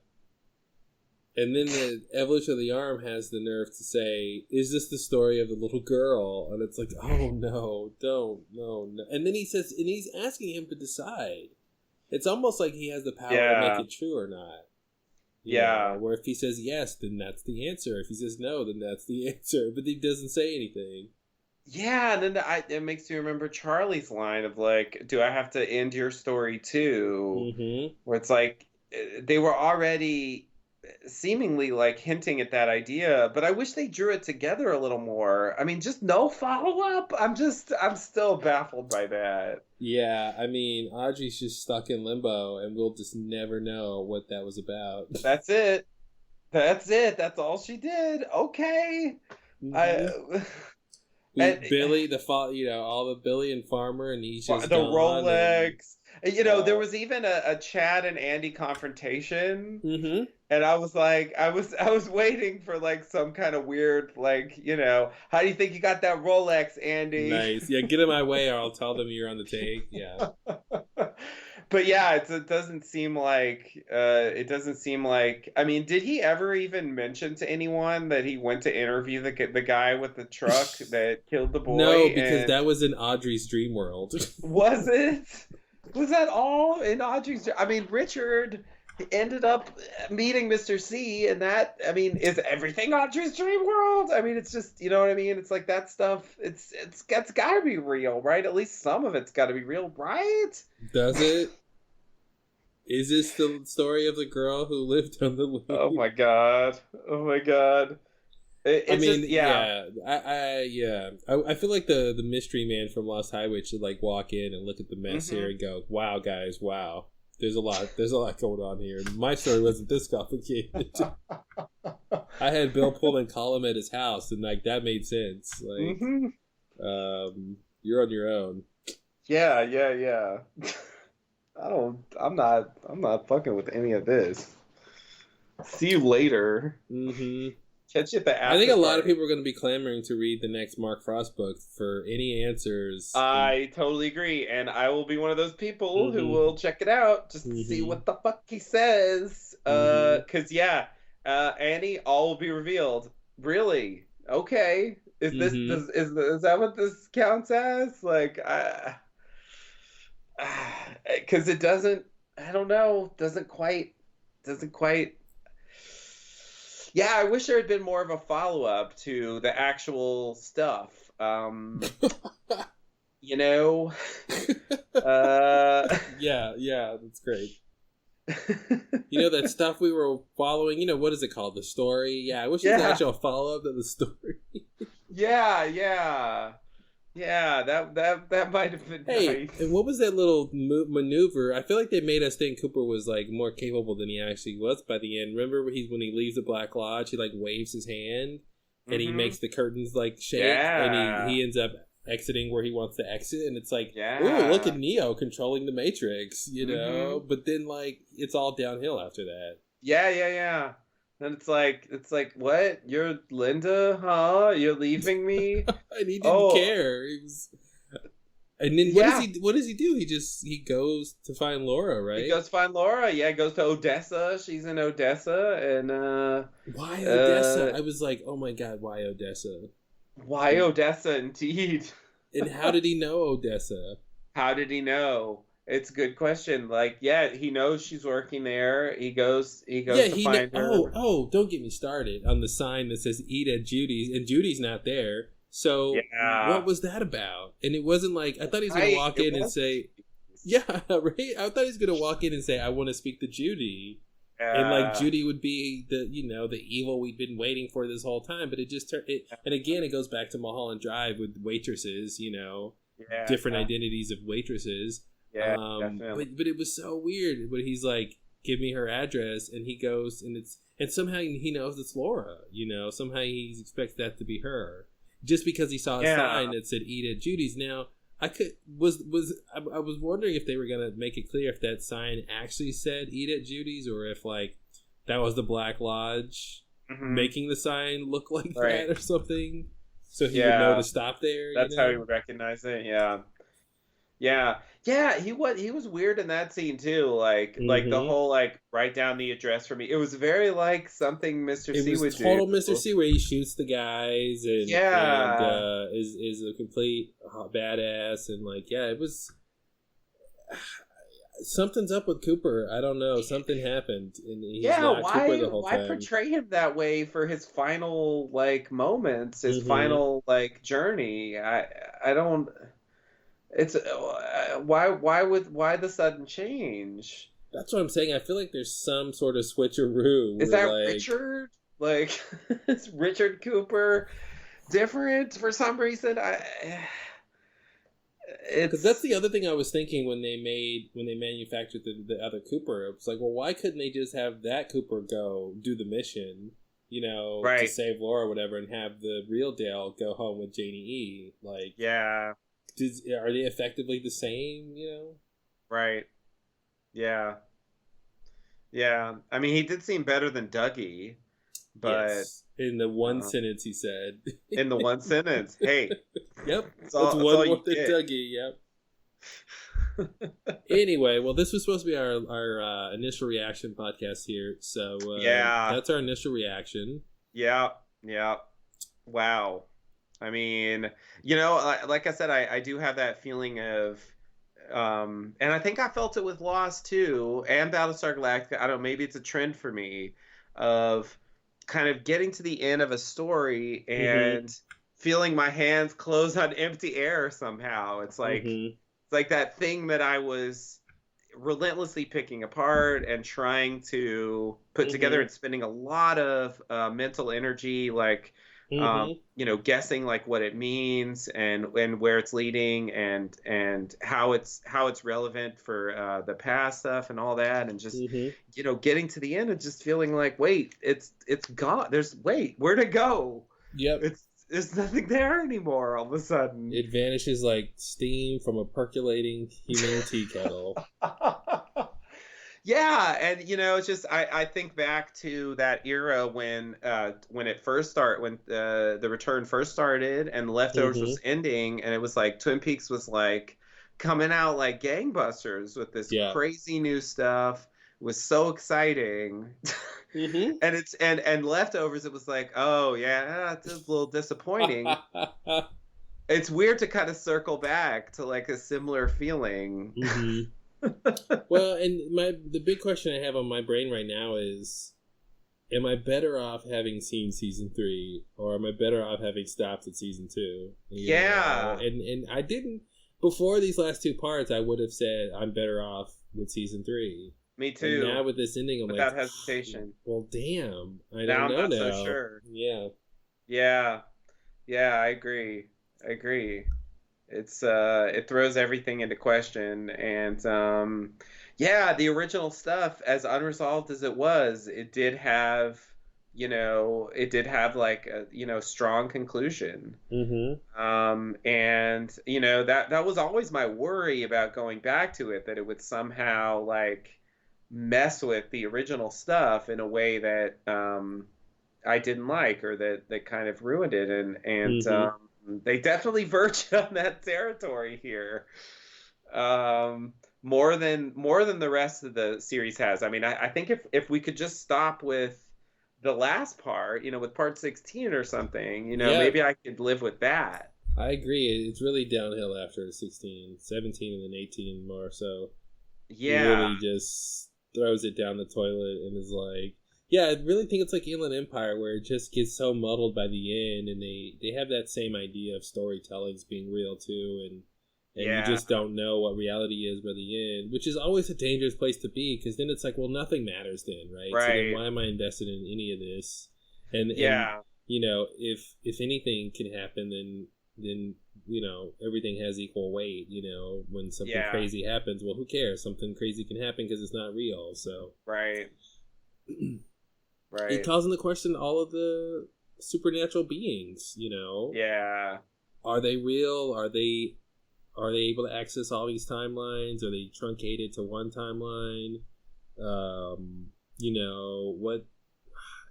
And then the evolution of the arm has the nerve to say, "Is this the story of the little girl?" And it's like, "Oh no, don't, no, no." And then he says, and he's asking him to decide. It's almost like he has the power to make Yeah. it true or not. Yeah. Where if he says yes, then that's the answer. If he says no, then that's the answer. But he doesn't say anything. Yeah, and then it makes me remember Charlie's line of like, "Do I have to end your story too?" Mm-hmm. Where it's like they were already seemingly like hinting at that idea, but I wish they drew it together a little more. I mean, just no follow up. I'm still baffled by that. Yeah, I mean, Audrey's just stuck in limbo, and we'll just never know what that was about. That's it. That's it. That's all she did. Okay. I Mm-hmm. and Billy, all the Billy and Farmer, and he's just the gone, and Rolex. There uh, was even a Chad and Andy confrontation. mm-hmm. And I was like, I was waiting for like some kind of weird, like, how do you think you got that Rolex, Andy? Nice. Yeah, get in my way, or I'll tell them you're on the take. Yeah. But yeah, it doesn't seem like I mean, did he ever even mention to anyone that he went to interview the guy with the truck that killed the boy? No, because And that was in Audrey's dream world. was it? Was that all in Audrey's? I mean, Richard ended up meeting Mr. C, and that, I mean, is everything Audrey's dream world? I mean, it's just, you know what I mean? It's like that stuff. It's got to be real, right? At least some of it's got to be real, right? Does it? Is this the story of the girl who lived on the Oh loop? my god. Oh my god. I It's mean, just, yeah. yeah, I feel like the mystery man from Lost Highway should like walk in and look at the mess here Hmm. and go, "Wow, guys, wow, there's a lot going on here. My story wasn't this complicated." I had Bill Pullman call him at his house, and like that made sense. Like, Hmm. you're on your own. Yeah, yeah, yeah. I'm not fucking with any of this. See you later. Hmm. Catch you at the I think after a lot of party. people are going to be clamoring to read the next Mark Frost book for any answers. I totally agree, and I will be one of those people who Mm-hmm. will check it out just to see Mm-hmm. what the fuck he says. Mm-hmm. 'Cause yeah, Annie, all will be revealed. Really? Okay. Mm-hmm. Is that what this counts as? Like, because it doesn't. I don't know. Doesn't quite. Yeah, I wish there had been more of a follow up to the actual stuff. You know. Uh, Yeah, that's great. You know, that stuff we were following, you know, what is it called? The story? Yeah, I wish there was an actual follow-up to the story. Yeah. Yeah, that might have been nice. And what was that little maneuver? I feel like they made us think Cooper was like more capable than he actually was by the end. Remember when he leaves the Black Lodge, he like waves his hand and he makes the curtains like shake, and he ends up exiting where he wants to exit, and it's like, ooh, look at Neo controlling the Matrix, you know. But then like it's all downhill after that. Yeah. And it's like, what? You're Linda, huh? You're leaving me? And he didn't care. And then what does he do? He goes to find Laura, right? He goes to find Laura. Yeah, goes to Odessa. She's in Odessa, and why Odessa? I was like, oh my god, why Odessa? Why Odessa, indeed. And how did he know Odessa? How did he know? It's a good question. Like, yeah, he knows she's working there. He goes to find her. Oh, don't get me started on the sign that says "Eat at Judy's," and Judy's not there. So what was that about? And it wasn't like, I thought he was going to walk in and say, yeah, right? I thought he was going to walk in and say, I want to speak to Judy. And like Judy would be the evil we'd been waiting for this whole time. But it just turned it. And again, it goes back to Mulholland Drive with waitresses, different identities of waitresses. Yeah, but it was so weird. But he's like, give me her address, and he goes, and somehow he knows it's Laura. Somehow he expects that to be her, just because he saw a sign that said "Eat at Judy's." Now I was wondering if they were gonna make it clear if that sign actually said "Eat at Judy's" or if like that was the Black Lodge making the sign look like that or something, so he would know to stop there. That's how he would recognize it. Yeah, he was weird in that scene too. Like the whole like write down the address for me. It was very like something Mr. C would do. Total Mr. C, where he shoots the guys and is a complete badass, and like it was something's up with Cooper. I don't know. Something happened, and he's not Cooper the whole time. Why portray him that way for his final like moments, his final like journey? I don't. It's why the sudden change? That's what I'm saying. I feel like there's some sort of switcheroo. Is that Richard? Like, is Richard Cooper different for some reason? Because that's the other thing I was thinking when they manufactured the other Cooper. It was like, well, why couldn't they just have that Cooper go do the mission, to save Laura or whatever, and have the real Dale go home with Janie E? Like, yeah. Are they effectively the same, Right. Yeah. I mean, he did seem better than Dougie, but... Yes. In the one sentence he said. In the one sentence. Hey. Yep. That's one more than Dougie, yep. Anyway, well, this was supposed to be our initial reaction podcast here, so that's our initial reaction. Yeah. Wow. I mean, like I said, I do have that feeling of, and I think I felt it with Lost too, and Battlestar Galactica. I don't know, maybe it's a trend for me of kind of getting to the end of a story and feeling my hands close on empty air somehow. It's like it's like that thing that I was relentlessly picking apart and trying to put together and spending a lot of mental energy, like. Guessing like what it means and where it's leading and how it's relevant for the past stuff and all that, and just getting to the end and just feeling like, wait, it's gone. Where'd it go? Yep. There's nothing there anymore. All of a sudden, it vanishes like steam from a percolating human tea kettle. Yeah, and it's just I think back to that era when it first started, when the Return first started and Leftovers was ending, and it was like Twin Peaks was like coming out like gangbusters with this crazy new stuff. It was so exciting. And it's and Leftovers, it was like, oh yeah, it's a little disappointing. It's weird to kind of circle back to like a similar feeling. Well, and the big question I have on my brain right now is, am I better off having seen season 3, or am I better off having stopped at season 2? And I didn't, before these last two parts, I would have said I'm better off with season 3. Me And now too. with this ending, I'm like, Without hesitation. well, damn, I Now don't I'm know not so now. sure. Yeah. Yeah. Yeah, I agree. I agree. It throws everything into question, and yeah, the original stuff, as unresolved as it was, it did have like a, strong conclusion. Mm-hmm. And that was always my worry about going back to it, that it would somehow like mess with the original stuff in a way that I didn't like, or that kind of ruined it, and Mm-hmm. they definitely verge on that territory here. Um, more than the rest of the series has. I mean, I think if we could just stop with the last part, with part 16 or something, Yeah, maybe I could live with that. I agree. It's really downhill after 16, 17, and then 18 more. So he Yeah. really just throws it down the toilet and is like, yeah, I really think it's like Inland Empire, where it just gets so muddled by the end, and they have that same idea of storytelling's being real too, and you Yeah. just don't know what reality is by the end, which is always a dangerous place to be, because then it's like, well, nothing matters then, right? So then Right. why am I invested in any of this? And Yeah. if anything can happen, then everything has equal weight. When something Yeah. crazy happens, well, who cares? Something crazy can happen because it's not real. So Right. it Right. calls into question all of the supernatural beings. Yeah. Are they real? Are they able to access all these timelines? Are they truncated to one timeline? What?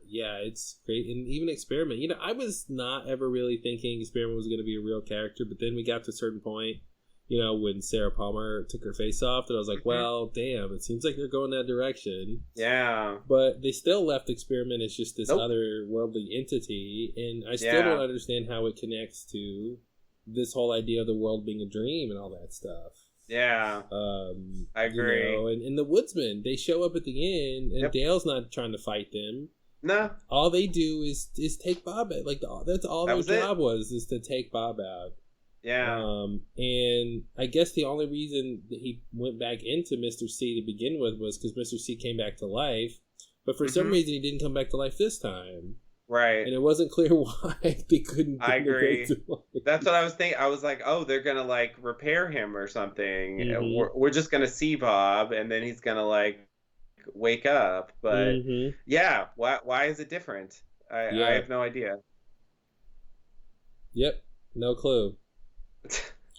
Yeah, it's great. And even Experiment. I was not ever really thinking Experiment was going to be a real character, but then we got to a certain point, when Sarah Palmer took her face off, that I was like, Hmm. well, damn, it seems like they're going that direction. Yeah. But they still left Experiment as just this Nope. otherworldly entity, and I still Yeah. don't understand how it connects to this whole idea of the world being a dream and all that stuff. Yeah. I agree. And the Woodsmen, they show up at the end, and Yep. Dale's not trying to fight them. No, All they do is take Bob out. Like that's all that their was it. job was, is to take Bob out. Yeah. And I guess the only reason that he went back into Mr. C to begin with was because Mr. C came back to life, but for some Mhm. reason he didn't come back to life this time, Right. and it wasn't clear why they couldn't I bring him agree. back to life. That's what I was thinking. I was like, oh, they're gonna like repair him or something. Mhm. We're just gonna see Bob, and then he's gonna like wake up. But Mhm. yeah, why is it different? I Yeah. have no idea. Yep. No clue.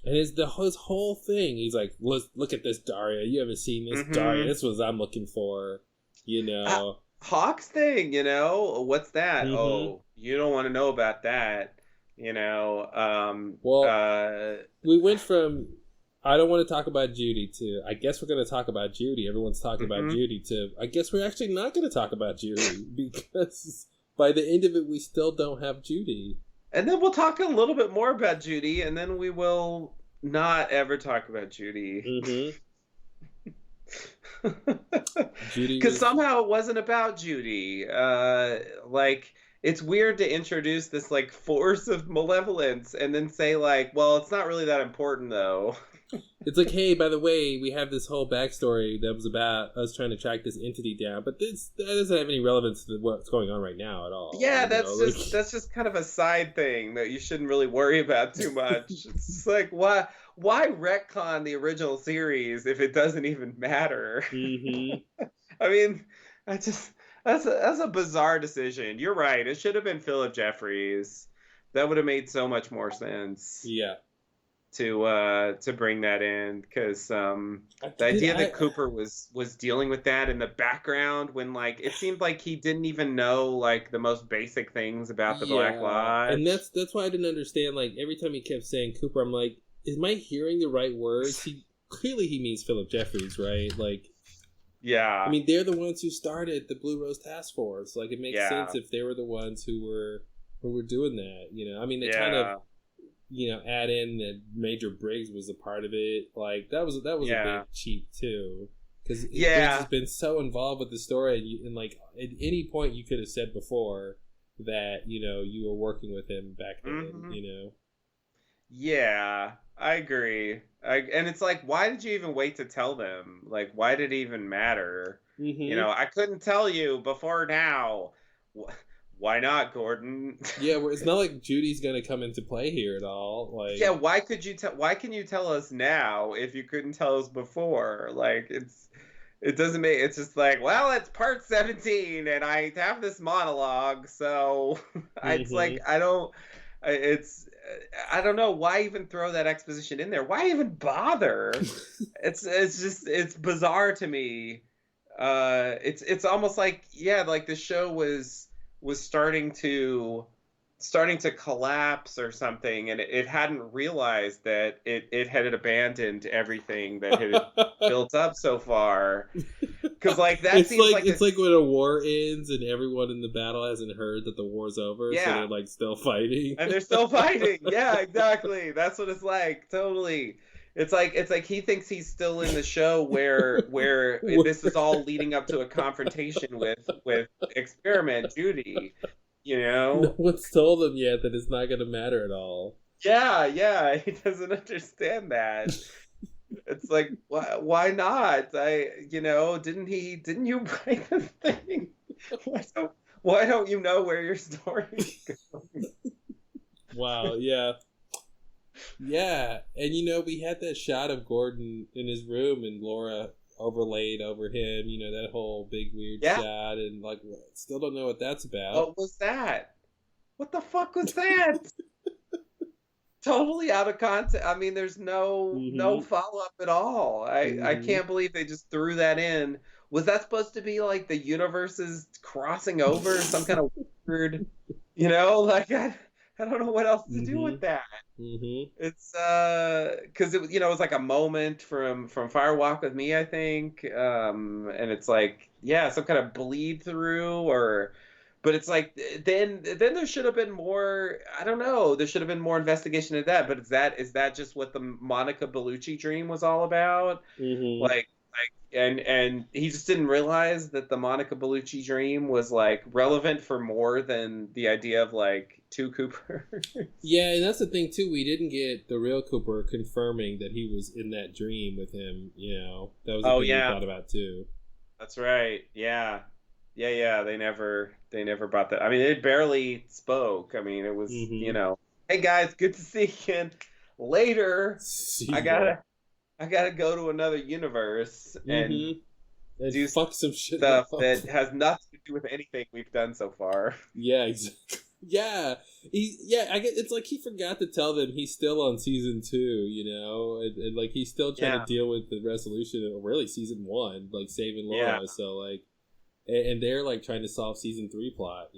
And his whole thing, he's like, look at this, Daria. You haven't seen this, Mhm. Daria. This was I'm looking for. Hawk's thing, what's that? Mhm. Oh, you don't want to know about that. Well, we went from I don't want to talk about Judy to I guess we're going to talk about Judy. Everyone's talking about Mhm. Judy to I guess we're actually not going to talk about Judy because by the end of it, we still don't have Judy. And then we'll talk a little bit more about Judy, and then we will not ever talk about Judy. Judy Because was somehow it wasn't about Judy. Like, it's weird to introduce this, like, force of malevolence and then say, like, well, it's not really that important, though. It's like, hey, by the way, we have this whole backstory that was about us trying to track this entity down, but that doesn't have any relevance to what's going on right now at all. Yeah, Like, that's just kind of a side thing that you shouldn't really worry about too much. It's just like, why retcon the original series if it doesn't even matter? mhm. I mean, that's a bizarre decision. You're right. It should have been Philip Jeffries. That would have made so much more sense Yeah. to bring that in, because the idea that Cooper was dealing with that in the background, when like it seemed like he didn't even know like the most basic things about the Black Lodge. And that's why I didn't understand. Like every time he kept saying Cooper, I'm like, am I hearing the right words? He means Philip Jeffries, right? Like, yeah. I mean, they're the ones who started the Blue Rose Task Force. Like, it makes Yeah. sense if they were the ones who were doing that. I mean, they Yeah. kind of add in that Major Briggs was a part of it. Like that was a bit cheap too, because Briggs has been so involved with the story, and like at any point you could have said before that you were working with him back then. Yeah, I agree. And it's like, why did you even wait to tell them? Like, why did it even matter? You Mm-hmm. know, I couldn't tell you before now. Why not, Gordon? Yeah, it's not like Judy's gonna come into play here at all. Yeah, Like, why could you tell? Why can you tell us now if you couldn't tell us before? Like, it doesn't make. It's just like, well, it's part 17, and I have this monologue, so it's like mm-hmm. I don't. It's I don't know why even throw that exposition in there. Why even bother? It's just it's bizarre to me. It's almost like, yeah, like the show was starting to collapse or something, and it hadn't realized that it had abandoned everything that had built up so far. Because like that seems like it's like when a war ends and everyone in the battle hasn't heard that the war's over, so yeah, they're like still fighting. and they're still fighting. Yeah, exactly. That's what it's like. Totally. It's like he thinks he's still in the show where this is all leading up to a confrontation with Experiment Judy, you No know? one's told him yet that it's not gonna matter at all. Yeah, yeah, he doesn't understand that. It's like, why not? Didn't you write the thing? Why why don't you know where your story is going? Wow, yeah. Yeah, and we had that shot of Gordon in his room and Laura overlaid over him, that whole big weird Yeah, shot, and like, still don't know what that's about. what was that? What the fuck was that? Totally out of context. I mean, there's no Mm-hmm. follow up at all. I Mm-hmm. can't believe they just threw that in. Was that supposed to be like the universes crossing over, some kind of weird, like I don't know what else to do Mm-hmm. with that. Mm-hmm. It's because it was like a moment from Fire Walk with Me, I think, and it's like, yeah, some kind of bleed through, or but it's like then there should have been more. I don't know, there should have been more investigation of that. But is that just what the Monica Bellucci dream was all about? Mm-hmm. And he just didn't realize that the Monica Bellucci dream was like relevant for more than the idea of like two Coopers. Yeah, and that's the thing too. We didn't get the real Cooper confirming that he was in that dream with him. That was a Oh thing we yeah, thought about too. that's right. Yeah. Yeah, yeah. They never brought that. I mean, it barely spoke. I mean, it was, Mm-hmm. hey guys, good to see you again. Later, I See ya. gotta I gotta go to another universe and Mm-hmm. And do fuck some shit stuff up. that has nothing to do with anything we've done so far. Yeah, exactly. Yeah, I get. It's like he forgot to tell them he's still on season 2. And like he's still trying to Yeah. deal with the resolution of really season 1, like saving Yeah. Laura. So like, and they're like trying to solve season 3 plot.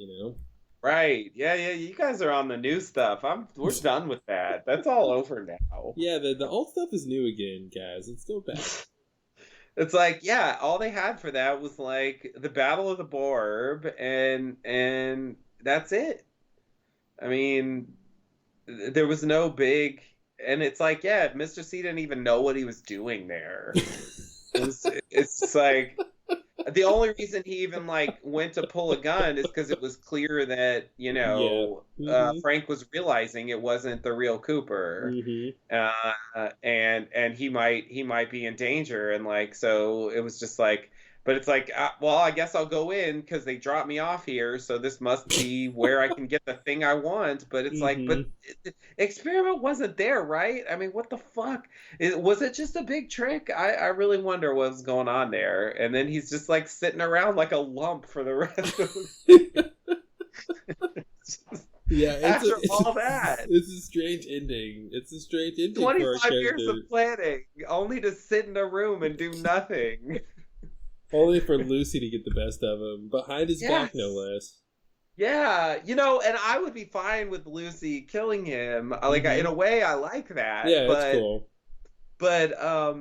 Right. Yeah, yeah. You guys are on the new stuff. We're done with that. That's all over now. Yeah, the old stuff is new again, guys. Let's go back. It's like, yeah, all they had for that was like the Battle of the Borb, and that's it. I mean, there was no big, and it's like, yeah, Mr. C didn't even know what he was doing there. It's just like the only reason he even like went to pull a gun is because it was clear that Yeah. Mm-hmm. Frank was realizing it wasn't the real Cooper, Mm-hmm. and he might be in danger, and like so it was just like, but it's like, well, I guess I'll go in because they dropped me off here, so this must be where I can get the thing I want. But it's like, Mm-hmm. but experiment wasn't there, right? I mean, what the fuck? Was it just a big trick? I really wonder what was going on there. And then he's just like sitting around like a lump for the rest of Yeah, after all that. it's a strange ending. It's a strange ending for our 25 years of character. planning, only to sit in a room and do nothing. Only for Lucy to get the best of him, behind his back, no Yes. less. Yeah, and I would be fine with Lucy killing him. Like, in Mm-hmm. a way, I like that, Yeah, it's cool. but I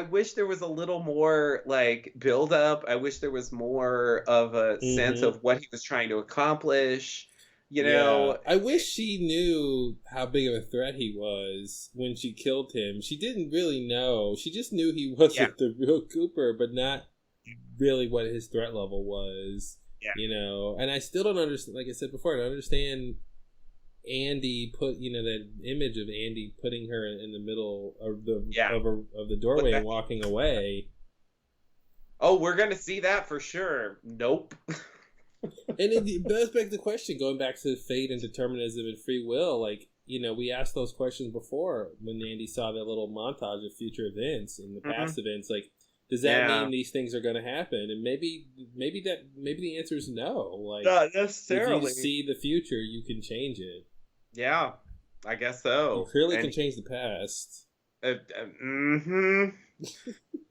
wish there was a little more like build up. I wish there was more of a sense Mm-hmm. of what he was trying to accomplish. You Yeah, know, I wish she knew how big of a threat he was when she killed him. She didn't really know. She just knew he yeah, wasn't the real Cooper, but not really what his threat level was. yeah, And I still don't understand. Like I said before, I don't understand Andy put, that image of Andy putting her in the middle of the Yeah. of the doorway and walking away. Oh, we're gonna see that for sure. Nope. And it does beg the question, going back to fate and determinism and free will, like, we asked those questions before when Andy saw that little montage of future events and the past events. Like, does that mean these things are going to happen? And maybe the answer is no. Like, not necessarily. If you see the future, you can change it. Yeah, I guess so. You clearly can change the past. A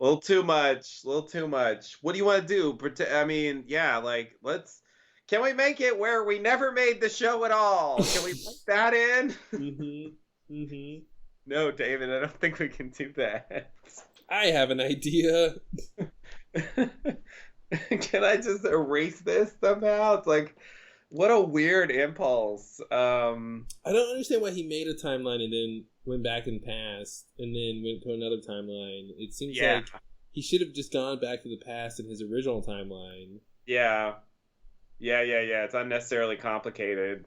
little too much. What do you want to do? I mean, yeah, like, can we make it where we never made the show at all? Can we put that in? No, David, I don't think we can do that. I have an idea. Can I just erase this somehow? It's like, what a weird impulse. I don't understand why he made a timeline and then went back in past and then went to another timeline. It seems like he should have just gone back to the past in his original timeline. Yeah. It's unnecessarily complicated.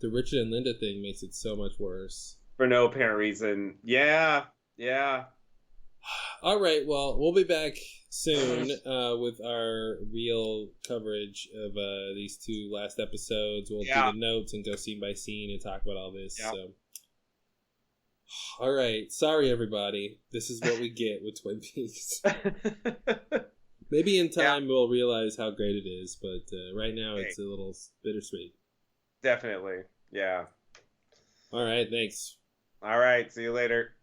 The Richard and Linda thing makes it so much worse. For no apparent reason. Yeah. All right, well, we'll be back soon with our real coverage of these two last episodes. We'll do the notes and go scene by scene and talk about all this. Yeah. So, all right, sorry everybody. This is what we get with Twin Peaks. Maybe in time we'll realize how great it is, but right now it's a little bittersweet. Definitely, yeah. All right, thanks. All right, see you later.